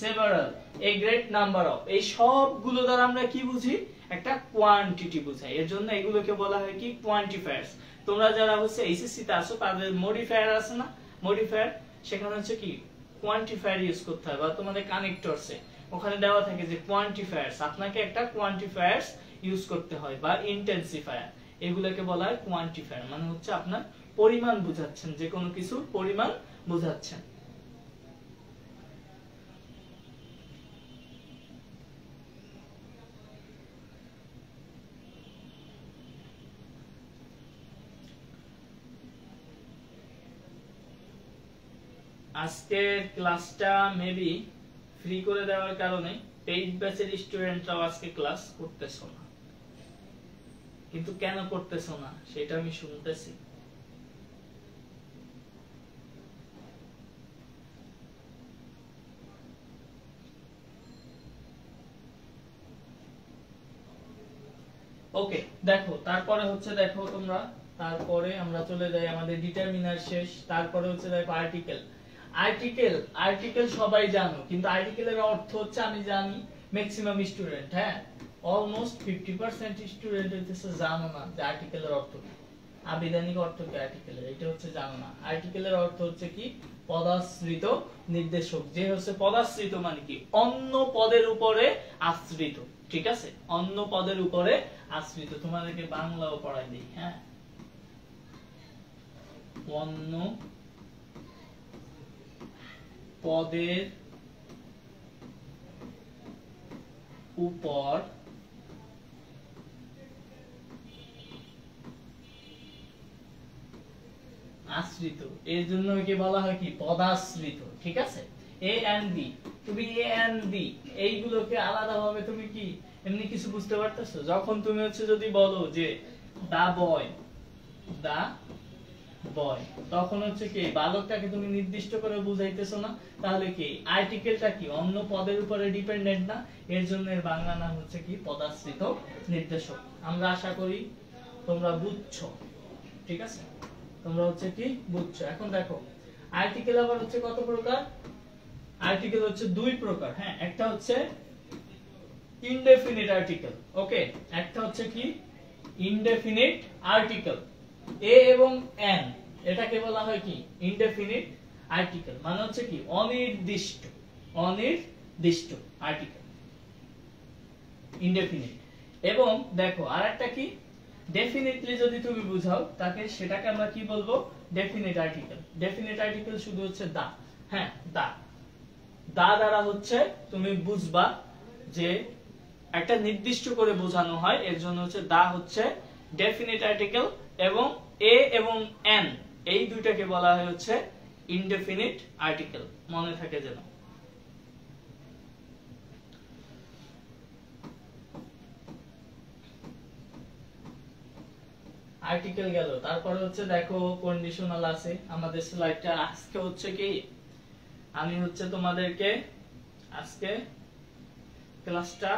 several, a great number of, এই সবগুলো দ্বারা আমরা কি বুঝি? একটা কোয়ান্টিটি বোঝাই। এর জন্য এগুলোকে বলা হয় কি? কোয়ান্টিফায়ার্স। তোমরা যারা হচ্ছে এইচএসসি তে আছো তাদের মডিফায়ার আছে না, মডিফায়ার, সেখানে হচ্ছে কি কোয়ান্টিফায়ার ইউজ করতে হয়, বা তোমাদের কানেক্টরসে ওখানে দেওয়া থাকে যে কোয়ান্টিফায়ার্স, আপনাকে একটা কোয়ান্টিফায়ার্স ইউজ করতে হয়, বা ইন্টেন্সিফায়ার, এগুলোকে বলা হয় কোয়ান্টিফায়ার। মানে হচ্ছে আপনার পরিমাণ বোঝাচ্ছেন, যে কোনো কিছুর পরিমাণ বোঝাচ্ছেন। আজকের ক্লাসটা মেবি ফ্রি করে দেওয়ার কারণে পেইড ব্যাচের স্টুডেন্টরাও আজকে ক্লাস করতেছো না, কিন্তু কেন করতেছো না সেটা আমি শুনতেছি। ওকে, দেখো তারপরে হচ্ছে, দেখো তোমরা, তারপরে আমরা চলে যাই আমাদের ডিটারমিনার শেষ। তারপরে হচ্ছে দেখো আর্টিকেল। আর্টিকেল, আর্টিকেল সবাই জানো, কিন্তু আর্টিকেলের অর্থ হচ্ছে, আমি জানি ম্যাক্সিমাম স্টুডেন্ট, হ্যাঁ অলমোস্ট 50% স্টুডেন্ট হচ্ছে জানো না যে আর্টিকেলের অর্থ কি, আবিধানিক অর্থ কি আর্টিকেলের, এটা হচ্ছে জানো না। আর্টিকেলের অর্থ হচ্ছে কি? পদাশ্রিত নির্দেশক। যে হচ্ছে পদাশ্রিত মানে কি? অন্য পদের উপরে আশ্রিত, ঠিক আছে? অন্য পদের উপরে আশ্রিত। তোমাদেরকে বাংলাও পড়াই দিই, হ্যাঁ, অন্য পদের উপর আশ্রিত, এর জন্য কি বলা হয়? কি? পদাশ্রিত, ঠিক আছে? এ এন্ড বি, তুমি এ এন্ড বি এইগুলোকে আলাদাভাবে তুমি কি এমনি কিছু বুঝতে পারতেছো? যখন তুমি হচ্ছে যদি বলো যে দা বয়, দা বয়, তখন হচ্ছে কি বালকটাকে তুমি নির্দিষ্ট করে বুঝাইতেছো না, তাহলে কি আর্টিকেলটা কি অন্য পদের উপরে ডিপেন্ডেন্ট না, এর জন্য এর বাংলা নাম হচ্ছে কি? পদাশ্রিত নির্দেশক। আমরা আশা করি তোমরা বুঝছো, ঠিক আছে? তোমরা হচ্ছে কি বুঝছো। এখন দেখো আর্টিকেল আবার হচ্ছে কত প্রকার? আর্টিকেল হচ্ছে দুই প্রকার, হ্যাঁ, একটা হচ্ছে ইনডেফিনিট আর্টিকেল, ওকে, একটা হচ্ছে কি ইনডেফিনিট আর্টিকেল। এ এবং এন, এটাকে বলা হয় কি? ইনডেফিনিট আর্টিকেল, মানে হচ্ছে কি অনির্দিষ্ট, অনির্দিষ্ট আর্টিকেল, ইনডেফিনিট। এবং দেখো আরেকটা কি? ডেফিনিটলি যদি তুমি বুঝাও তাকে, সেটাকে আমরা কি বলবো? Definite article. ডেফিনিট আর্টিকেল শুধু হচ্ছে দা, হ্যাঁ, দা, দা দ্বারা হচ্ছে তুমি বুঝবা যে একটা নির্দিষ্ট করে বোঝানো হয়, এর জন্য হচ্ছে দা হচ্ছে ডেফিনিট আর্টিকেল। এবং এ এবং এন এই দুইটাকে বলা হয় হচ্ছে ইনডেফিনিট আর্টিকেল, মনে থাকে যেন। আর্টিকেল গেল, তারপরে হচ্ছে দেখো কন্ডিশনাল আছে আমাদের স্লাইডটা। আজকে হচ্ছে কি আমি হচ্ছে তোমাদেরকে আজকে ক্লাসটা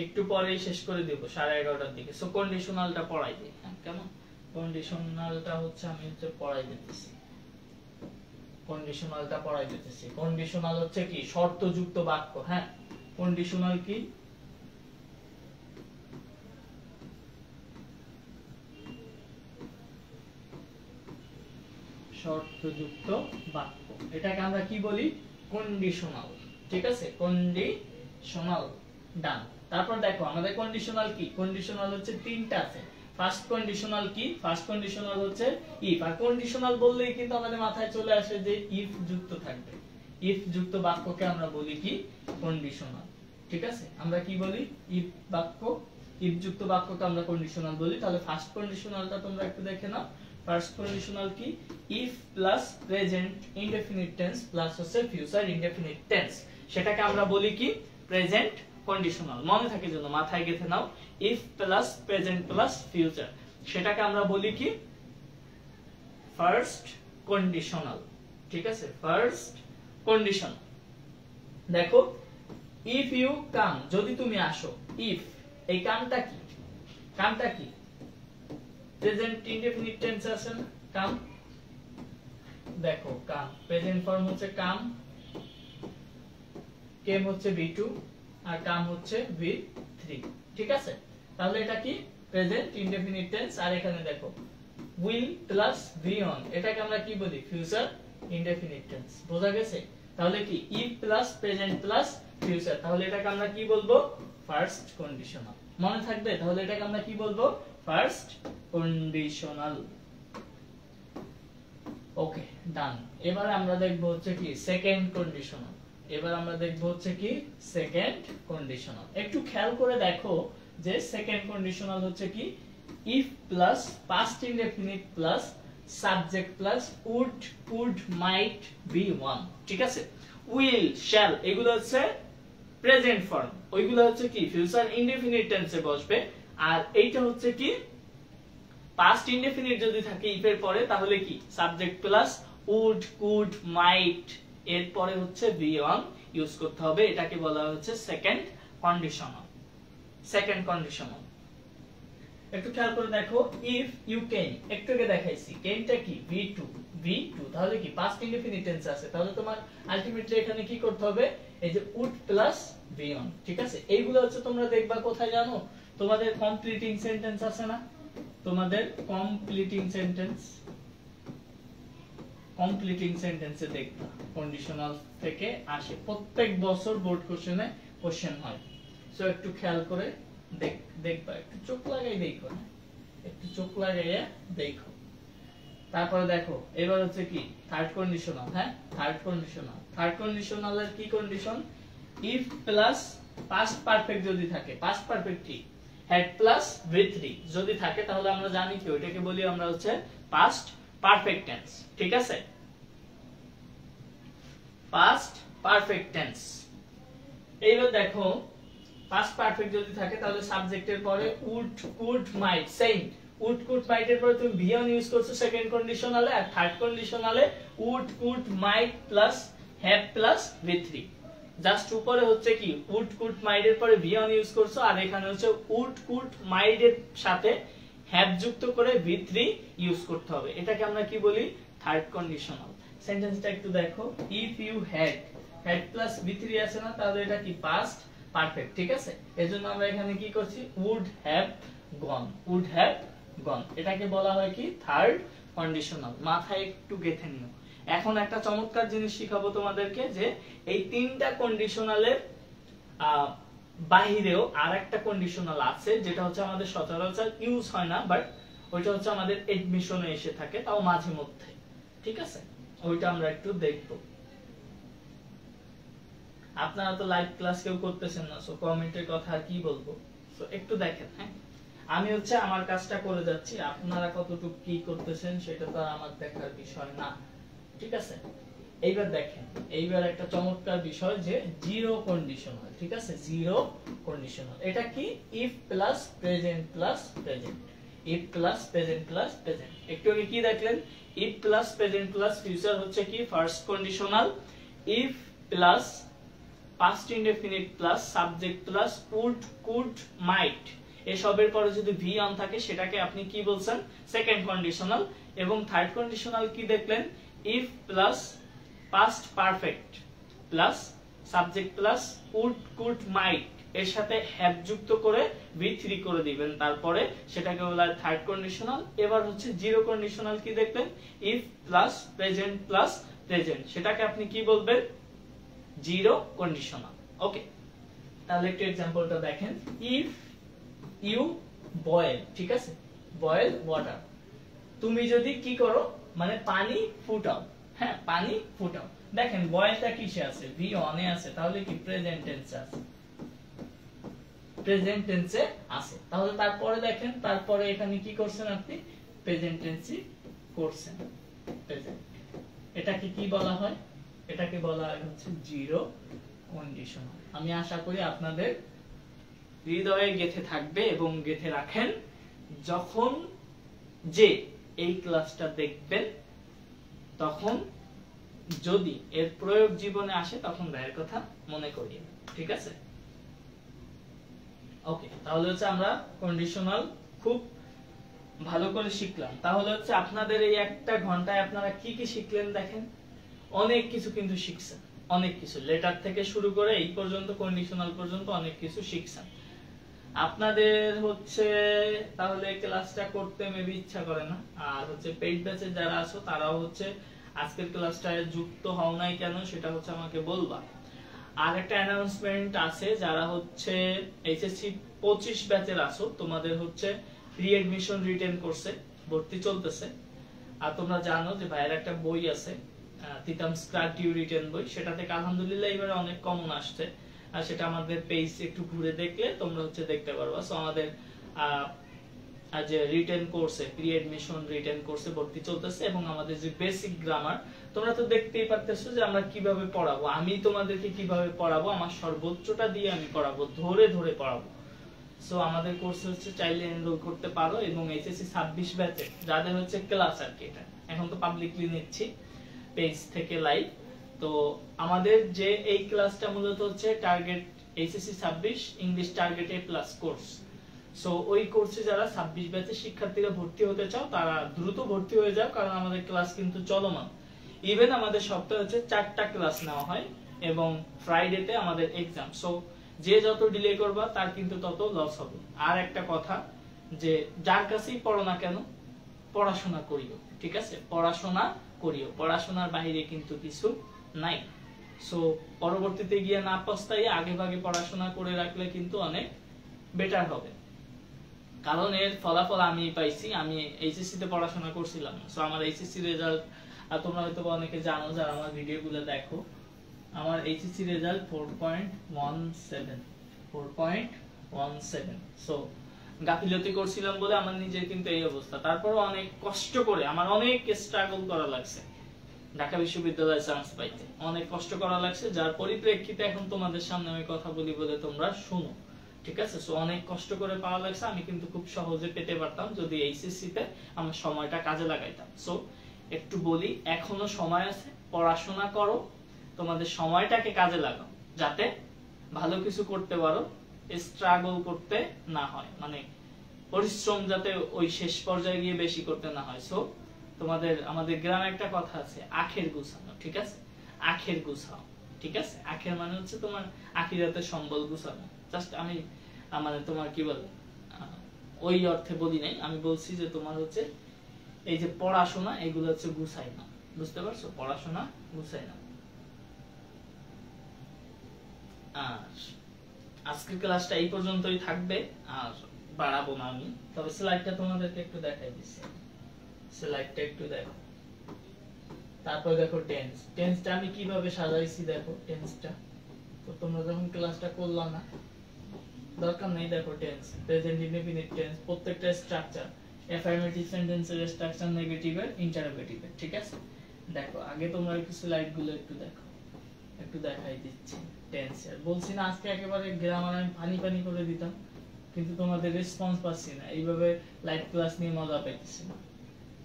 একটু পরেই শেষ করে দেব, 11:30টার দিকে। সো কন্ডিশনালটা পড়াই দিই, হ্যাঁ, কেমন? কন্ডিশনালটা হচ্ছে আমি হচ্ছে পড়াই দিতেছি, কন্ডিশনালটা পড়াই দিতেছি। কন্ডিশনাল হচ্ছে কি? শর্তযুক্ত বাক্য, হ্যাঁ। কন্ডিশনাল কি? শর্তযুক্ত বাক্য, এটাকে আমরা কি বলি? কন্ডিশনাল, ঠিক আছে? কন্ডিশনাল, ডান। তারপর দেখো আমাদের কন্ডিশনাল কি? কন্ডিশনাল হচ্ছে তিনটা আছে। ফার্স্ট কন্ডিশনাল কি? ফার্স্ট কন্ডিশনাল হচ্ছে ইফ। আর কন্ডিশনাল বললেই কিন্তু আমাদের মাথায় চলে আসে যে ইফ যুক্ত থাকবে। ইফ যুক্ত বাক্যকে আমরা বলি কি? কন্ডিশনাল, ঠিক আছে? আমরা কি বলি? ইফ বাক্য, ইফ যুক্ত বাক্যকে আমরা কন্ডিশনাল বলি। তাহলে ফার্স্ট কন্ডিশনালটা তোমরা একটু দেখে নাও। ফার্স্ট কন্ডিশনাল কি? If plus present indefinite tense plus হচ্ছে ফিউচার ইনডেফিনিট টেন্স, সেটাকে আমরা বলি কি? Present conditional. মনে থাকে জন্য মাথায় গেঁথে নাও, if plus present plus future, সেটাকে আমরা বলি কি? ফার্স্ট কন্ডিশনাল, ঠিক আছে? First condition. দেখো ইফ ইউ কাম, যদি তুমি আসো। ইফ, এই কামটা কি? কামটা কি? প্রেজেন্ট ইনডেফিনিট টেন্স আছে না? কাম, দেখো কাম, প্রেজেন্ট ফর্ম হচ্ছে কাম, কেম হচ্ছে V2 আর কাম হচ্ছে V3, ঠিক আছে? তাহলে এটা কি প্রেজেন্ট ইনডেফিনিট টেন্স। আর এখানে দেখো উইল প্লাস ভি অন, এটাকে আমরা কি বলি ফিউচার ইনডেফিনিট টেন্স। বোঝা গেছে? তাহলে কি if plus present plus future, তাহলে এটাকে আমরা কি বলবো ফার্স্ট কন্ডিশনাল। মনে থাকবে? তাহলে এটাকে আমরা কি বলবো ফার্স্ট কন্ডিশনাল। ওকে ডান। এবারে আমরা দেখব হচ্ছে কি সেকেন্ড কন্ডিশনাল। এবার আমরা দেখব হচ্ছে কি সেকেন্ড কন্ডিশনাল। একটু খেয়াল করে দেখো যে সেকেন্ড কন্ডিশনাল হচ্ছে কি if plus past indefinite plus subject plus would could might be one, ঠিক আছে? will shall এগুলো হচ্ছে প্রেজেন্ট ফর্ম, ওইগুলো হচ্ছে কি ফিউচার ইনডেফিনিট টেন্সে বসবে। আর এইটা হচ্ছে কি পাস্ট ইনডেফিনিট যদি থাকে if এর পরে তাহলে কি subject plus would could might এর পরে হচ্ছে be on ইউজ করতে হবে। এটাকে বলা হচ্ছে সেকেন্ড কন্ডিশনাল। সেকেন্ড কন্ডিশনাল একটু খেয়াল করে দেখো if you came, একটু আগে দেখাইছি কেমটা কি V2, তাহলে কি পাস্ট ইনডেফিনিট টেন্স আছে, তাহলে তোমার আলটিমেটলি এখানে কি করতে হবে এই যে would প্লাস be on, ঠিক আছে? এইগুলো হচ্ছে তোমরা দেখবা কোথায় জানো, তোমাদের কমপ্লিটিং সেন্টেন্স আছে না, তোমাদের কমপ্লিটিং সেন্টেন্সে দেখবা কন্ডিশনাল থেকে আসে, প্রত্যেক বছর বোর্ড কোশ্চেনে কোশ্চেন হয়। সো একটু খেয়াল করে দেখবা, একটু চোখ লাগাই দেখো, একটু চোখ লাগাইয়া দেখো। তারপরে দেখো এবার হচ্ছে কি থার্ড কন্ডিশনাল। হ্যাঁ থার্ড কন্ডিশনালের কি condition, if plus past perfect যদি থাকে, পাস্ট পারফেক্ট কি হ্যাড প্লাস V3 যদি থাকে তাহলে আমরা জানি কি ওইটাকে বলি আমরা হচ্ছে পাস্ট পারফেক্ট টেন্স, ঠিক আছে? Past perfect tense. এইবার দেখো পাস্ট পারফেক্ট যদি থাকে তাহলে সাবজেক্টের পরে would could might, same would could might এর পরে তুমি be on ইউজ করছো সেকেন্ড কন্ডিশনালে, আর থার্ড কন্ডিশনালে would could might plus have plus V3। Just উপরে হচ্ছে কি would could might এর পরে be on ইউজ করছো, আর এখানে হচ্ছে would could might এর সাথে have যুক্ত করে V3 ইউজ করতে হবে। এটাকে আমরা কি বলি থার্ড কন্ডিশনাল। সেন্টেন্সটা একটু দেখো if you had plus V3 আছে না, তাহলে এটা কি পাস্ট পারফেক্ট, ঠিক আছে? এজন্য আমরা এখানে কি করছি would have gone, এটাকে বলা হয় কি থার্ড কন্ডিশনাল। মাথায় একটু গেঁথে নিও। এখন একটা চমৎকার জিনিস শিখাবো তোমাদেরকে যে এই তিনটা কন্ডিশনালের বাহিরেও আরেকটা কন্ডিশনাল আছে যেটা হচ্ছে আমাদের সচরাচর ইউজ হয় না, বাট ওইটা হচ্ছে আমাদের এডমিশনে এসে থাকে, তাও মাঝে মধ্যে, ঠিক আছে? ওইটা আমরা একটু দেখবো। আপনারা তো লাইভ ক্লাস কেউ করতেছেন না, সো কমেন্টের কথা আর কি বলবো, সো একটু দেখেন। হ্যাঁ আমি হচ্ছে আমার কাজটা করে যাচ্ছি, আপনারা কতটুকু কি করতেছেন সেটা তো আমার দেখার বিষয় না, ঠিক আছে? এইবার দেখেন, এইবার একটা চমৎকার বিষয় যে জিরো কন্ডিশনাল, ঠিক আছে? জিরো কন্ডিশনাল এটা কি if plus present plus present, if plus present plus present. একটু আগে কি দেখলেন if plus present plus future হচ্ছে কি first conditional, if plus past indefinite plus subject plus would could might এসবের পরে যদি ভি অন থাকে সেটাকে আপনি কি বলছেন সেকেন্ড কন্ডিশনাল। এবং থার্ড কন্ডিশনাল কি দেখলেন if plus past perfect plus subject plus would could might এর সাথে হ্যাভ যুক্ত করে V3 করে দিবেন, তারপরে সেটাকে বলা হয় থার্ড কন্ডিশনাল। এবার হচ্ছে জিরো কন্ডিশনাল কি দেখলেন if plus present plus present, সেটাকে আপনি কি বলবেন জিরো কন্ডিশনাল। ওকে তাহলে একটু एग्जांपलটা দেখেন ইফ ইউ বয়েল, ঠিক আছে? বয়েল ওয়াটার, তুমি যদি কি করো মানে পানি ফুটাও। হ্যাঁ পানি ফুটাও। দেখেন বয়েলটা কিসে আছে ভি অন এ আছে, তাহলে কি প্রেজেন্ট টেন্সে আছে, প্রেজেন্ট টেন্সে আছে। তাহলে তারপরে দেখেন তারপরে এখানে কি করছেন আপনি প্রেজেন্ট টেন্সই করছেন, প্রেজেন্ট। এটাকে কি বলা হয়, এটাকে বলা হয় হচ্ছে জিরো কন্ডিশনাল। আমি আশা করি আপনাদের হৃদয়ে গেঁথে থাকবে এবং গেঁথে রাখেন, যখন যে এই ক্লাসটা দেখবেন তখন যদি এর প্রয়োগ জীবনে আসে তখন এর কথা মনে করিয়ে, ঠিক আছে? ওকে তাহলে হচ্ছে আমরা কন্ডিশনাল খুব ভালো করে শিখলাম, তাহলে হচ্ছে আপনাদের এই একটা ঘন্টায় আপনারা কি কি শিখলেন দেখেন। অনেক কিছু কিন্তু শিখছেন, অনেক কিছু, লেটার থেকে শুরু করে এই পর্যন্ত কন্ডিশনাল পর্যন্ত অনেক কিছু শিখছেন। আপনাদের হচ্ছে তাহলে ক্লাসটা করতে মেবি ইচ্ছা করে না। আর হচ্ছে পেইড ব্যাচে যারা আছো তারাও হচ্ছে আজকের ক্লাসটায় যুক্ত হও নাই কেন সেটা হচ্ছে আমাকে বলবা। আর একটা অ্যানাউন্সমেন্ট আছে, যারা হচ্ছে এইচএসসি 25 ব্যাচের আছো তোমাদের হচ্ছে প্রি এডমিশন রিটেন কোর্সে ভর্তি চলতেছে। আর তোমরা জানো যে ভাইয়ের একটা বই আছে তিতাম স্ক্রাটিউ রিটেন বই, সেটা থেকে আলহামদুলিল্লাহ এবারে অনেক কমন আসছে। আর সেটা আমাদের পেজ একটু ঘুরে দেখলে তোমরা হচ্ছে দেখতে পারবা। সো আমাদের যে রিটেন কোর্সে প্রি এডমিশন রিটেন কোর্সে ভর্তি চলতেছে, এবং আমাদের যে বেসিক গ্রামার তোমরা তো দেখতেই পারতেছো যে আমরা কিভাবে পড়াবো, আমি তোমাদেরকে কিভাবে পড়াবো, আমার সর্বোচ্চটা দিয়ে আমি পড়াবো, ধরে ধরে পড়াবো। সো আমাদের কোর্স হচ্ছে চাইলে এনরোল করতে পারো, এবং এইচএসসি 26 ব্যাচে যাদের হচ্ছে ক্লাস আর কি, এটা এখন তো পাবলিকলি নিচ্ছি পেজ থেকে লাইভ। তো আমাদের যে এই ক্লাসটা মূলত হচ্ছে target HSC 26 English target A plus course. So ওই কোর্সে যারা 26 ব্যাচের শিক্ষার্থীরা ভর্তি হতে চাও তারা দ্রুত ভর্তি হয়ে যাও, কারণ আমাদের ক্লাস কিন্তু চলমান। ইভেন আমাদের সপ্তাহে হচ্ছে 4টা ক্লাস নেওয়া হয়, এবং ফ্রাইডেতে আমাদের এক্সাম। সো যে যত ডিলে করবা তার কিন্তু তত লস হবে। আর একটা কথা, যে যার কাছেই পড়ো না কেন পড়াশোনা করিও, ঠিক আছে, পড়াশোনা করিও, পড়াশোনার বাইরে কিন্তু কিছু নাই। সো পরবর্তীতে গিয়ে না পস্তাই আগে ভাগে পড়াশোনা করে রাখলে কিন্তু অনেক বেটার হবে, কারণ এর ফলাফল আমি পাইছি। আমি এইচএসসি তে পড়াশোনা করছিলাম, সো আমার এইচএসসি রেজাল্ট তোমরা হয়তো অনেকে জানো যারা আমার ভিডিওগুলো দেখো, আমার এইচএসসি রেজাল্ট 4.17। সো গাফিলতি করছিলাম বলে আমার নিজের কিন্তু এই অবস্থা। তারপরও অনেক কষ্ট করে, আমার অনেক স্ট্রাগল করা লাগছে ঢাকা বিশ্ববিদ্যালয়ে চান্স পাইতে, অনেক কষ্ট করা লাগছে, যার পরিপ্রেক্ষিতে এখন তোমাদের সামনে আমি কথা বলি বলে তোমরা শুনো, ঠিক আছে। সো অনেক কষ্ট করে পাওয়া লাগছে, আমি কিন্তু খুব সহজে পেতে পারতাম যদি এইচএসসি তে আমার সময়টা কাজে লাগাইতাম। সো একটু বলি, এখনো সময় আছে, পড়াশোনা করো, তোমাদের সময়টাকে কাজে লাগাও, যাতে ভালো কিছু করতে পারো, স্ট্রাগল করতে না হয়, মানে পরিশ্রম যাতে ওই শেষ পর্যায়ে গিয়ে বেশি করতে না হয়। সো তোমাদের, আমাদের গ্রামে একটা কথা আছে, আখের গুছানো, ঠিক আছে, আখের গুছাও, ঠিক আছে। আখের মানে হচ্ছে তোমার আখিরাতে সম্বল গুছানো। জাস্ট আমি মানে তোমার কি বলে ওই অর্থে বলি নাই, আমি বলছি যে তোমার হচ্ছে এই যে পড়াশোনা এগুলো হচ্ছে গুছাই না, বুঝতে পারছো, পড়াশোনা গুছাই না। আর আজকের ক্লাসটা এই পর্যন্তই থাকবে, আর বাড়াবো না আমি। তবে স্লাইডটা তোমাদেরকে একটু দেখাই দিচ্ছি, স্লাইডটা একটু দেখো। তারপর দেখো টেন্সটা আমি কিভাবে সাজাইছি, দেখো টেন্সটা তো তোমরা যখন ক্লাসটা করলা না দরকার নেই। দেখো টেন্স, প্রেজেন্ট ইনডেফিনিট টেন্স, প্রত্যেকটা স্ট্রাকচার, অ্যাফার্মেটিভ সেন্টেন্সের স্ট্রাকচার, নেগেটিভের, ইন্টারোগেটিভের, ঠিক আছে। দেখো আগে তোমরা একটু স্লাইডগুলো একটু দেখো, একটু দেখাই দিচ্ছি টেন্সের। বলছি না আজকে একেবারে গ্রামার আমি পানি পানি করে দিতাম, কিন্তু তোমাদের রেসপন্স পাচ্ছি না, এইভাবে লাইভ ক্লাস নিয়ে মজা পাইতেছি না।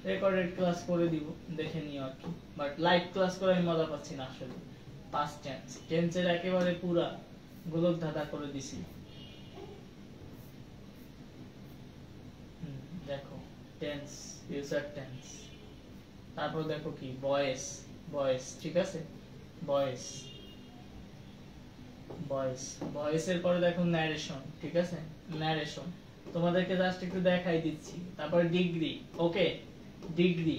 রেকর্ডেড ক্লাস করে দিব, দেখে নিও আর কি, বাট লাইভ ক্লাস করে আমি মজা পাচ্ছি না আসলে। পাস্ট টেন্স, টেন্সের একেবারে পুরা গোলক ধাঁধা করে দিছি। দেখো টেন্স, ফিউচার টেন্স, তারপর দেখো কি ভয়েস, ভয়েস, ঠিক আছে, ভয়েস, ভয়েস, ভয়েসের পরে দেখো ন্যারেশন, ঠিক আছে, ন্যারেশন তোমাদেরকে জাস্ট একটু দেখাই দিচ্ছি। তারপর ডিগ্রি, ওকে, ডিগ্রি,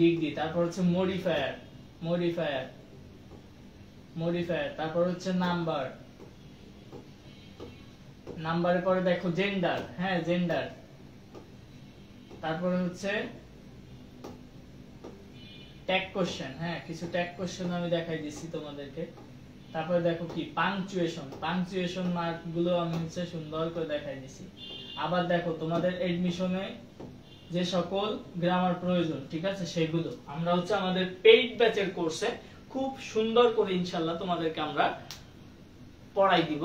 ডিগ্রি, তারপর হচ্ছে মডিফায়ার, মডিফায়ার, মডিফায়ার, তারপর হচ্ছে নাম্বার, নাম্বারের পরে দেখো জেন্ডার, হ্যাঁ জেন্ডার, তারপরে হচ্ছে ট্যাগ কোশ্চেন, হ্যাঁ কিছু ট্যাগ কোশ্চেন আমি দেখাই দিচ্ছি তোমাদেরকে। তারপরে দেখো কি পাংচুয়েশন, পাংচুয়েশন মার্ক গুলো আমি হচ্ছে সুন্দর করে দেখাই দিচ্ছি। আবার দেখো তোমাদের এডমিশনে যে সকল গ্রামার প্রয়োজন, ঠিক আছে, সেগুলো আমরা হচ্ছে আমাদের পেইড ব্যাচের কোর্সে খুব সুন্দর করে ইনশাআল্লাহ তোমাদেরকে আমরা পড়াই দিব।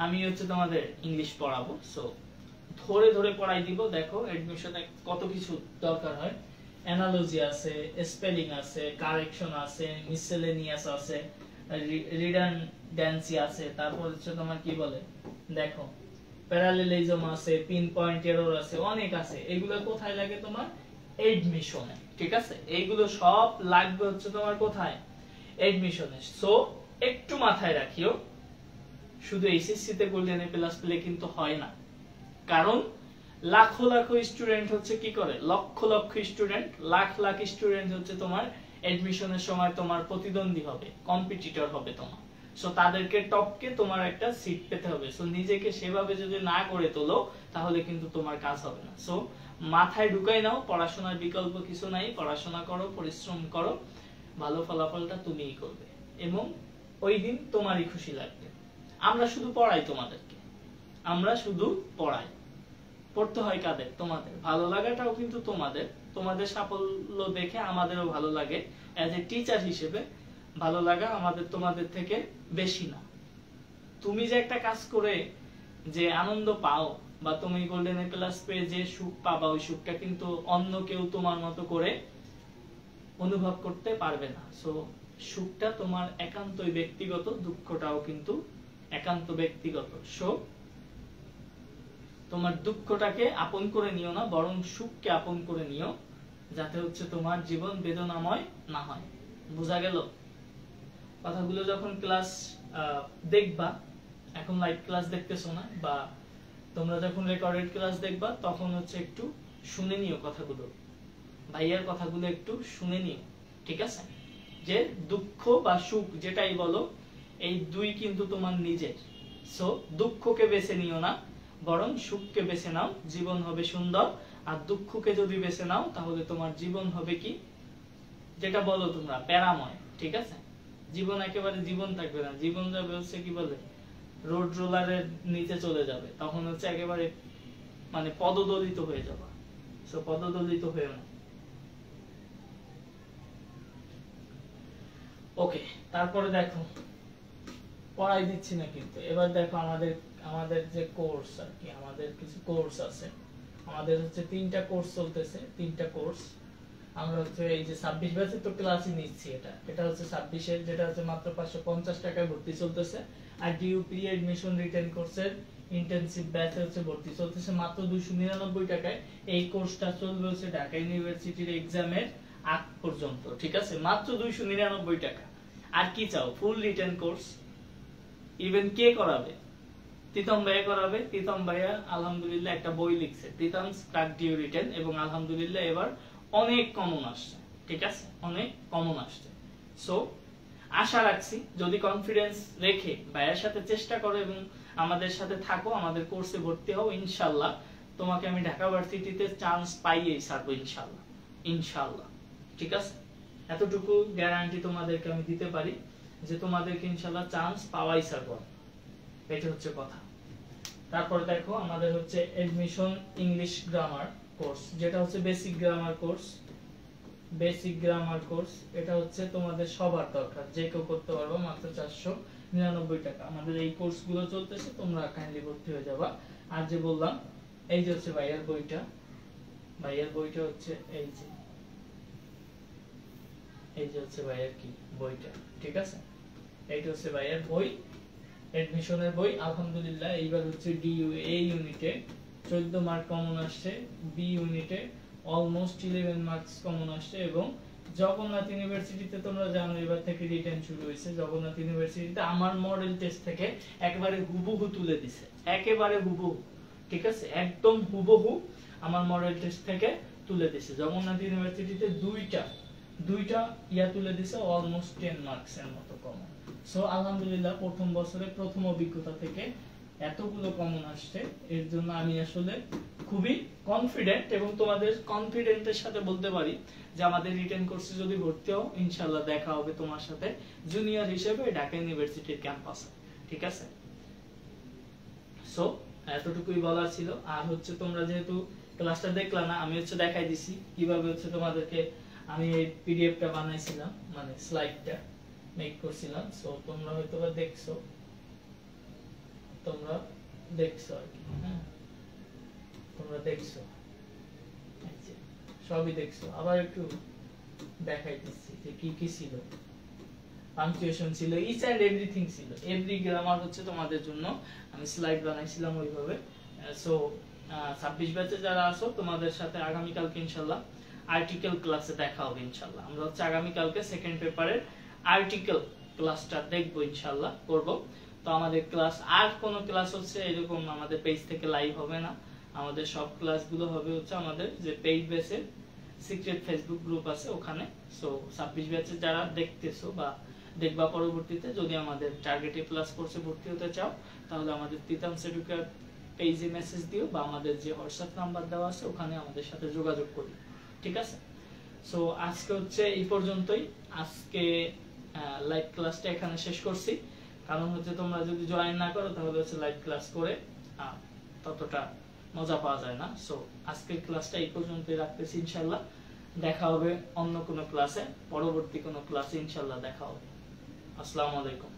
আমি হচ্ছে তোমাদের ইংলিশ পড়াবো, সো ধরে ধরে পড়াই দিব। দেখো এডমিশনে কত কিছু দরকার হয়, অ্যানালজি আছে, স্পেলিং আছে, কারেকশন আছে, মিসেলেনিয়াস আছে, রিডান্ডেন্সি আছে, তারপর হচ্ছে তোমার কি বলে দেখো প্যারালেলিজম আছে, পিন পয়েন্ট এরর আছে, অনেক আছে। এগুলো কোথায় লাগে? তোমার এডমিশনে, ঠিক আছে? এইগুলো সব লাগবে হচ্ছে তোমার কোথায়? এডমিশনে। সো একটু মাথায় রাখিও, শুধু এইচএসসি তে গোল্ডেন এ প্লাস পেলে কিন্তু হয় না। কারণ লাখো লাখো স্টুডেন্ট হচ্ছে কি করে, লক্ষ লক্ষ স্টুডেন্ট, লাখ লাখ স্টুডেন্ট হচ্ছে তোমার এডমিশনের সময় তোমার প্রতিদ্বন্দ্বী হবে, কম্পিটিটর হবে তোমার। সো তাদেরকে টপকে তোমার একটা সিট পেতে হবে। সো নিজেকে সেভাবে যদি না করে তোলো তাহলে কিন্তু তোমার কাজ হবে না। সো মাথায় ঢুকাই নাও, পড়াশোনার বিকল্প কিছু নাই। পড়াশোনা করো, পরিশ্রম করো, ভালো ফলাফলটা তুমিই করবে এবং ওই দিন তোমারই খুশি লাগবে। আমরা শুধু পড়াই তোমাদেরকে, আমরা শুধু পড়াই। পড়তে হয় কাদের? তোমাদের। ভালো লাগাটাও কিন্তু তোমাদের। তোমাদের সাফল্য দেখে আমাদেরও ভালো লাগে। অ্যাজ এ টিচার হিসেবে ভালো লাগা আমাদের তোমাদের থেকে বেশি না। তুমি যে একটা কাজ করে যে আনন্দ পাও বা তুমি গোল্ডেন এ প্লাস পেয়ে যে সুখ পাবা, ওই সুখটা কিন্তু অন্য কেউ তোমার মতো করে অনুভব করতে পারবে না। সো সুখটা তোমার একান্তই ব্যক্তিগত, দুঃখটাও কিন্তু একান্ত ব্যক্তিগত। সো তোমার দুঃখটাকে আপন করে নিও না, বরং সুখকে আপন করে নিও, যাতে হচ্ছে তোমার জীবন বেদনাময় না হয়। বোঝা গেল? কথাগুলো যখন ক্লাস দেখবা, এখন লাইভ ক্লাস দেখতেছো না, বা তোমরা যখন রেকর্ডেড ক্লাস দেখবা তখন হচ্ছে একটু শুনে নিও কথাগুলো, ভাইয়ার কথাগুলো একটু শুনে নিও, ঠিক আছে? যে দুঃখ বা সুখ যেটাই বলো, এই দুই কিন্তু তোমার নিজের। সো দুঃখকে বেছে নিও না, বরং সুখকে বেছে নাও, জীবন হবে সুন্দর। আর দুঃখকে যদি বেছে নাও তাহলে তোমার জীবন হবে কি, যেটা বলো তোমরা, প্যারাময়, ঠিক আছে? জীবন একেবারে জীবন থাকবে না, জীবন যাবে হচ্ছে কি বলে, রোড রোলারের নিচে চলে যাবে, তখন হচ্ছে একেবারে মানে পদদলিত হয়ে যাবে। সো পদদলিত হয়েও না। ওকে, তারপরে দেখো, পড়াই দিচ্ছি না কিন্তু এবার দেখো আমাদের যে কোর্স আর কি, আমাদের কিছু কোর্স আছে। আমাদের হচ্ছে 3টা কোর্স চলতেছে, 3টা কোর্স। আমরা হচ্ছে এই যে 26 ব্যাচে তো ক্লাসই নিচ্ছি। এটা হচ্ছে 26 এর, যেটা হচ্ছে মাত্র 550 টাকায় ভর্তি চলতেছে। আর ডিইউপি এডমিশন রিটেন কোর্সের ইন্টেনসিভ ব্যাচে হচ্ছে ভর্তি চলতেছে মাত্র 299 টাকায়। এই কোর্সটা চলবে হচ্ছে ঢাকা ইউনিভার্সিটির এক্সামের আগ পর্যন্ত, ঠিক আছে? মাত্র 299 টাকা। আর কি চাও? ফুল রিটেন কোর্স। ইভেন কে করাবে? প্রীতম ভাইয়া করাবে। প্রীতম ভাইয়া আলহামদুলিল্লাহ একটা বই লিখছে, প্রীতমস ক্র্যাক ডিউ রিটেন, এবং আলহামদুলিল্লাহ এবার অনেক কমন আসছে, ঠিক আছে? অনেক কমন আসছে। সো আশা রাখছি, যদি কনফিডেন্স রেখে ভাইয়ার সাথে চেষ্টা করো এবং আমাদের সাথে থাকো, আমাদের কোর্সে ভর্তি হও, ইনশাআল্লাহ তোমাকে আমি ঢাকা ভার্সিটিতে চান্স পাইয়েই ছাড়বো, ইনশাআল্লাহ, ইনশাআল্লাহ, ঠিক আছে? এতটুকু গ্যারান্টি তোমাদেরকে আমি দিতে পারি যে তোমাদেরকে ইনশাআল্লাহ চান্স পাওয়াই ছাড়বো, এটা হচ্ছে কথা। তারপর দেখো আমাদের হচ্ছে এডমিশন ইংলিশ গ্রামার কোর্স, যেটা হচ্ছে basic grammar course. Basic grammar course এটা হচ্ছে তোমাদের সবার দরকার, যে কেউ করতে পারবে, মাত্র 499 টাকা। আমাদের এই কোর্সগুলো চলতেছে, তোমরা কাইন্ডলি ভর্তি হয়ে যাবা। আর যে বললাম, এই যে হচ্ছে ভাইয়ার বইটা, ভাইয়ার বইটা হচ্ছে এই যে হচ্ছে ভাইয়ার কি বইটা, ঠিক আছে? এইটা হচ্ছে ভাইয়ার বই, এডমিশনের বই। আলহামদুলিল্লাহ এইবার হচ্ছে ডিইউ এ ইউনিটে 14 মার্ক কমন আসছে, বি ইউনিটে অলমোস্ট 11 মার্কস কমন আসছে, এবং জগন্নাথ ইউনিভার্সিটিতে তোমরা জানো এবার থেকে রিটেন শুরু হয়েছে। জগন্নাথ ইউনিভার্সিটিতে আমার মডেল টেস্ট থেকে একেবারে হুবহু তুলে দিছে, একেবারে হুবহু, ঠিক আছে? একদম হুবহু আমার মডেল টেস্ট থেকে তুলে দিছে। জগন্নাথ ইউনিভার্সিটিতে দুইটা ইয়া তুলে দিছে, অলমোস্ট 10 মার্কস এর মতো কমন। সো আলহামদুলিল্লাহ প্রথম বছরে প্রথম অভিজ্ঞতা থেকে এতগুলো কমন আসছে, এর জন্য আমি আসলে খুবই কনফিডেন্ট, এবং তোমাদের কনফিডেন্টের সাথে বলতে পারি যে আমাদের রিটেন কোর্সে যদি ভর্তি হও, ইনশাআল্লাহ দেখা হবে তোমার সাথে জুনিয়র হিসেবে ঢাকা ইউনিভার্সিটির ক্যাম্পাসে, ঠিক আছে? সো এতটুকুই বলার ছিল। আর হচ্ছে তোমরা যেহেতু ক্লাসটা দেখলা না, আমি হচ্ছে দেখাই দিছি কিভাবে হচ্ছে তোমাদেরকে আমি এই পিডিএফটা বানাইছিলাম, মানে স্লাইডটা মেক করছিলাম। সো তোমরা হয়তোবা দেখছো আর কি, হ্যাঁ তোমরা দেখছো, সবই দেখছো। আবার একটু দেখাই দিচ্ছি যে কি কি ছিল। পাংচুয়েশন ছিল, ইচ এন্ড এভরিথিং ছিল, এভরি গ্রামার হচ্ছে তোমাদের জন্য আমি স্লাইড বানাইছিলাম ওইভাবে। সো 26 ব্যাচে যারা আছো তোমাদের সাথে আগামীকালকে ইনশাল্লাহ আর্টিকেল ক্লাসে দেখা হবে ইনশাল্লাহ। আমরা হচ্ছে আগামীকালকে সেকেন্ড পেপারের আর্টিকেল ক্লাসটা দেখবো ইনশাল্লাহ, করব। তো আমাদের ক্লাস, আর কোন ক্লাস হচ্ছে এরকম আমাদের পেজ থেকে লাইভ হবে না। আমাদের সব ক্লাসগুলো হবে হচ্ছে আমাদের যে পেইড বেসে সিক্রেট ফেসবুক গ্রুপ আছে ওখানে। সো 26 ব্যাচে যারা দেখতেছো বা দেখবা পরবর্তীতে, যদি আমাদের টার্গেটে প্লাস কোর্সে ভর্তি হতে চাও তাহলে আমাদের তিতামস এডুকেয়ার পেজে মেসেজ দিও বা আমাদের যে হোয়াটসঅ্যাপ নাম্বার দেওয়া আছে ওখানে আমাদের সাথে যোগাযোগ করো, ঠিক আছে? সো আজকে হচ্ছে এই পর্যন্তই। আজকে লাইভ ক্লাসটা এখানে শেষ করছি, কারণ হচ্ছে তোমরা যদি জয়েন না করো তাহলে হচ্ছে লাইভ ক্লাস করে ততটা মজা পাওয়া যায় না। সো আজকের ক্লাসটা এই পর্যন্তই রাখতেছি ইনশাল্লাহ। দেখা হবে অন্য কোনো ক্লাসে, পরবর্তী কোনো ক্লাসে ইনশাল্লাহ দেখা হবে। আসসালামু আলাইকুম।